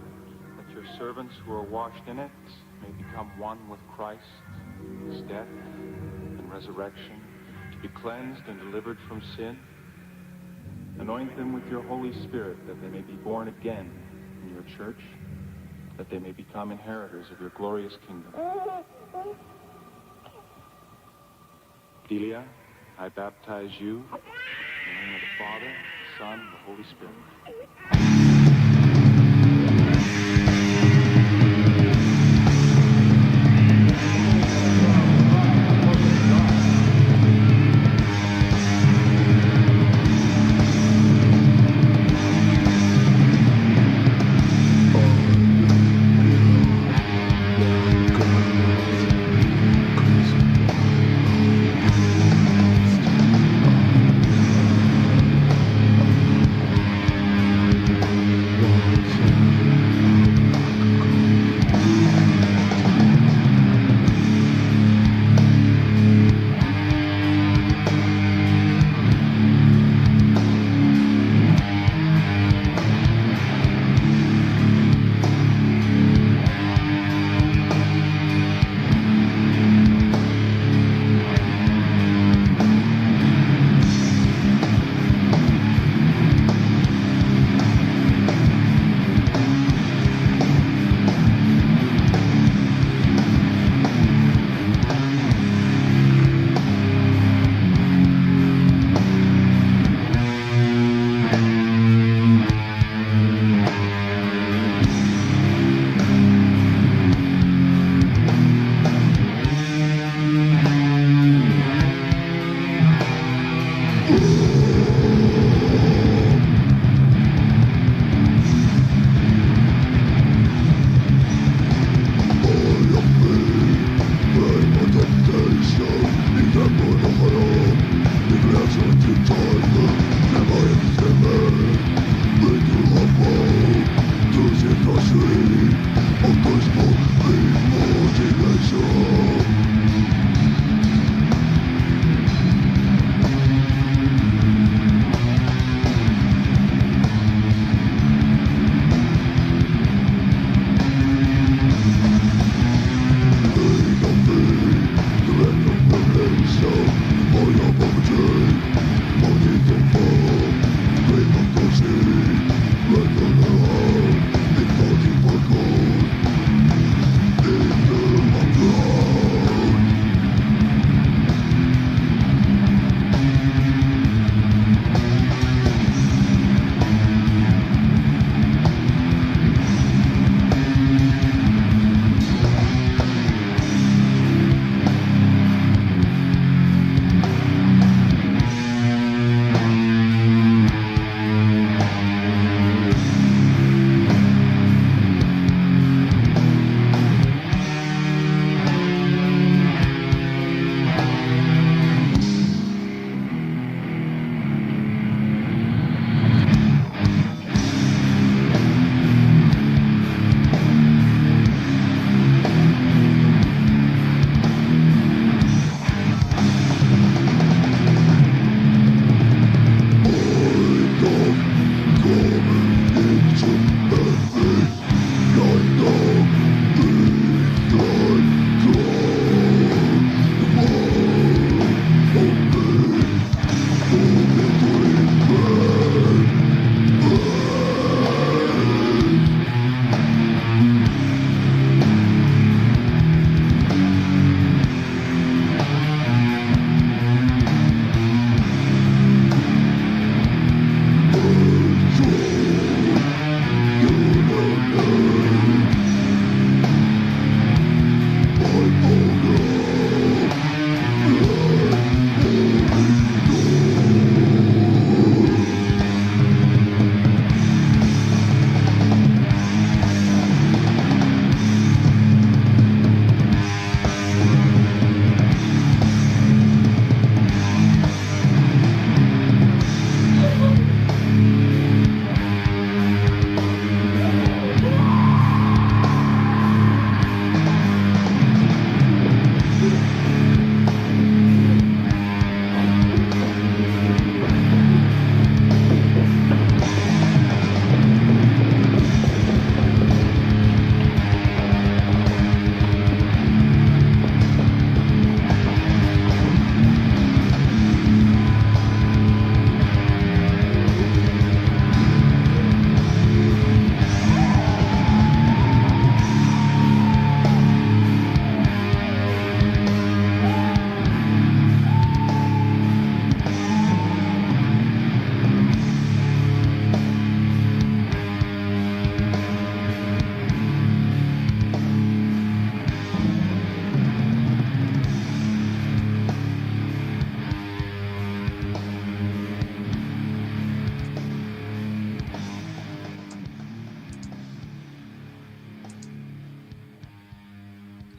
that your servants who are washed in it may become one with Christ, his death and resurrection, to be cleansed and delivered from sin. Anoint them with your Holy Spirit, that they may be born again in your church, that they may become inheritors of your glorious kingdom. Delia, I baptize you in the name of the Father, the Son, and the Holy Spirit.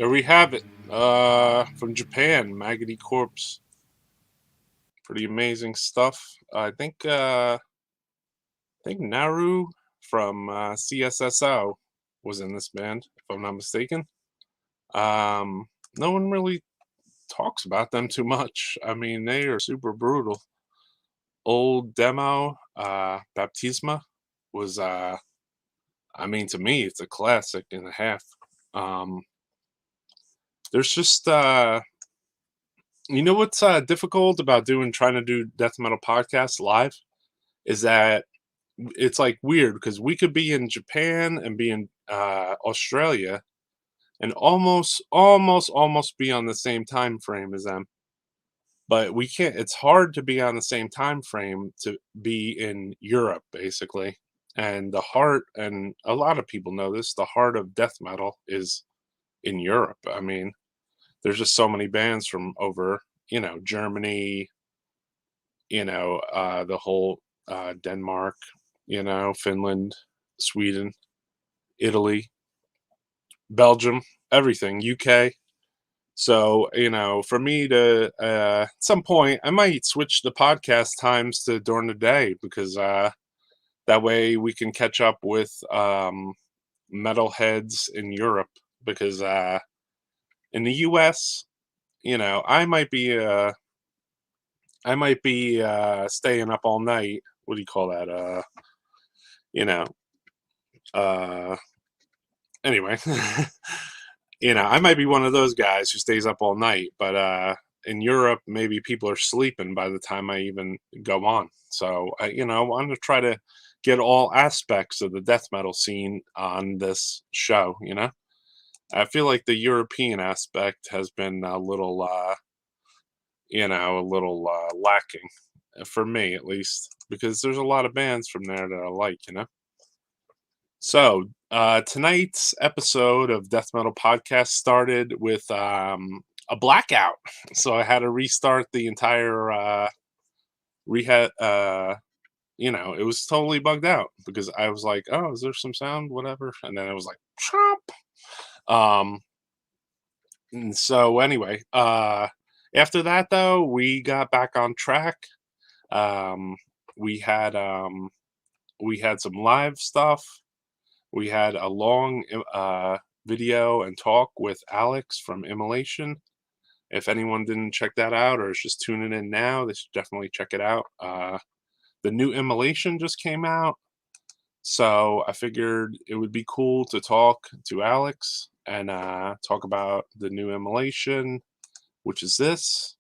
There we have it. From Japan, Maggoty Corpse. Pretty amazing stuff. I think Naru from CSSO was in this band, if I'm not mistaken. No one really talks about them too much. I mean, they are super brutal. Old demo, Baptisma, was I mean, to me, it's a classic and a half. There's just you know what's difficult about trying to do death metal podcasts live is that it's like weird because we could be in Japan and be in Australia and almost be on the same time frame as them, but we can't. It's hard to be on the same time frame to be in Europe, basically. And the heart, and a lot of people know this, the heart of death metal is in Europe. I mean, there's just so many bands from over, Germany, the whole Denmark, Finland, Sweden, Italy, Belgium, everything, UK. So, for me to, at some point, I might switch the podcast times to during the day because that way we can catch up with metalheads in Europe because in the US, I might be staying up all night. What do you call that? Anyway, I might be one of those guys who stays up all night, but in Europe, maybe people are sleeping by the time I even go on. So, I want to try to get all aspects of the death metal scene on this show, I feel like the European aspect has been a little, lacking for me at least, because there's a lot of bands from there that I like, So tonight's episode of Death Metal Podcast started with a blackout, so I had to restart the entire rehab. It was totally bugged out because I was like, "Oh, is there some sound? Whatever," and then it was like, "Chomp." And so anyway, after that though, we got back on track. We had some live stuff. We had a long video and talk with Alex from Immolation. If anyone didn't check that out or is just tuning in now, they should definitely check it out. The new Immolation just came out, so I figured it would be cool to talk to Alex and talk about the new Immolation, which is this.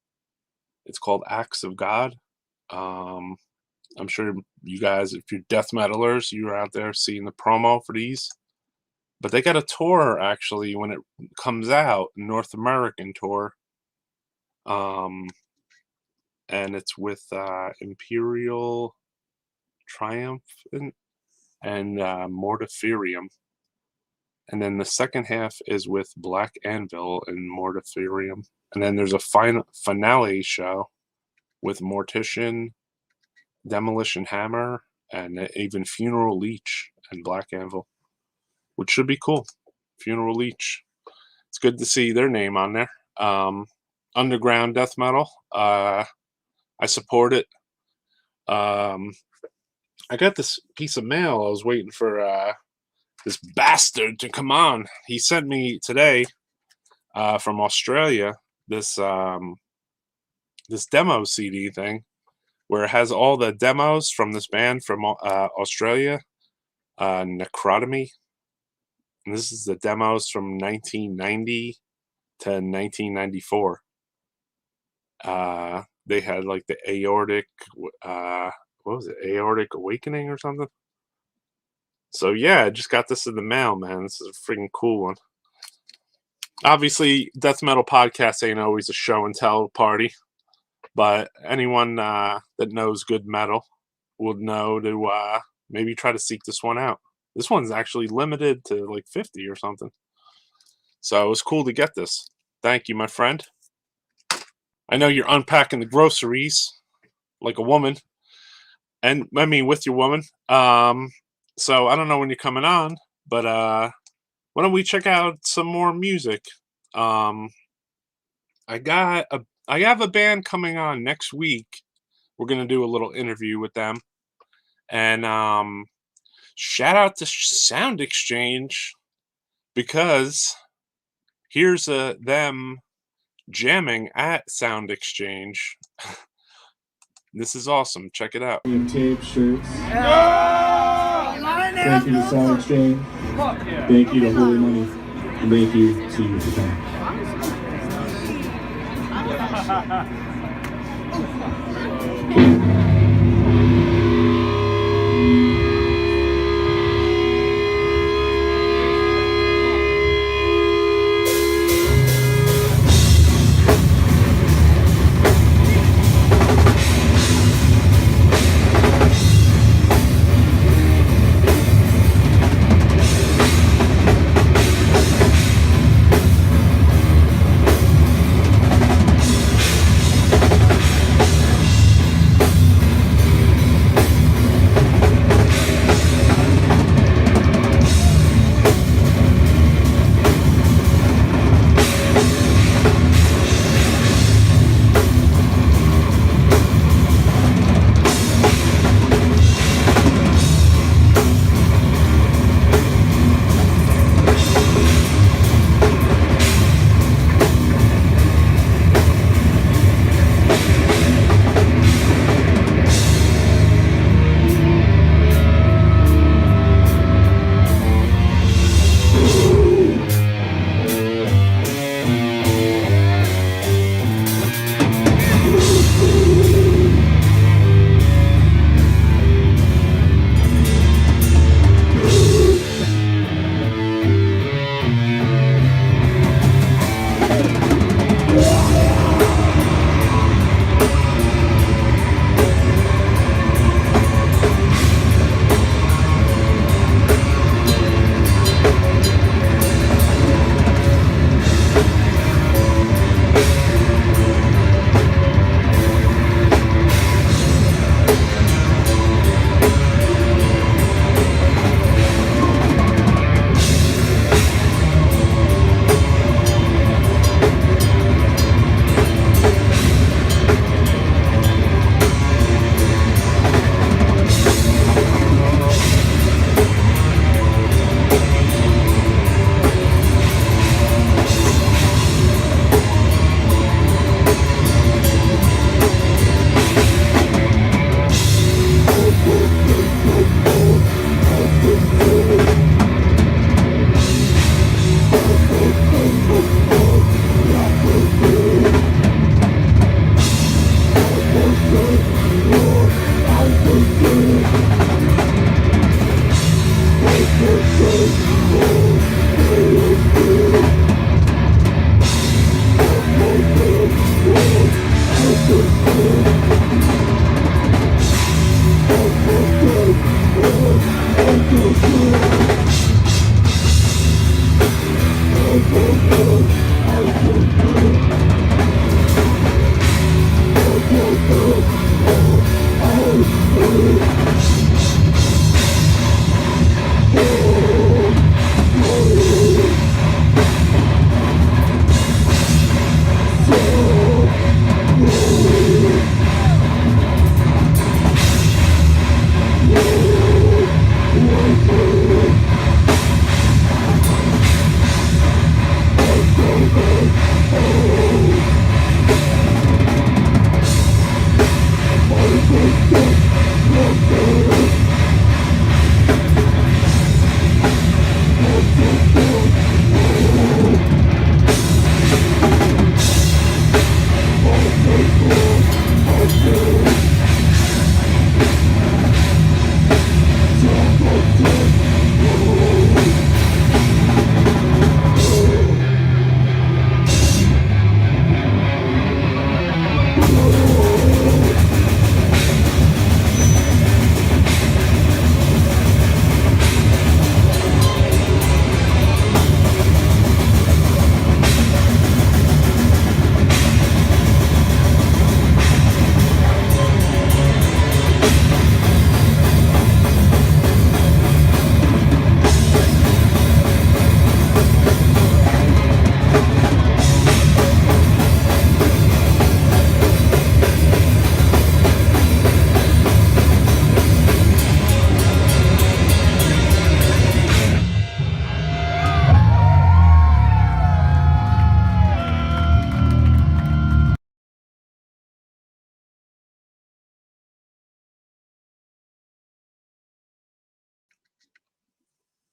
It's called Acts of God. I'm sure you guys, if you're death metalers, you're out there seeing the promo for these. But they got a tour, actually, when it comes out, North American tour. And it's with Imperial Triumph and Mortiferium. And then the second half is with Black Anvil and Mortiferium. And then there's a finale show with Mortician, Demolition Hammer, and even Funeral Leech and Black Anvil, which should be cool. Funeral Leech. It's good to see their name on there. Underground death metal. I support it. I got this piece of mail. I was waiting for this bastard to come on. He sent me today from Australia this this demo CD thing where it has all the demos from this band from Australia, Necrotomy. And this is the demos from 1990 to 1994. They had like the Aortic, what was it, Aortic Awakening or something? So yeah, I just got this in the mail, man. This is a freaking cool one. Obviously, Death Metal Podcast ain't always a show and tell party, but anyone that knows good metal would know to maybe try to seek this one out. This one's actually limited to like 50 or something. So it was cool to get this. Thank you, my friend. I know you're unpacking the groceries like a woman. And I mean, with your woman. So I don't know when you're coming on, but why don't we check out some more music? I have a band coming on next week. We're gonna do a little interview with them, and shout out to Sound Exchange, because here's them jamming at Sound Exchange. This is awesome. Check it out. Tape shirts. Thank you to Sound Exchange. Thank you to Holy Money. And thank you to you for coming.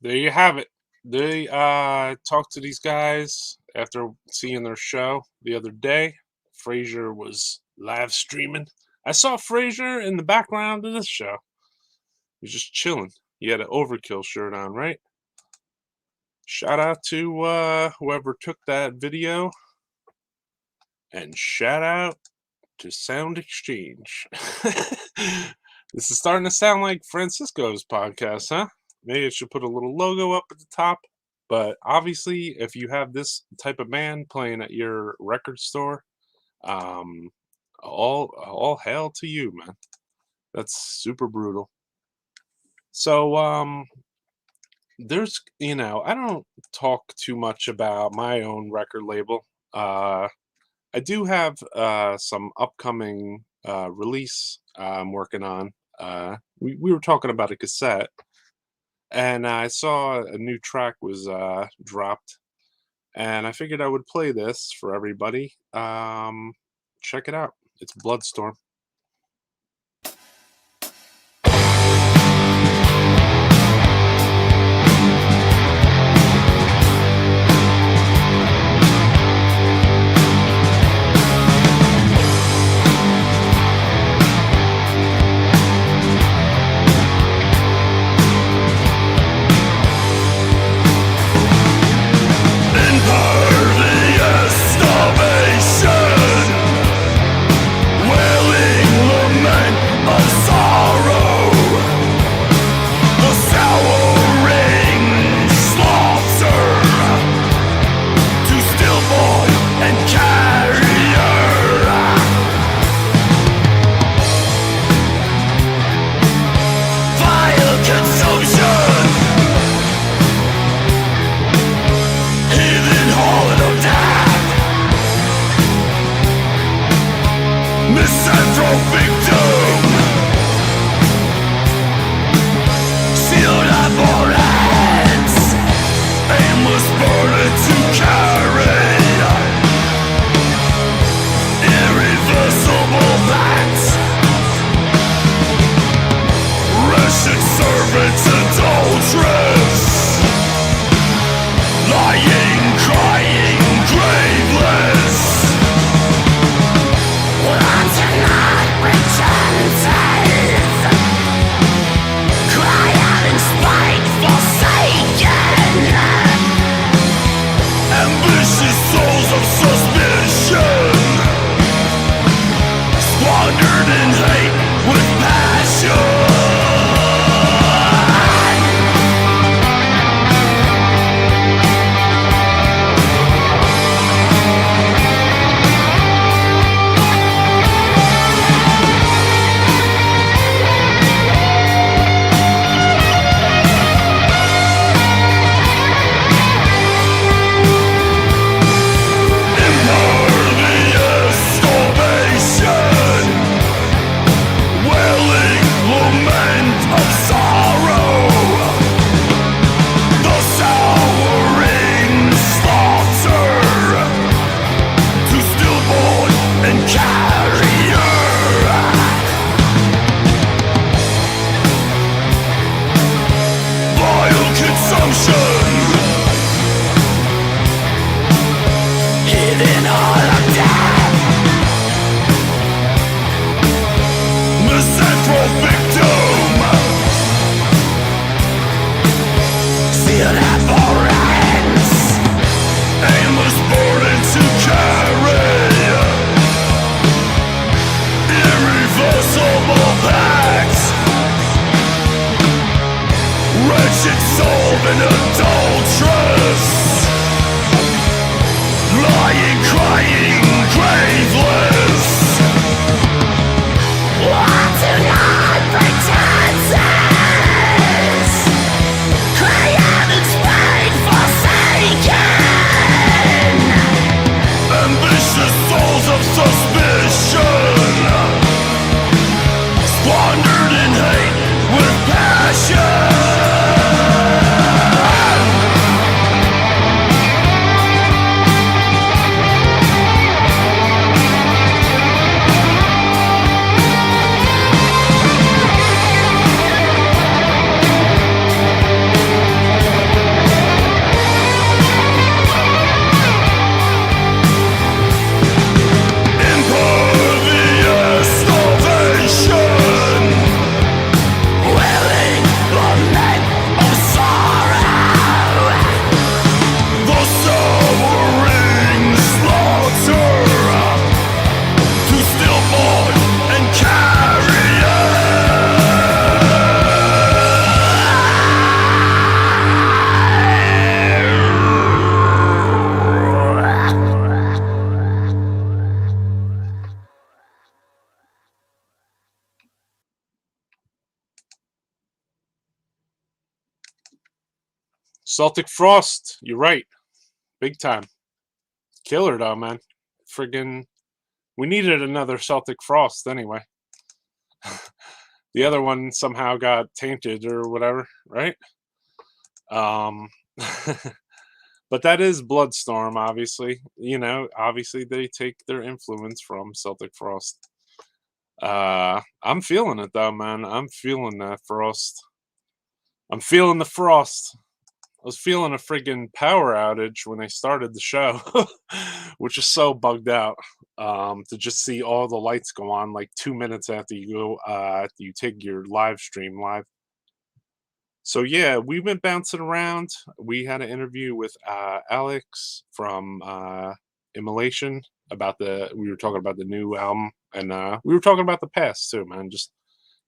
there you have it. They talked to these guys after seeing their show the other day. Frazier was live streaming. I saw Frazier in the background of this show. He was just chilling. He had an Overkill shirt on, right? Shout out to whoever took that video. And shout out to Sound Exchange. This is starting to sound like Francisco's podcast, huh? Maybe I should put a little logo up at the top. But obviously, if you have this type of band playing at your record store, all hail to you, man. That's super brutal. So, there's, I don't talk too much about my own record label. I do have some upcoming release I'm working on. We were talking about a cassette, and I saw a new track was dropped, and I figured I would play this for everybody. Check it out. It's Bloodstorm. Celtic Frost, you're right. Big time. Killer though, man. Friggin' we needed another Celtic Frost anyway. The other one somehow got tainted or whatever, right? But that is Bloodstorm, obviously. You know, obviously they take their influence from Celtic Frost. I'm feeling it though, man. I'm feeling that frost. I'm feeling the frost. I was feeling a friggin' power outage when they started the show, which is so bugged out. To just see all the lights go on like 2 minutes after you go, you take your live stream live. So yeah, we've been bouncing around. We had an interview with Alex from Immolation about we were talking about the new album, and we were talking about the past too, man. Just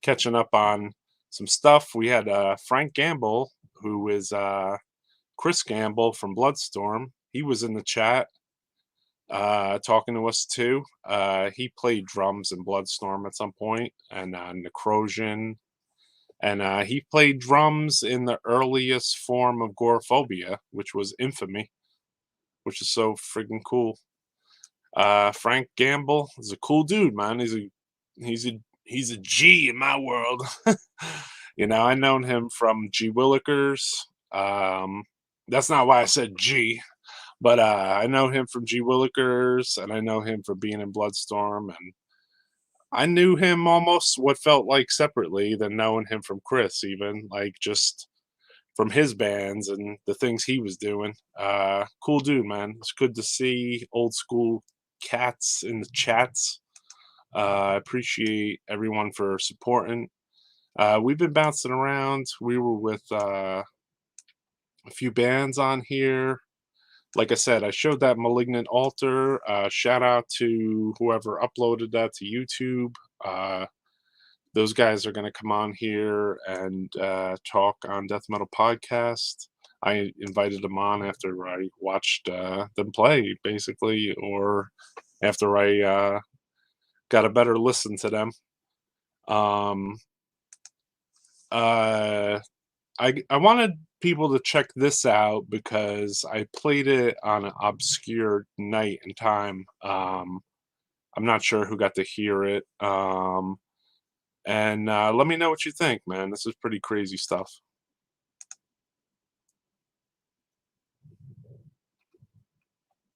catching up on some stuff. We had Frank Gamble, who is Chris Gamble from Bloodstorm. He was in the chat talking to us too. He played drums in Bloodstorm at some point, and Necrotion. And he played drums in the earliest form of Goreaphobia, which was Infamy, which is so friggin' cool. Frank Gamble is a cool dude, man. He's a G in my world. You know, I known him from G Willikers. That's not why I said G, but I know him from G Willikers, and I know him for being in Bloodstorm, and I knew him almost what felt like separately than knowing him from Chris, even like just from his bands and the things he was doing. Cool dude, man. It's good to see old school cats in the chats. I appreciate everyone for supporting. We've been bouncing around. We were with a few bands on here. Like I said, I showed that Malignant Altar. Shout out to whoever uploaded that to YouTube. Those guys are going to come on here and talk on Death Metal Podcast. I invited them on after I watched them play, basically, or after I got a better listen to them. I wanted people to check this out because I played it on an obscure night and time. I'm not sure who got to hear it. And let me know what you think, man. This is pretty crazy stuff.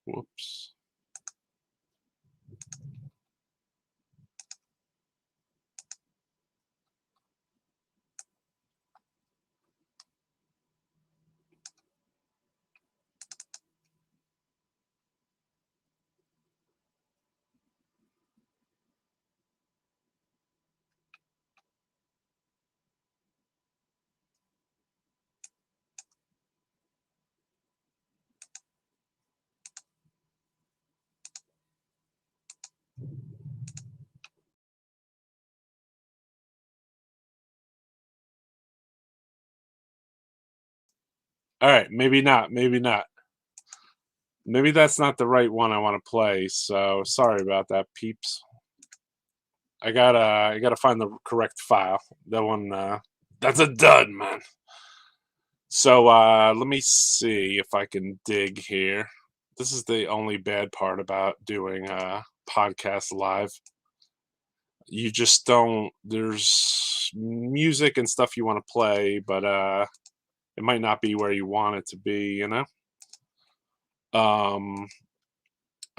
Whoops. All right, maybe not. Maybe not. Maybe that's not the right one I want to play. So sorry about that, peeps. I gotta find the correct file. That one, that's a dud, man. So let me see if I can dig here. This is the only bad part about doing a podcast live. You just don't. There's music and stuff you want to play, but it might not be where you want it to be, you know? I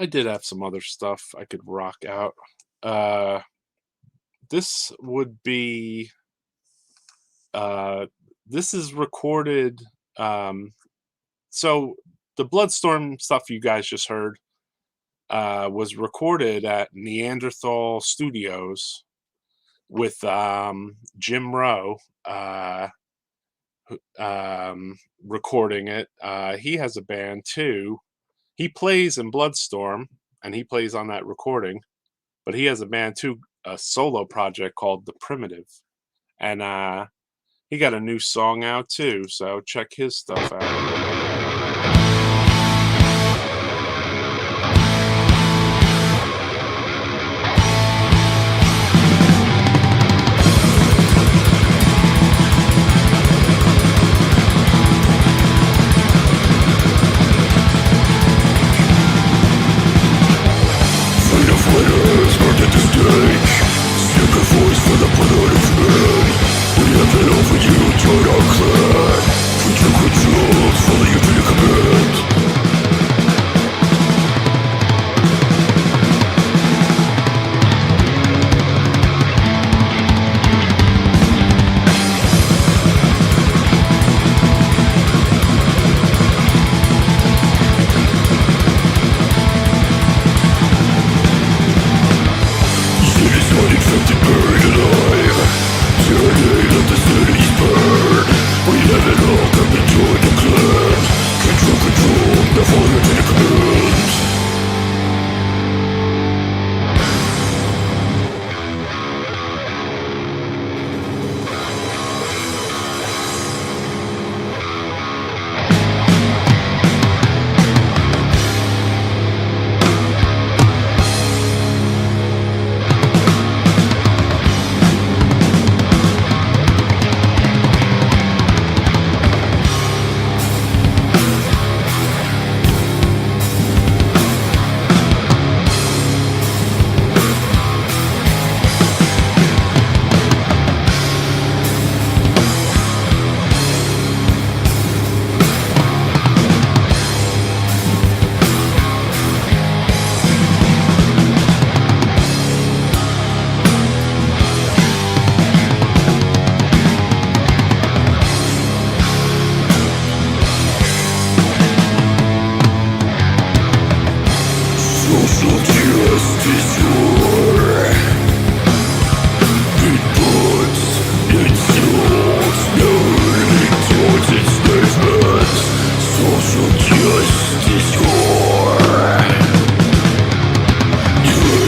did have some other stuff I could rock out. This would be, this is recorded, so the Bloodstorm stuff you guys just heard was recorded at Neanderthal Studios with Jim Rowe, recording it. He has a band too. He plays in Bloodstorm and he plays on that recording, but he has a band too, a solo project called The Primitive, and he got a new song out too, so check his stuff out. fighters burned at the stake. Sacrifice for the brotherhood of men. We have it all for you, join our clan. We took control, follow you to the command. Infected, buried alive. Tyranny, let the cities burn. We have it all, come and join the clan. Control, now follow you to the command. Social justice war. It puts insults, no leading towards enslavement. Social justice war.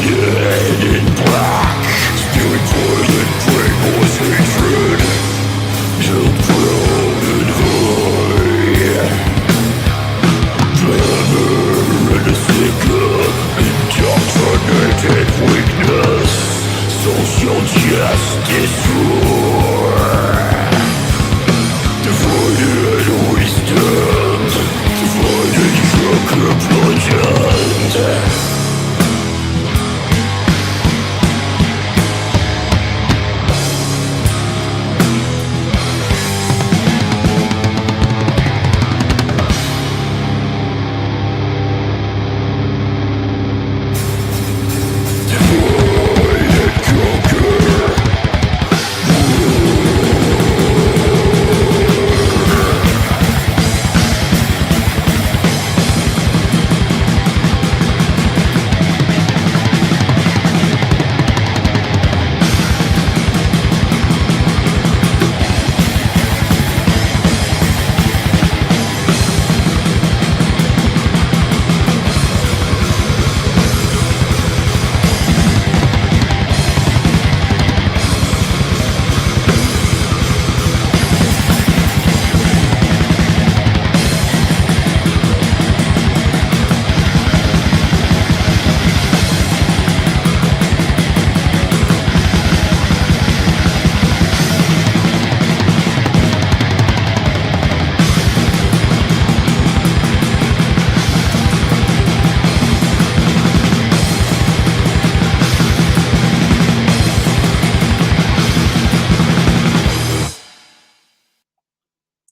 United in black, spewing violent brainwash hatred. Held proud and high. Glamour and a sicker, indoctrinated weakness. Social justice war. Divided we stand. Divided sugar bludgeoned.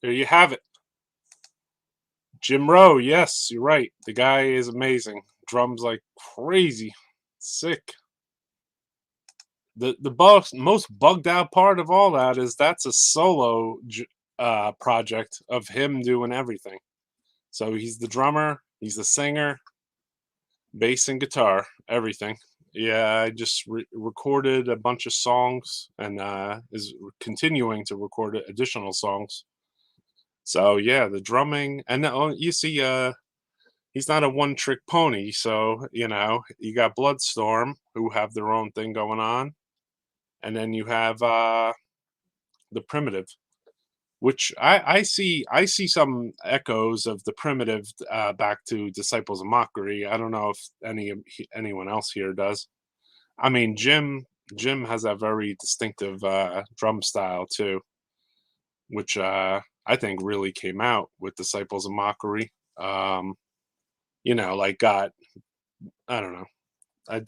There you have it. Jim Rowe, yes, you're right. The guy is amazing. Drums like crazy. Sick. The most bugged out part of all that is that's a solo project of him doing everything. So he's the drummer, he's the singer, bass and guitar, everything. Yeah, I just recorded a bunch of songs and is continuing to record additional songs. So yeah, the drumming, and you see, he's not a one-trick pony. So you know, you got Bloodstorm, who have their own thing going on, and then you have the Primitive, which I see some echoes of the Primitive back to Disciples of Mockery. I don't know if anyone else here does. I mean, Jim has a very distinctive drum style too, which I think really came out with Disciples of Mockery. You know, like got, I don't know, I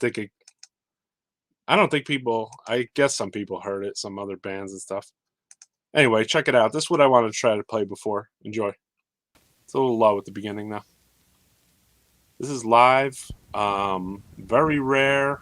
don't think people. I guess some people heard it. Some other bands and stuff. Anyway, check it out. This is what I wanted to try to play before. Enjoy. It's a little low at the beginning though. This is live. Very rare.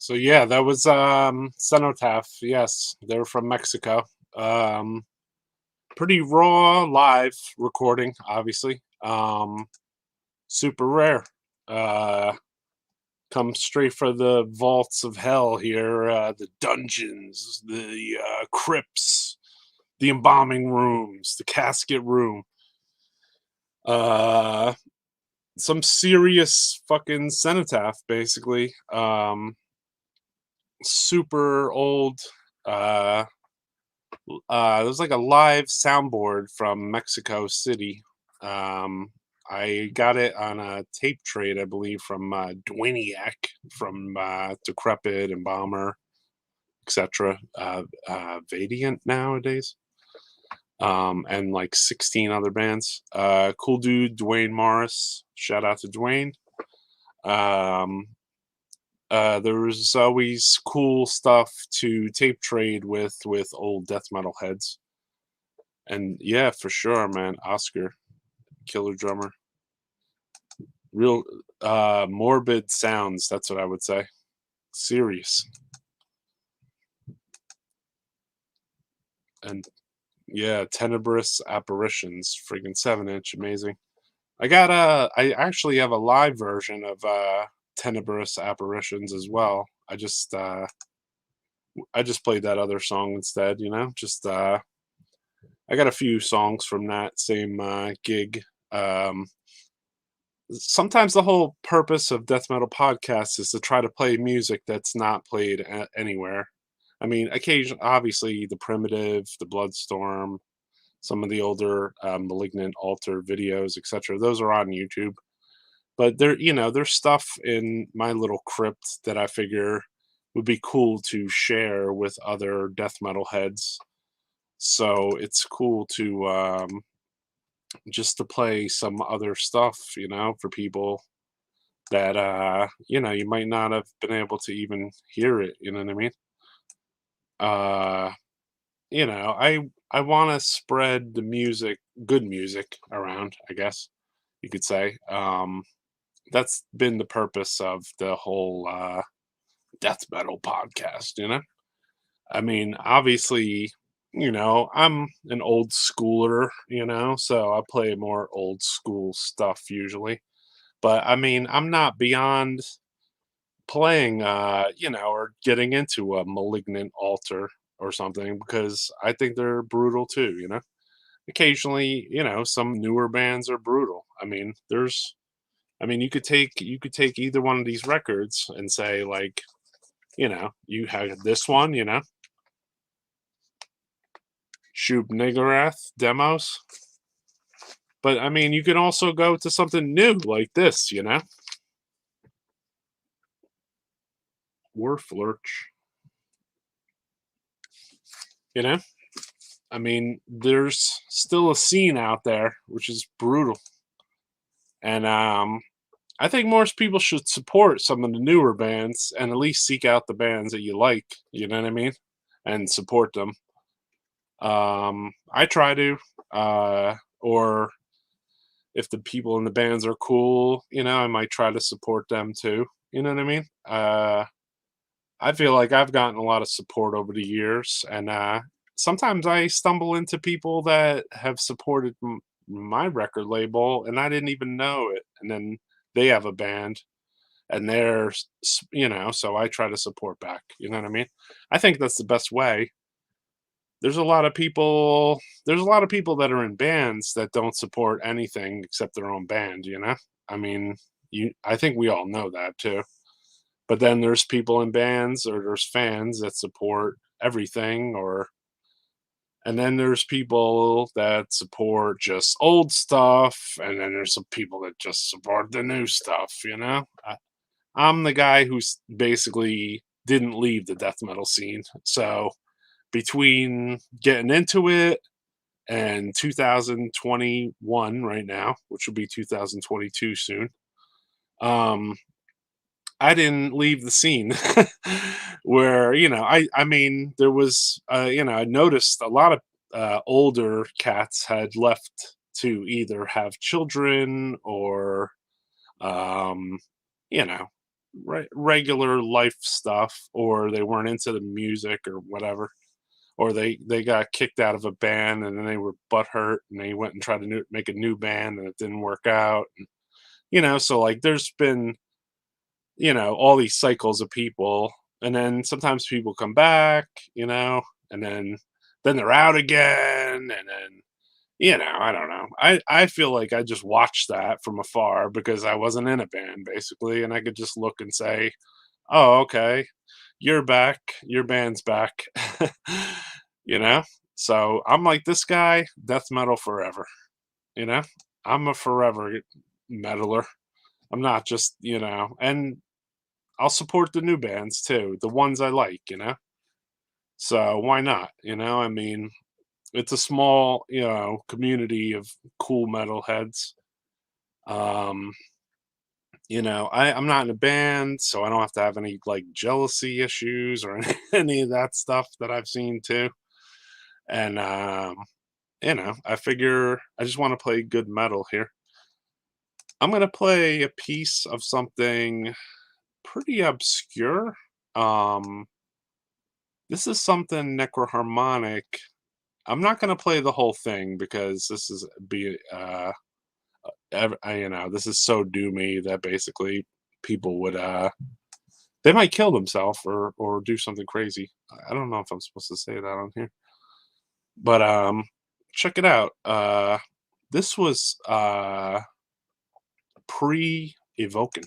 So yeah, that was CENOTAPH. Yes, they're from Mexico. Pretty raw live recording, obviously. Super rare. Come straight for the vaults of hell here, the dungeons, the crypts, the embalming rooms, the casket room. Some serious fucking CENOTAPH, basically. super old. There's like a live soundboard from Mexico City. I got it on a tape trade, I believe, from Dwayniac from Decrepit and Bomber, etc. Vadiant nowadays. And like 16 other bands. Cool dude Dwayne Morris. Shout out to Dwayne. There's always cool stuff to tape trade with old death metal heads. And yeah, for sure, man. Oscar, killer drummer. Real morbid sounds, that's what I would say. Serious. And yeah, Tenebrous Apparitions, freaking 7-inch, amazing. I actually have a live version of Tenebrous Apparitions as well. I just played that other song instead, you know. Just I got a few songs from that same gig. Sometimes the whole purpose of death metal podcasts is to try to play music that's not played anywhere. I mean, occasionally, obviously, the Primitive, the Bloodstorm, some of the older Malignant Altar videos, etc. Those are on YouTube. But there's stuff in my little crypt that I figure would be cool to share with other death metal heads. So it's cool to just to play some other stuff, for people that you might not have been able to even hear it. You know what I mean? I want to spread the music, good music, around, I guess you could say. That's been the purpose of the whole death metal podcast, I mean, obviously, I'm an old schooler, so I play more old school stuff usually. But I mean, I'm not beyond playing, or getting into a Malignant Altar or something, because I think they're brutal too, Occasionally, some newer bands are brutal. I mean, you could take either one of these records and say, like, you have this one, Shub Niggurath demos. But I mean, you can also go to something new like this, Warflurch. I mean, there's still a scene out there which is brutal. And I think most people should support some of the newer bands and at least seek out the bands that you like, you know what I mean? And support them. I try to, or if the people in the bands are cool, I might try to support them too. You know what I mean? I feel like I've gotten a lot of support over the years, and sometimes I stumble into people that have supported my record label, and I didn't even know it. And then they have a band, and they're, so I try to support back. You know what I mean? I think that's the best way. There's a lot of people that are in bands that don't support anything except their own band, I mean, I think we all know that too. But then there's people in bands, or there's fans that support everything, and then there's people that support just old stuff, and then there's some people that just support the new stuff, I'm the guy who's basically didn't leave the death metal scene. So between getting into it and 2021 right now, which will be 2022 soon, I didn't leave the scene. Where, I mean, there was, I noticed a lot of older cats had left to either have children or, regular life stuff, or they weren't into the music or whatever, or they got kicked out of a band and then they were butthurt and they went and tried to make a new band and it didn't work out. And, so like there's been, all these cycles of people, and then sometimes people come back, and then they're out again, and then, I don't know. I feel like I just watched that from afar because I wasn't in a band basically, and I could just look and say, oh, okay, you're back, your band's back. You know? So I'm like, this guy, death metal forever. You know? I'm a forever metaler. I'm not just, you know, and I'll support the new bands too, the ones I like, you know? So why not? You know, I mean, it's a small, you know, community of cool metalheads. You know, I'm not in a band, so I don't have to have any like jealousy issues or any of that stuff that I've seen too. And you know, I figure I just want to play good metal here. I'm gonna play a piece of something pretty obscure. This is something necroharmonic. I'm not gonna play the whole thing because this is you know, this is so doomy that basically people would they might kill themselves or do something crazy. I don't know if I'm supposed to say that on here, but check it out. This was pre-EVOKEN.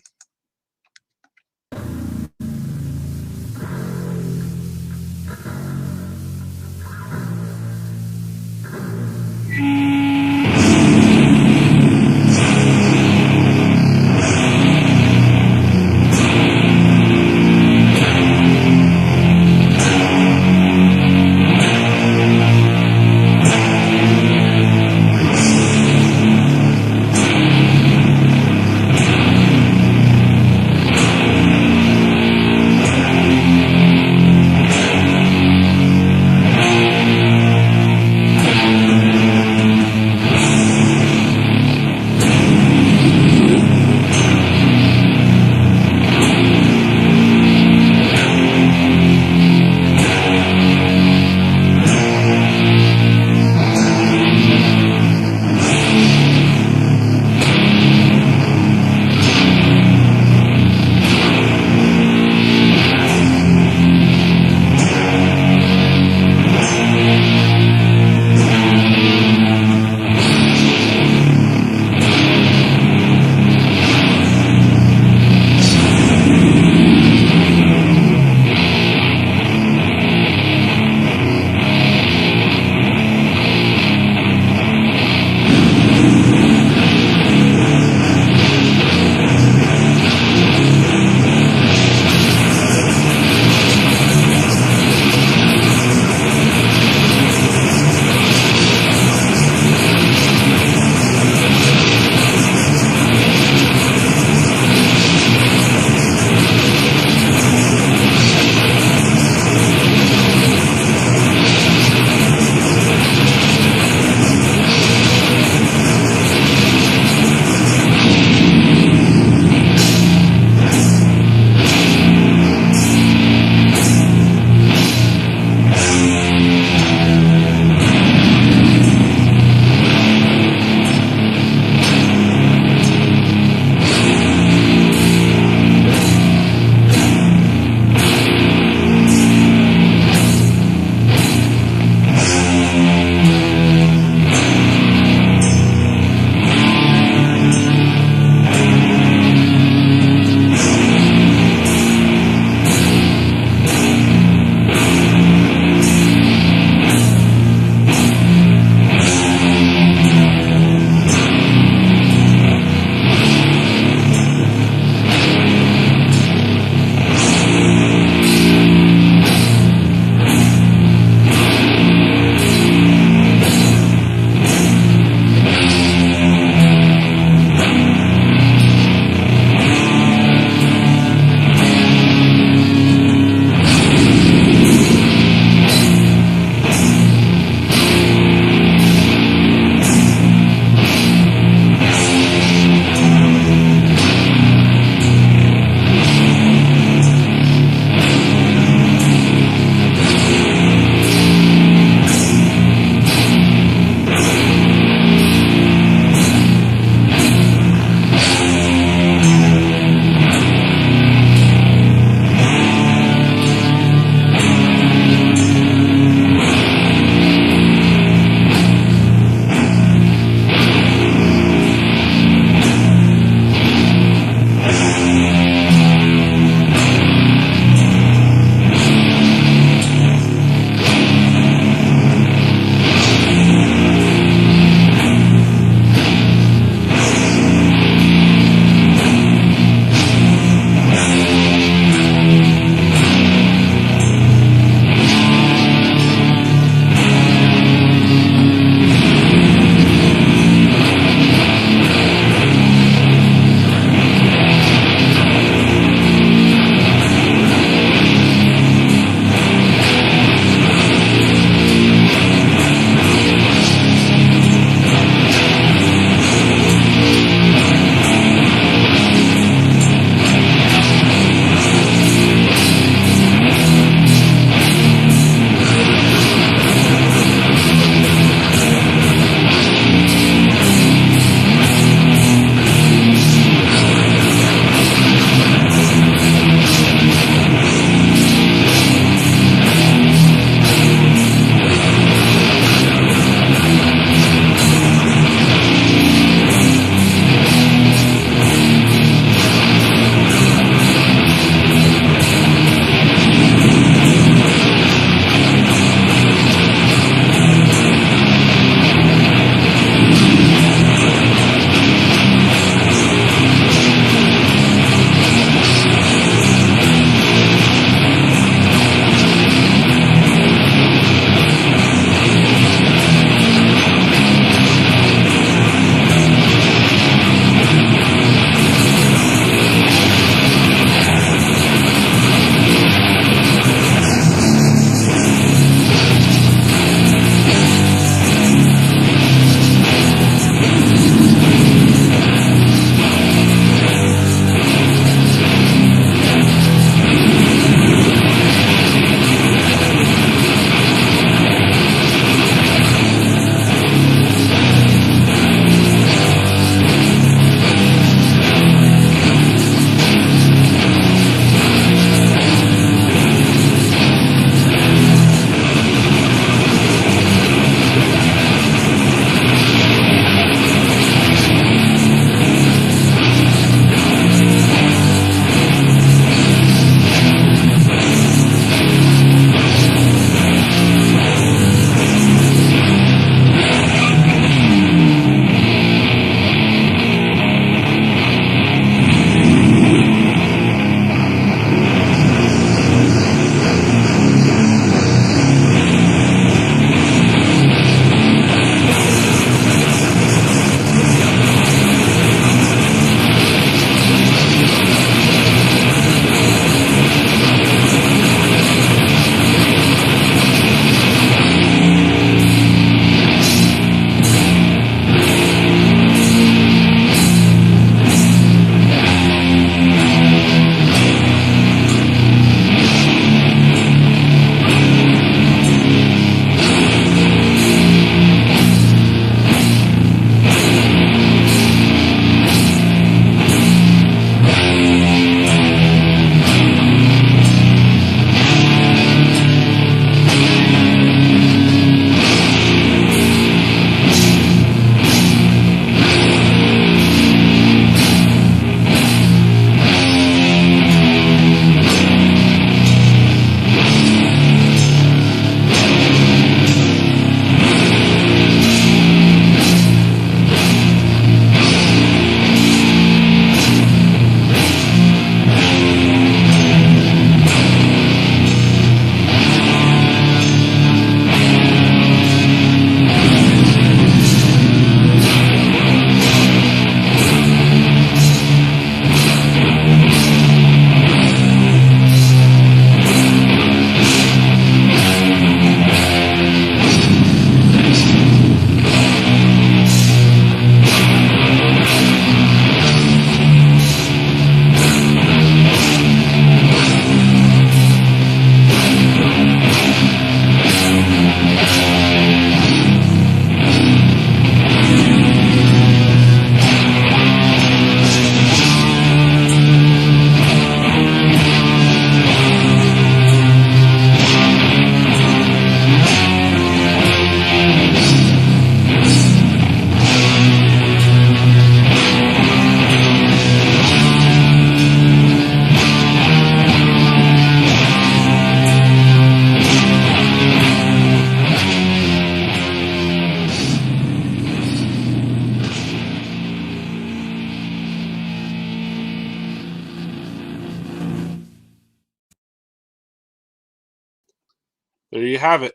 there you have it.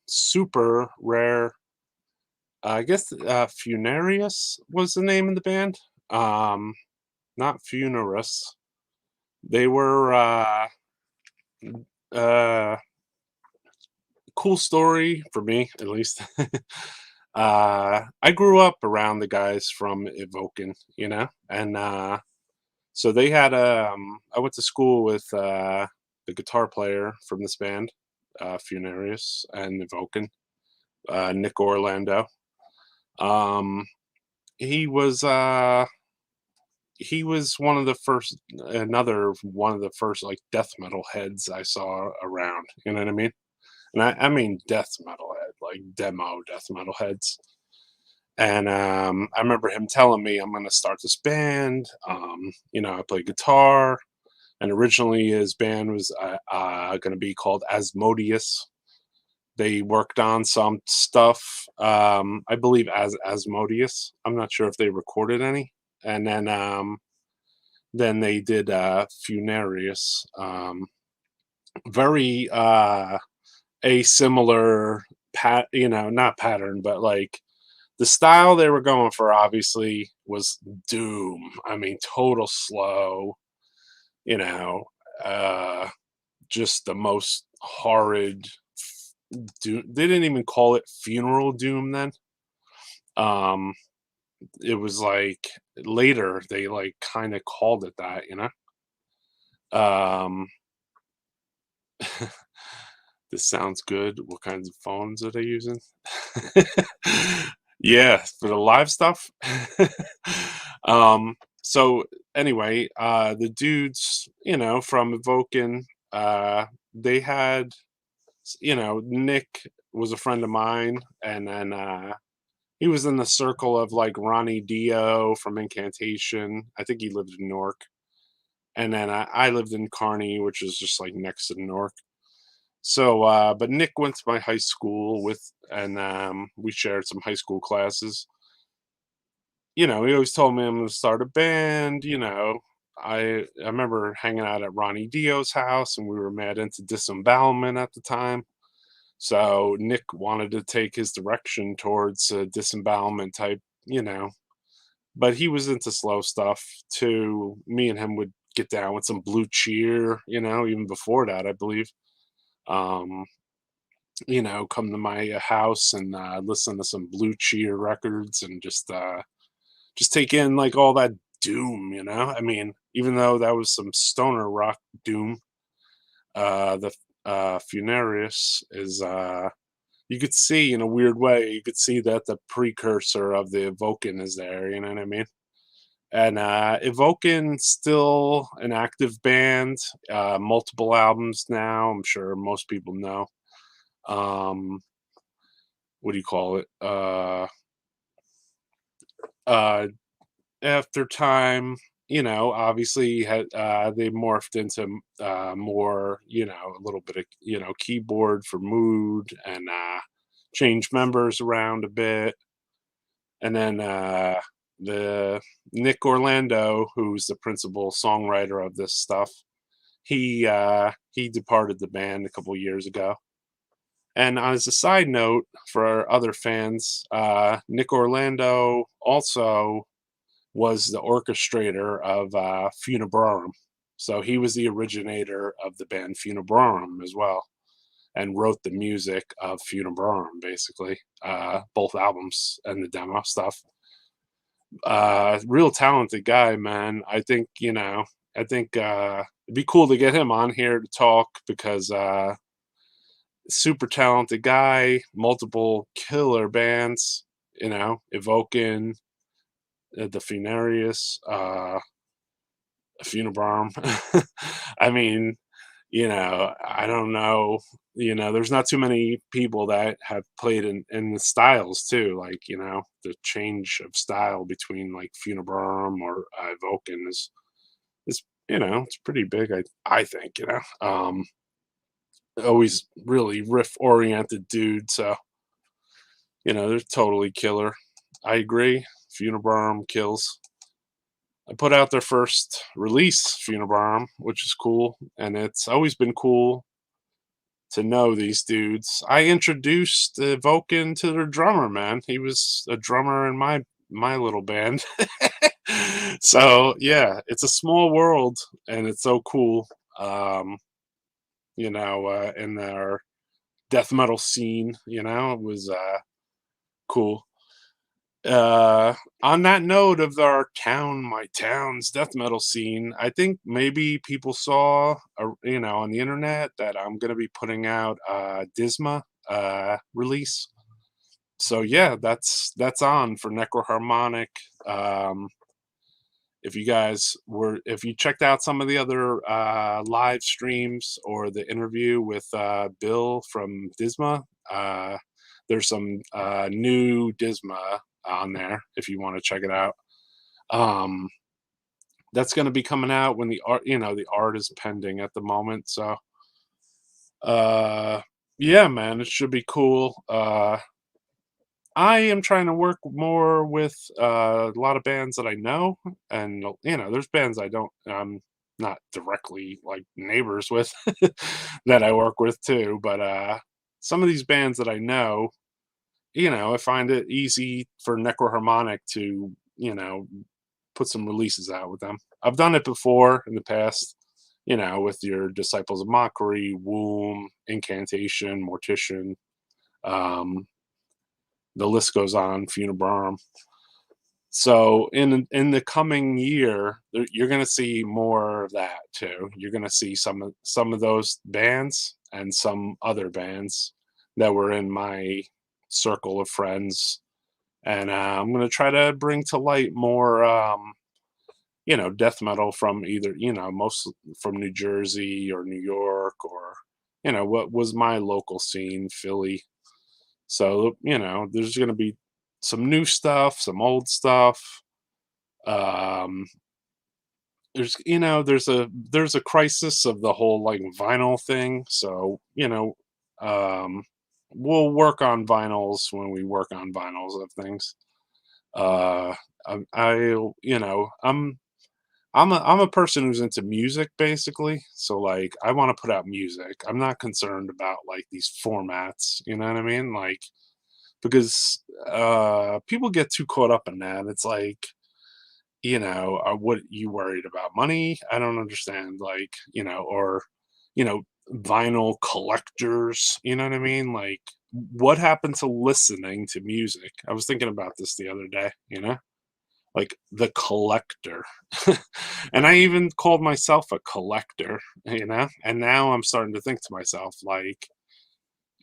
Super rare. I guess Funereus was the name of the band. Not FUNEREUS. They were cool story for me, at least. I grew up around the guys from EVOKEN, you know, and so they had I went to school with the guitar player from this band, Funereus and EVOKEN, Nick Orlando. He was one of the first, another one of the first like death metal heads I saw around. You know what I mean? And I mean death metal head, like demo death metal heads. And I remember him telling me, I'm going to start this band. You know, I play guitar. And originally his band was going to be called Asmodeus. They worked on some stuff, I believe, as Asmodeus. I'm not sure if they recorded any. And then they did Funereus. Very a similar you know, not pattern, but like the style they were going for obviously was doom. I mean, total slow, you know, just the most horrid doom. They didn't even call it funeral doom then. It was like later they like kind of called it that, you know. This sounds good. What kinds of phones are they using? Yeah, for the live stuff. So anyway, the dudes, you know, from EVOKEN, they had, you know, Nick was a friend of mine, and then he was in the circle of like Ronnie Dio from Incantation. I think he lived in Newark. And then I lived in Kearney, which is just like next to Newark. So, but Nick went to my high school with, and we shared some high school classes. You know, he always told me I'm going to start a band. You know, I remember hanging out at Ronnie Dio's house, and we were mad into disembowelment at the time. So Nick wanted to take his direction towards disembowelment type, you know, but he was into slow stuff too. Me and him would get down with some Blue Cheer, you know, even before that, I believe. You know, come to my house and listen to some Blue Cheer records and just take in like all that doom, you know. I mean, even though that was some stoner rock doom, the Funereus is you could see in a weird way, you could see that the precursor of the EVOKEN is there, you know what I mean? And EVOKEN still an active band, multiple albums now. I'm sure most people know. What do you call it? After time, you know, obviously had they morphed into more, you know, a little bit of, you know, keyboard for mood, and changed members around a bit. And then the Nick Orlando, who's the principal songwriter of this stuff, he departed the band a couple years ago. And as a side note for our other fans, Nick Orlando also was the orchestrator of Funereus. So he was the originator of the band Funereus as well, and wrote the music of Funereus, basically, both albums and the demo stuff. Real talented guy, man. I think, you know, it'd be cool to get him on here to talk, because super talented guy, multiple killer bands, you know, EVOKEN, the Funereus, Funereus. I mean, you know, I don't know, you know, there's not too many people that have played in the styles too, like, you know, the change of style between like Funereus or EVOKEN is, you know, it's pretty big, I think, you know. Always really riff oriented dude, so, you know, they're totally killer. I agree. Funereus kills. I put out their first release, Funereus, which is cool, and it's always been cool to know these dudes. I introduced EVOKEN to their drummer, man. He was a drummer in my little band. So yeah, it's a small world, and it's so cool. You know, in our death metal scene, you know, it was cool. On that note of my town's death metal scene, I think maybe people saw, you know, on the internet that I'm gonna be putting out a Disma release. So yeah, that's on for Necroharmonic. If you checked out some of the other live streams or the interview with Bill from Disma, there's some new Disma on there if you want to check it out. That's going to be coming out when the art is pending at the moment. So yeah, man, it should be cool. I am trying to work more with a lot of bands that I know, and there's bands I'm not directly like neighbors with that I work with too. But some of these bands that I know, I find it easy for Necroharmonic to put some releases out with them. I've done it before in the past, with your Disciples of Mockery, Womb, Incantation, Mortician. The list goes on, Funereus. So in the coming year, you're going to see more of that too. You're going to see some of those bands and some other bands that were in my circle of friends, and I'm going to try to bring to light more, death metal from either most from New Jersey or New York, or what was my local scene, Philly. So, there's going to be some new stuff, some old stuff. There's a crisis of the whole like vinyl thing. So, we'll work on vinyls when we work on vinyls of things. I'm a person who's into music basically. So like I want to put out music. I'm not concerned about like these formats, you know what I mean? Like, because people get too caught up in that. It's like, what you worried about money? I don't understand. Like, or vinyl collectors, you know what I mean? Like, what happened to listening to music? I was thinking about this the other day, like the collector. And I even called myself a collector, and now I'm starting to think to myself, like,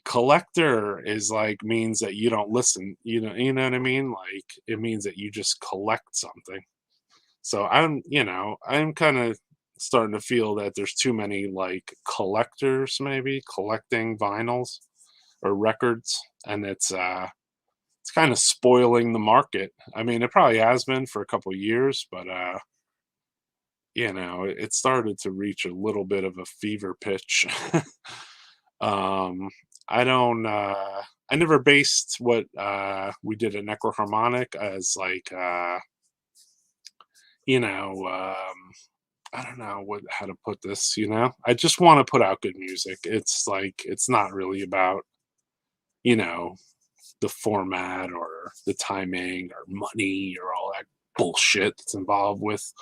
collector is like means that you don't listen, you know what I mean? Like, it means that you just collect something. So I'm kind of starting to feel that there's too many like collectors maybe collecting vinyls or records, and it's kind of spoiling the market. I mean, it probably has been for a couple of years, but it started to reach a little bit of a fever pitch. I never based what we did at Necroharmonic as like I don't know how to put this, I just want to put out good music. It's like, it's not really about the format or the timing or money or all that bullshit that's involved with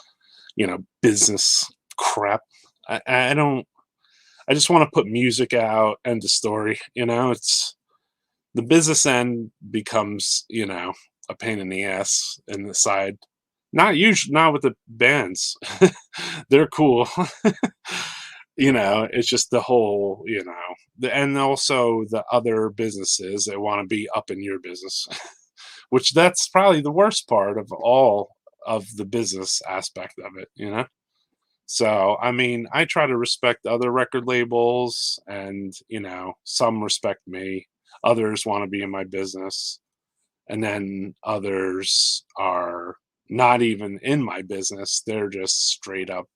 business crap. I just want to put music out, end of story. It's the business end becomes a pain in the ass in the side. Not with the bands. They're cool. It's just the whole, and also the other businesses that want to be up in your business, which that's probably the worst part of all of the business aspect of it, So, I mean, I try to respect other record labels, and, some respect me, others want to be in my business, and then others are not even in my business. They're just straight up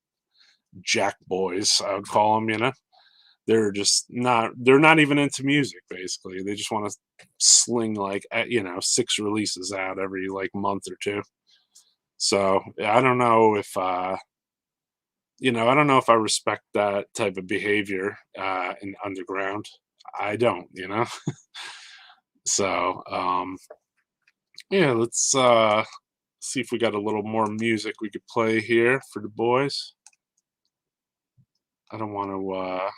jack boys, I would call them, they're not even into music. Basically, they just want to sling like 6 releases out every like month or two. So I don't know if you know, I don't know if I respect that type of behavior in the underground. I don't, you know. So yeah, let's see if we got a little more music we could play here for the boys. I don't want to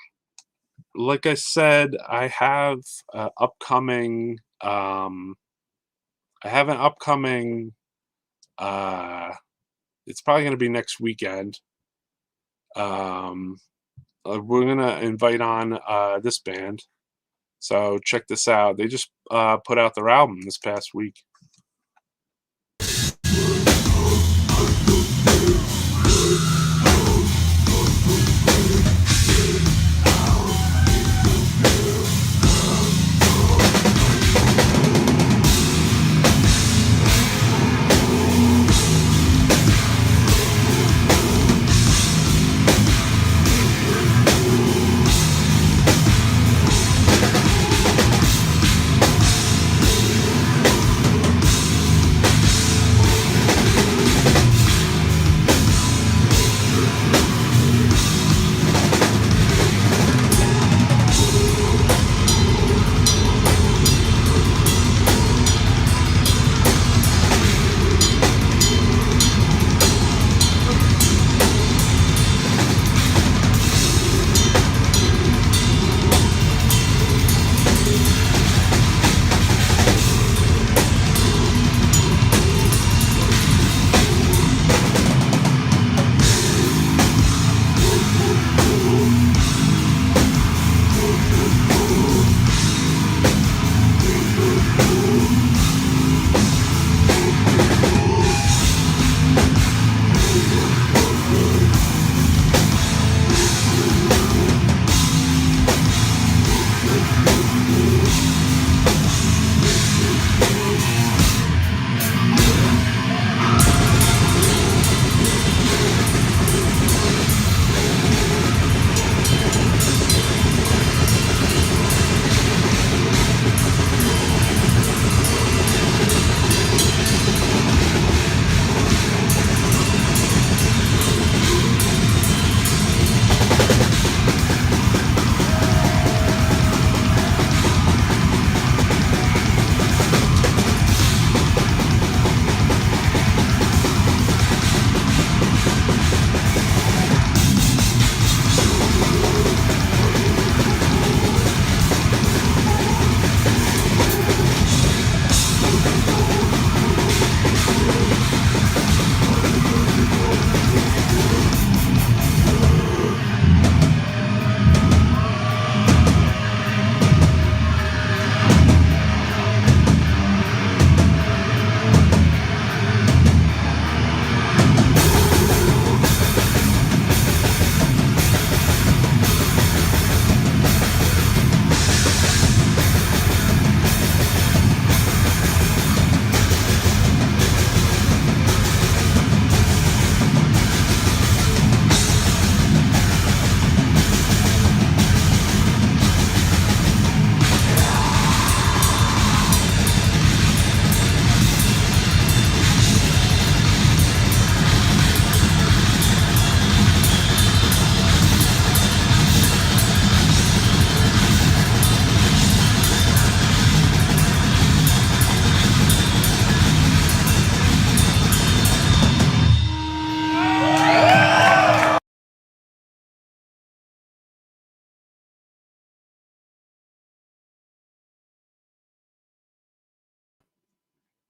like I said, I have upcoming I have an upcoming it's probably going to be next weekend. We're going to invite on this band. So check this out. They just put out their album this past week.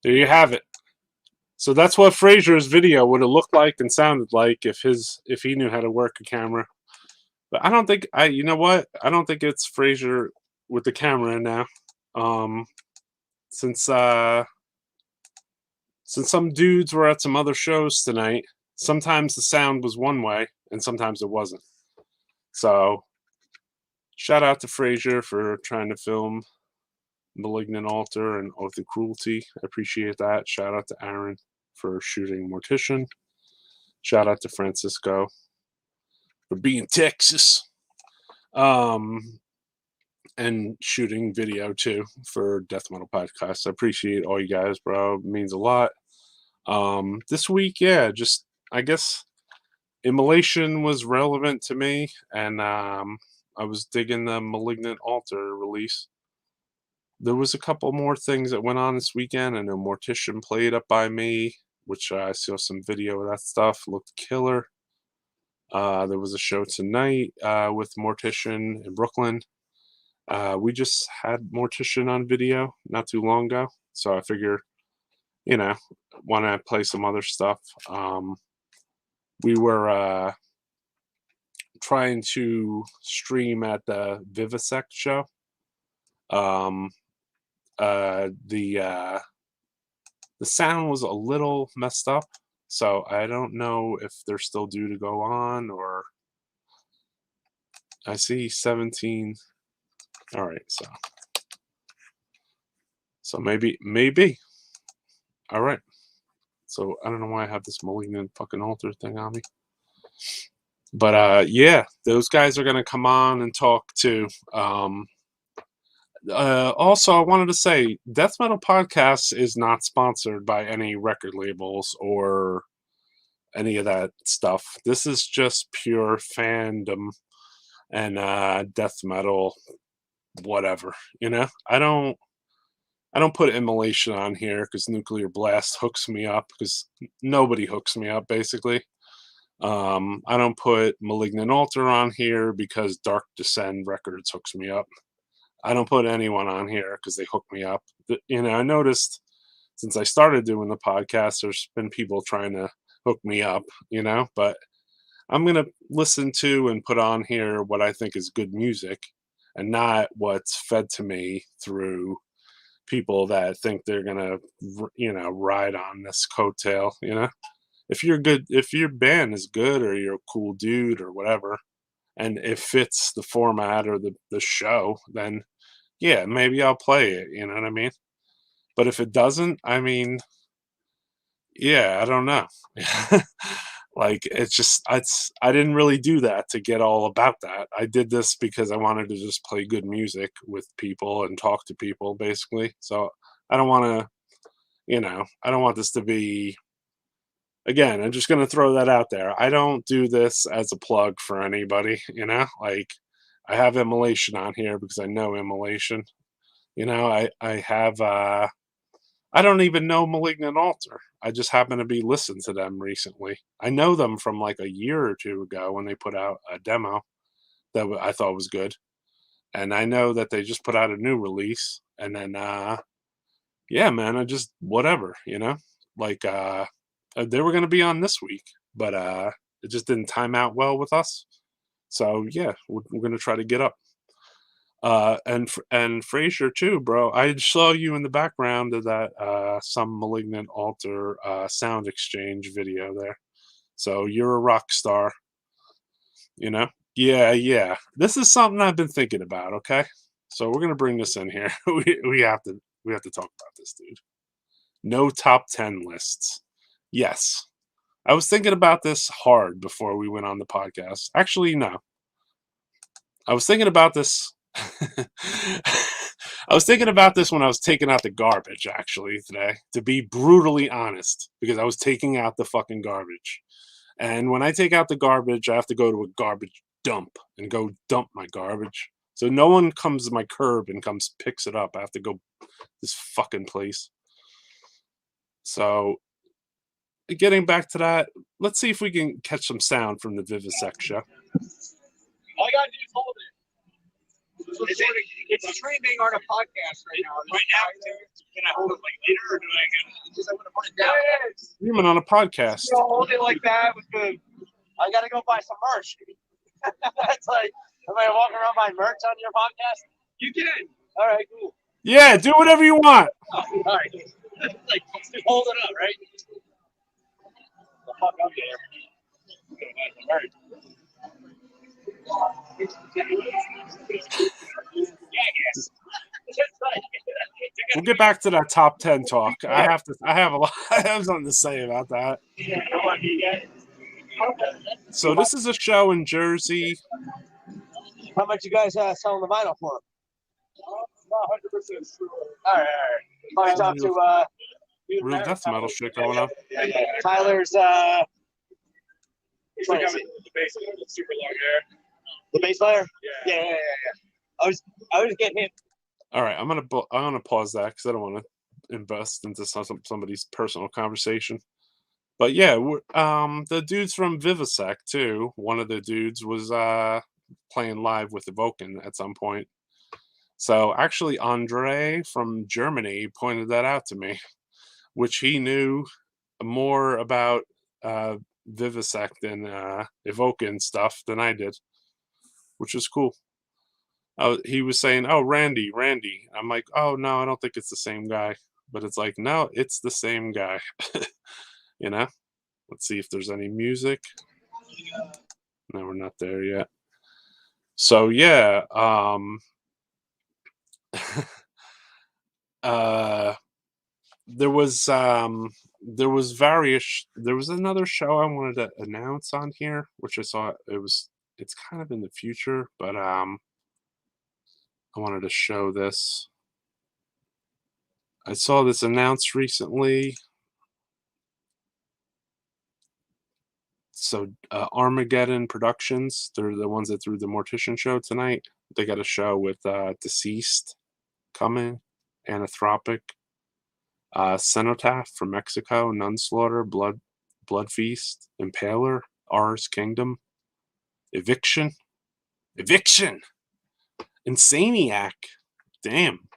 There you have it. So that's what Fraser's video would have looked like and sounded like if he knew how to work a camera. But I don't think you know what? I don't think it's Fraser with the camera in now. Since some dudes were at some other shows tonight, sometimes the sound was one way and sometimes it wasn't. So shout out to Fraser for trying to film Malignant Altar and Oath of Cruelty. I appreciate that. Shout out to Aaron for shooting Mortician. Shout out to Francisco for being Texas. And shooting video too for Death Metal Podcast. I appreciate all you guys, bro. It means a lot. This week, yeah, just I guess Immolation was relevant to me, and I was digging the Malignant Altar release. There was a couple more things that went on this weekend. I know Mortician played up by me, which I saw some video of that stuff. Looked killer. There was a show tonight with Mortician in Brooklyn. We just had Mortician on video not too long ago, so I figure, you know, want to play some other stuff. We were trying to stream at the Vivisect show. The sound was a little messed up, so I don't know if they're still due to go on, or I see 17. All right, so maybe. All right. So I don't know why I have this Malignant fucking Altar thing on me. But yeah, those guys are gonna come on and talk too. Also, I wanted to say, Death Metal Podcast is not sponsored by any record labels or any of that stuff. This is just pure fandom and death metal, whatever. You know, I don't put Immolation on here because Nuclear Blast hooks me up, because nobody hooks me up basically. I don't put Malignant Altar on here because Dark Descend Records hooks me up. I don't put anyone on here because they hook me up. You know, I noticed since I started doing the podcast, there's been people trying to hook me up, you know, but I'm going to listen to and put on here what I think is good music, and not what's fed to me through people that think they're going to, you know, ride on this coattail, you know. If you're good, if your band is good, or you're a cool dude or whatever, and it fits the format or the show, then yeah, maybe I'll play it, you know what I mean? But if it doesn't, I mean, yeah, I don't know. Like, it's just, I didn't really do that to get all about that. I did this because I wanted to just play good music with people and talk to people, basically. So I don't want to, you know, I don't want this to be, again, I'm just going to throw that out there. I don't do this as a plug for anybody, you know? Like, I have Immolation on here because I know Immolation. You know, I have, I don't even know Malignant Altar. I just happen to be listening to them recently. I know them from like a year or two ago when they put out a demo that I thought was good. And I know that they just put out a new release. And then, yeah, man, I just, whatever, you know? Like, they were going to be on this week, but it just didn't time out well with us. So yeah, we're going to try to get up. And Frazier too, bro. I saw you in the background of that some Malignant Altar sound exchange video there. So you're a rock star, you know? Yeah. This is something I've been thinking about, okay? So we're going to bring this in here. we have to talk about this, dude. No top 10 lists. Yes. I was thinking about this hard before we went on the podcast. Actually, no. I was thinking about this. I was thinking about this when I was taking out the garbage, actually, today, to be brutally honest, because I was taking out the fucking garbage. And when I take out the garbage, I have to go to a garbage dump and go dump my garbage. So no one comes to my curb and comes picks it up. I have to go this fucking place. So getting back to that, let's see if we can catch some sound from the Vivisect show. All I gotta do is hold it. It's streaming on a podcast right now. Right now, can I hold it like later, or do I gotta? Because I want to put it down. Streaming on a podcast. So hold it like that with the. I gotta go buy some merch. It's like, am I walking around buying merch on your podcast? You can. All right, cool. Yeah, do whatever you want. Oh, all right. Like, just hold it up, right? The fuck up there. Buy some merch. We'll get back to that top 10 talk. I have a lot. I have something to say about that. So this is a show in Jersey. How much you guys selling the vinyl for? Not 100% sure. All right. Probably talk to real death metal shit going on. Tyler's Trying to see. The bass layer, the super long hair. The bass layer? Yeah. Yeah. I was getting him. All right, I'm gonna pause that because I don't want to invest into somebody's personal conversation. But yeah, the dudes from Vivisect too. One of the dudes was playing live with EVOKEN at some point. So actually, Andre from Germany pointed that out to me, which he knew more about Vivisect and EVOKEN stuff than I did, which was cool. He was saying, "Oh, Randy." I'm like, "Oh no, I don't think it's the same guy." But it's like, no, it's the same guy. You know. Let's see if there's any music. No, we're not there yet. So yeah, there was another show I wanted to announce on here, which I saw it's kind of in the future, but I wanted to show this. I saw this announced recently. So Armageddon Productions, they're the ones that threw the Mortician show tonight. They got a show with Deceased coming, Anthropic, CENOTAPH from Mexico, Nunslaughter, Blood Feast, Impaler, Ars Kingdom, Eviction, Insaniac, damn.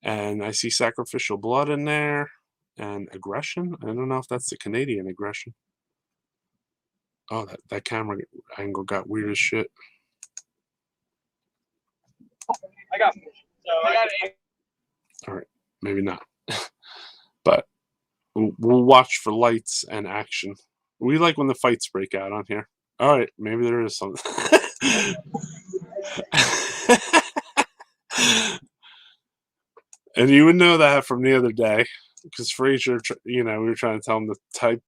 And I see Sacrificial Blood in there, and Aggression. I don't know if that's the Canadian Aggression. Oh, that camera angle got weird as shit. I got it. All right, maybe not. But we'll watch for lights and action. We like when the fights break out on here. All right, maybe there is something. And you would know that from the other day. Because Frazier, we were trying to tell him to tape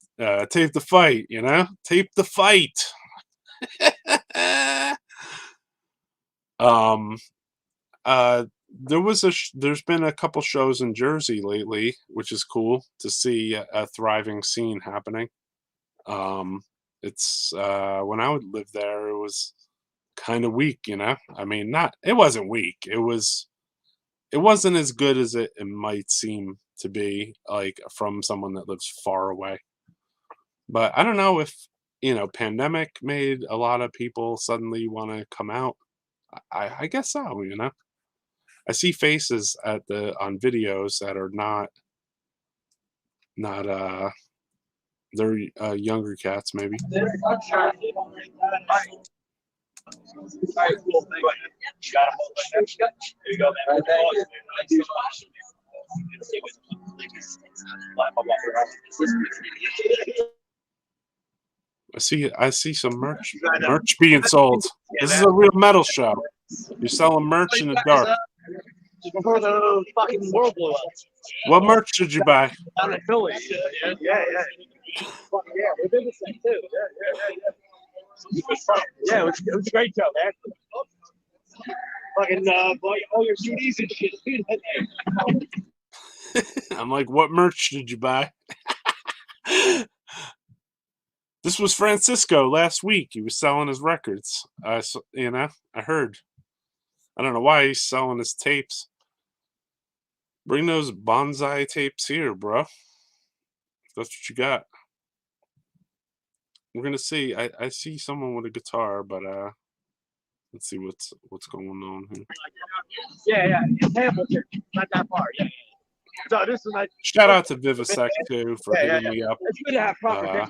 the fight, tape the fight. There's been a couple shows in Jersey lately, which is cool to see a thriving scene happening. It's when I would live there, it was kind of weak, I mean, it wasn't weak. It wasn't as good as it might seem to be, like from someone that lives far away. But I don't know if pandemic made a lot of people suddenly want to come out. I guess so. I see faces on videos that are not they're younger cats maybe. I see some merch being sold. This is a real metal show. You're selling merch in the dark. Before the fucking world blew up. What merch did you buy? Down in Philly. Yeah. Yeah, we're doing this thing too. Yeah, it was a great show, man. Fucking all your CDs and shit. I'm like, what merch did you buy? This was Francisco last week. He was selling his records. I heard. I don't know why he's selling his tapes. Bring those bonsai tapes here, bro. If that's what you got. We're gonna see. I see someone with a guitar, but let's see what's going on here. Yeah. It's Hamilton. Not that far. Yeah. So this is like shout out to Vivisect too for hitting me up. It's good to have proper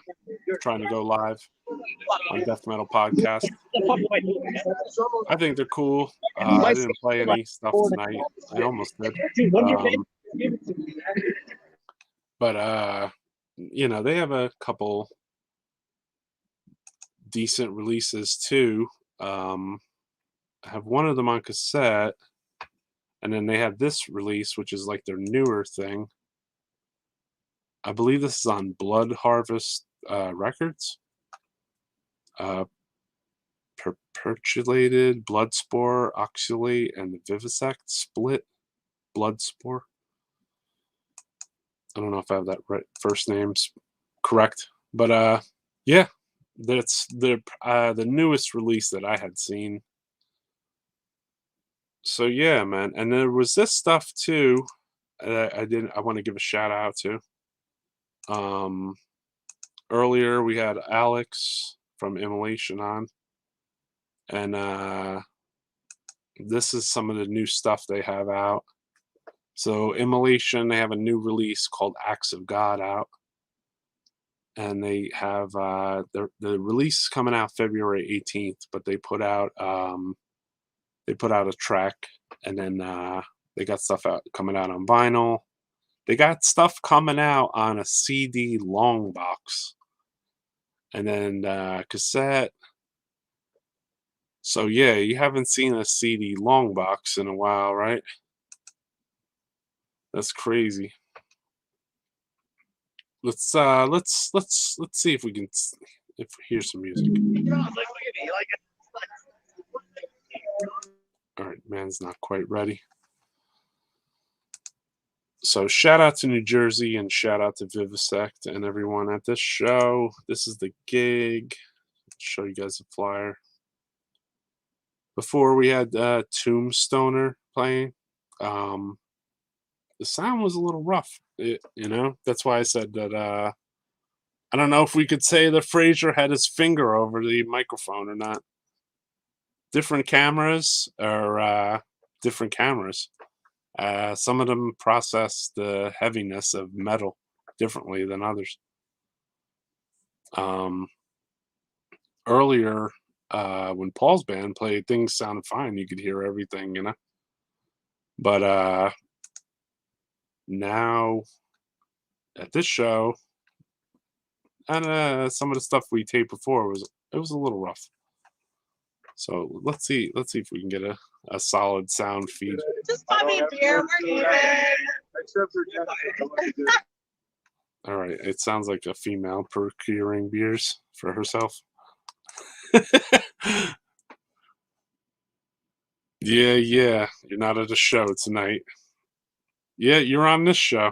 trying to go live on Death Metal Podcast. I think they're cool. I didn't play any stuff tonight. I almost did. But they have a couple decent releases too. I have one of them on cassette. And then they have this release, which is like their newer thing. I believe this is on Blood Harvest Records. Perpetuated, Bloodspore, Oxulate, and the Vivisect Split. Bloodspore. I don't know if I have that right, first names correct. But yeah, that's the newest release that I had seen. So yeah, man, and there was this stuff too. I want to give a shout out to. Earlier we had Alex from Immolation on, and this is some of the new stuff they have out. So Immolation, they have a new release called Acts of God out, and they have the release is coming out February 18th, but they put out a track, and then they got stuff coming out on vinyl. They got stuff coming out on a CD long box, and then cassette. So yeah, you haven't seen a CD long box in a while, right? That's crazy. Let's see if we can hear some music. All right, man's not quite ready. So shout out to New Jersey and shout out to Vivisect and everyone at this show. This is the gig. I'll show you guys the flyer. Before we had Tombstoner playing. The sound was a little rough, you know. That's why I said that. I don't know if we could say that Fraser had his finger over the microphone or not. Different cameras are different cameras. Some of them process the heaviness of metal differently than others. Earlier, when Paul's band played, things sounded fine. You could hear everything, you know. But now at this show, and some of the stuff we taped before was a little rough. So let's see if we can get a solid sound feed. Just buy me a beer. We're even. All right, it sounds like a female procuring beers for herself. Yeah, you're not at a show tonight. Yeah, you're on this show.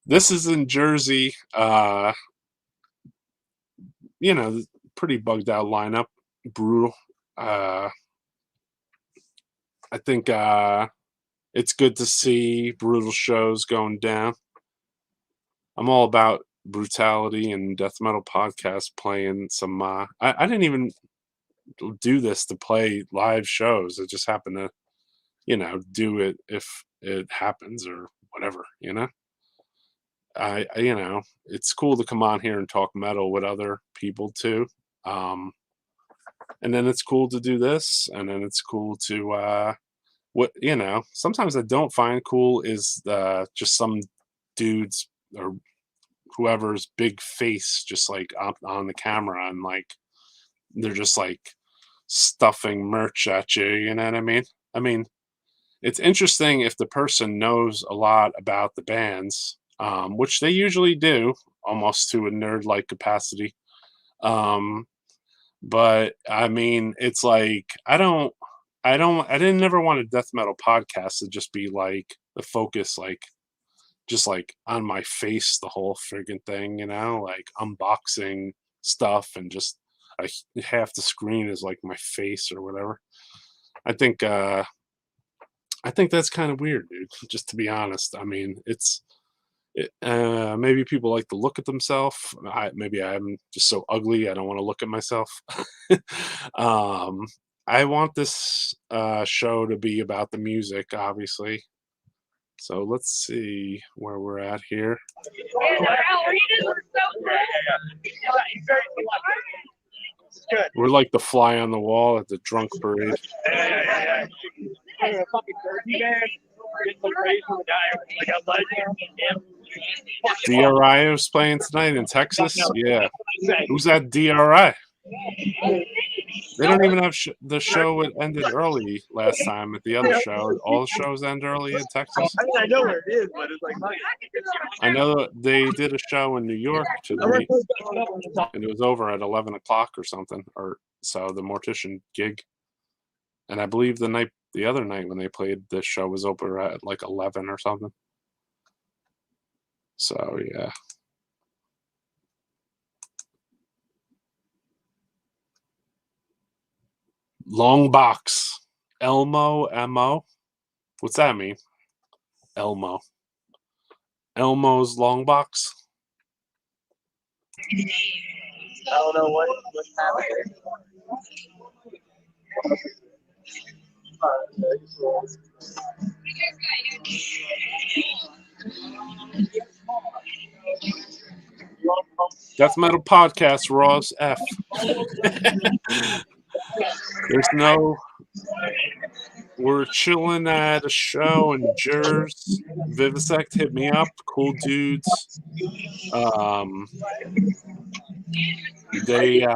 This is in Jersey. You know, pretty bugged out lineup. Brutal. I think it's good to see brutal shows going down. I'm all about brutality and death metal podcast playing some. I didn't even do this to play live shows. I just happen to, you know, do it if it happens or whatever, you know. You know, it's cool to come on here and talk metal with other people too. And then it's cool to do this, and then it's cool to what, you know, sometimes I don't find cool is just some dudes or whoever's big face just like up on the camera, and like they're just like stuffing merch at you, you know what I mean? I mean, it's interesting if the person knows a lot about the bands, which they usually do, almost to a nerd-like capacity. But I mean, it's like I didn't never want a death metal podcast to just be like the focus, like just like on my face the whole friggin' thing, you know, like unboxing stuff and just half the screen is like my face or whatever. I think that's kind of weird, dude. Just to be honest, I mean, maybe people like to look at themselves. Maybe I'm just so ugly I don't want to look at myself. I want this show to be about the music, obviously. So let's see where we're at here. We're like the fly on the wall at the drunk parade. DRI was playing tonight in Texas. Yeah, who's that DRI? They don't even have the show. It ended early last time at the other show. All the shows end early in Texas. I mean, I know where it is, but it's like, I know that they did a show in New York tonight, and it was over at 11 o'clock or something, or so, the Mortician gig. And I believe the other night when they played, the show was over at like 11 or something. So yeah, Long box. Elmo, M-O. What's that mean? Elmo. Elmo's long box. I don't know what's happening. Death Metal Podcast, Ross F. There's no. We're chilling at a show in Jersey. Vivisect hit me up. Cool dudes. They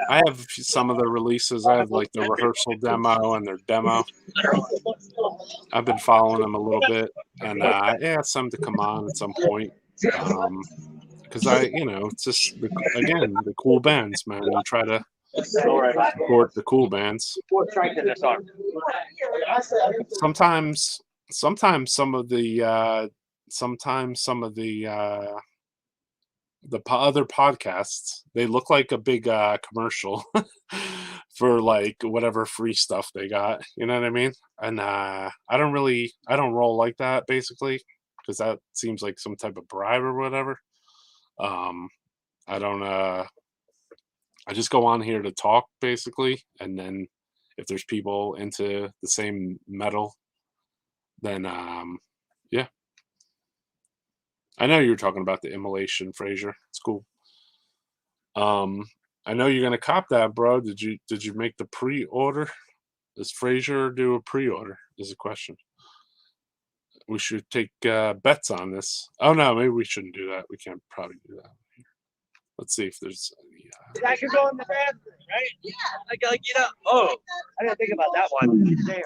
I have some of their releases. I have like the rehearsal demo and their demo. I've been following them a little bit, and I asked them to come on at some point. Because it's just the cool bands, man. You try to support the cool bands. Sometimes some of the other podcasts, they look like a big commercial for like whatever free stuff they got. You know what I mean? And I don't roll like that, basically, because that seems like some type of bribe or whatever. I just go on here to talk, basically, and then if there's people into the same metal, then yeah. I know you were talking about the Immolation, Fraser. It's cool. I know you're gonna cop that, bro. Did you make the pre-order? Does Fraser do a pre-order? Is the question. We should take bets on this. Oh no, maybe we shouldn't do that. We can't probably do that. Let's see if there's any. I could go in the bathroom, right? Yeah. Like Oh, I didn't think about that one. Damn.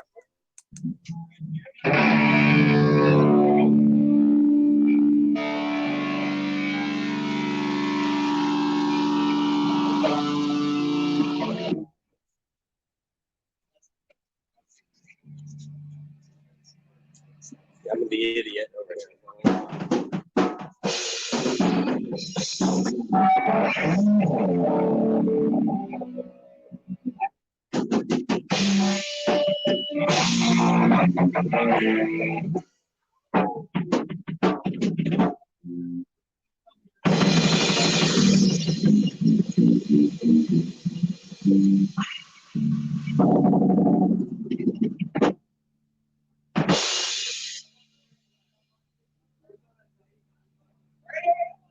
I'm the idiot over here.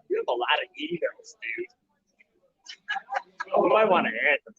You have a lot of egos, dude. You might want to add them.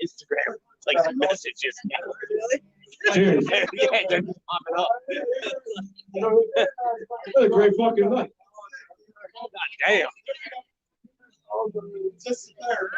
Instagram, like some messages. Cheers. Yeah, just pop it up. What a great fucking night. God damn. Just there.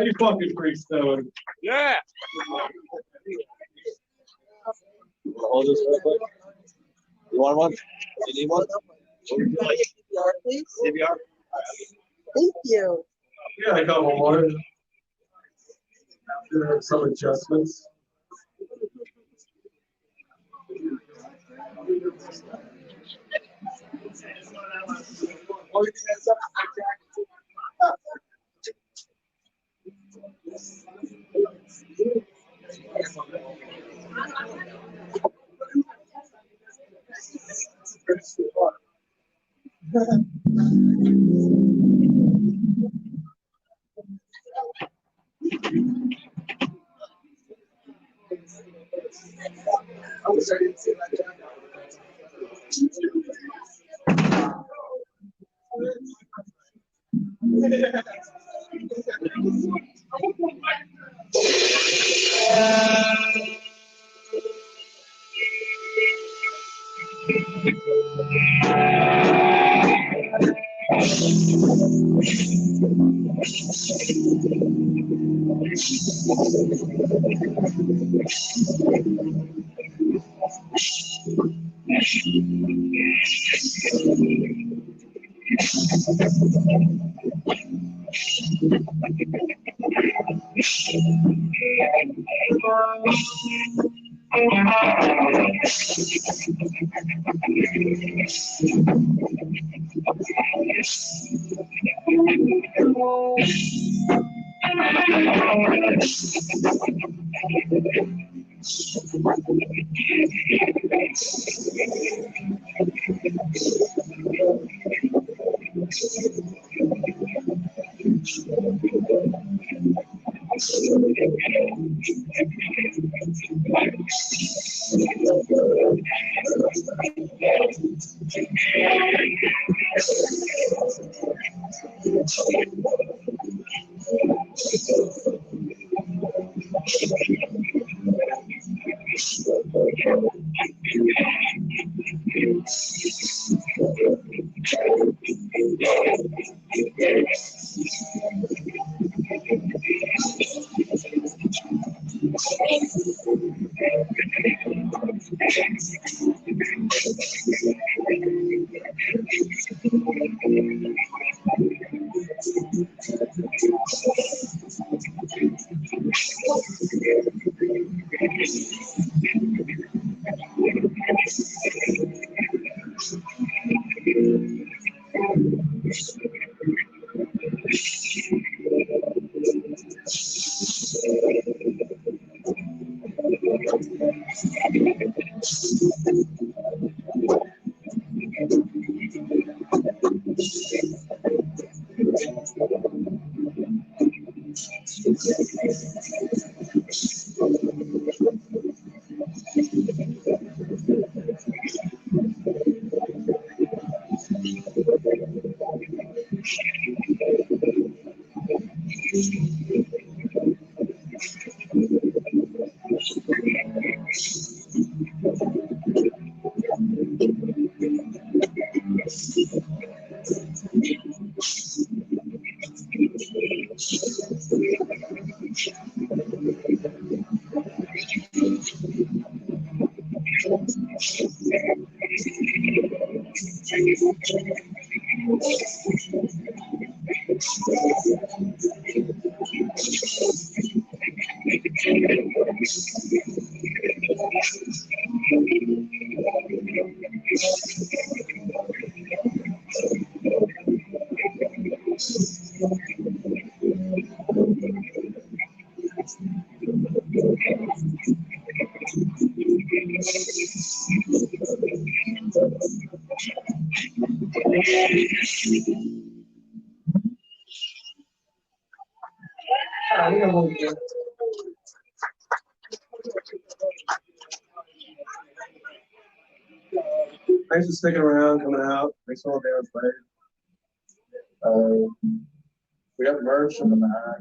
How you fucking freestone? Yeah. Hold this real quick. You want one? You need one? CPR, please. CPR? Thank you. Yeah, I got one more. After some adjustments. I wish I didn't see that. Thanks for sticking around, coming out. Thanks for all the play. We got merch in the back.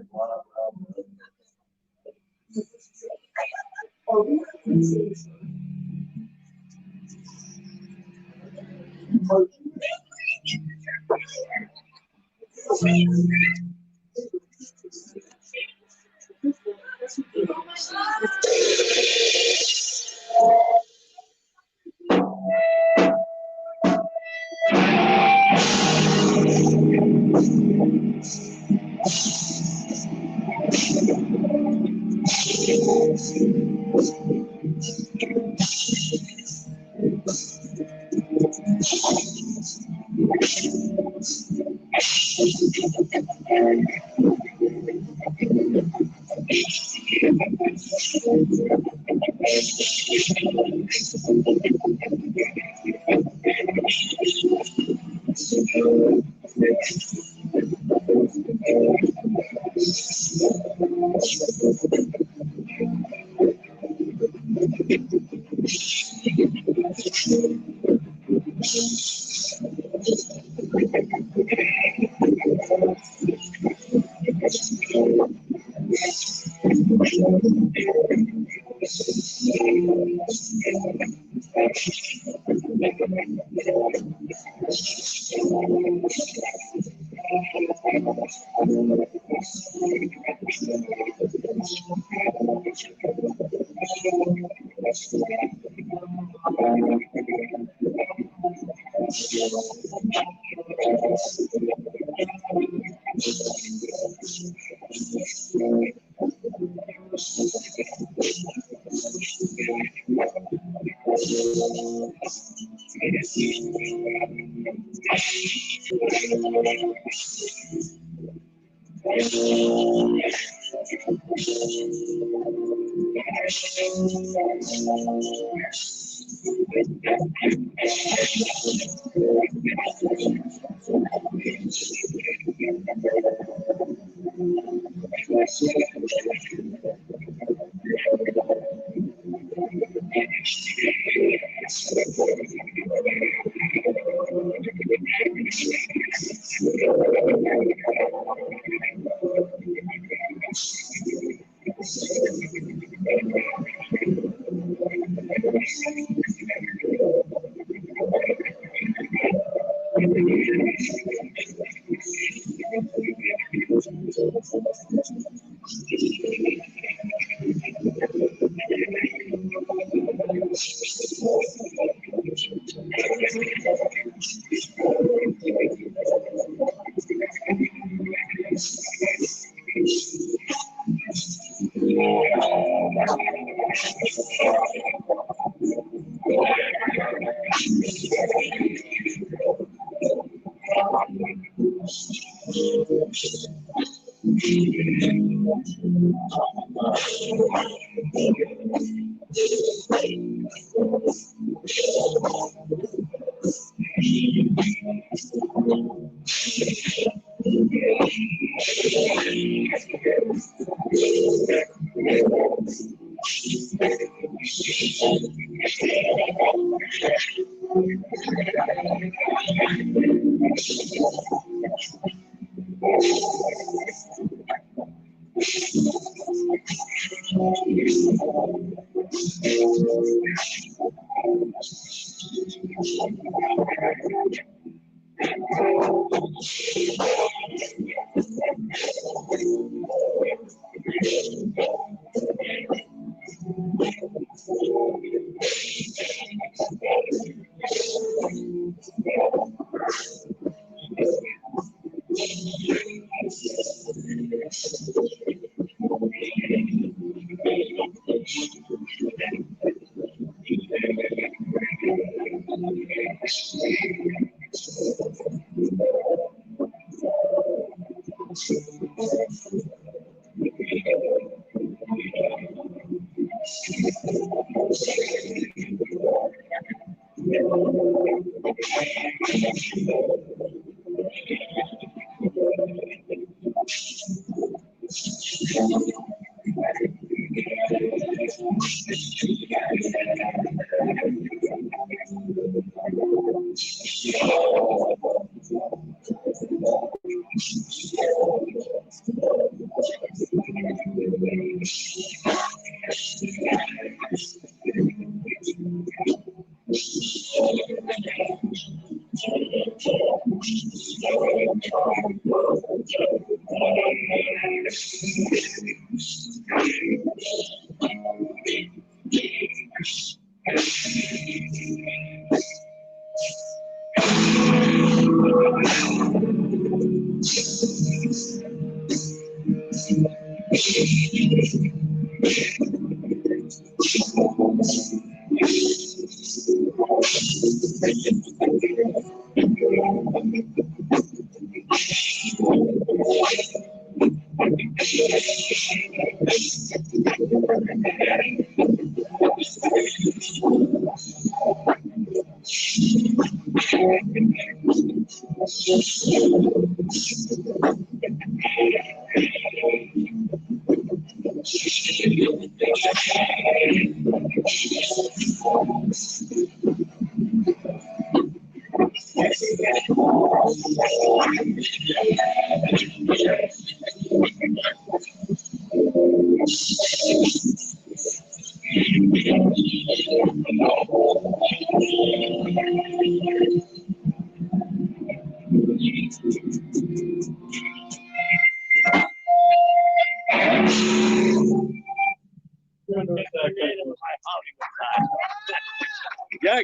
Yeah,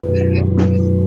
guys.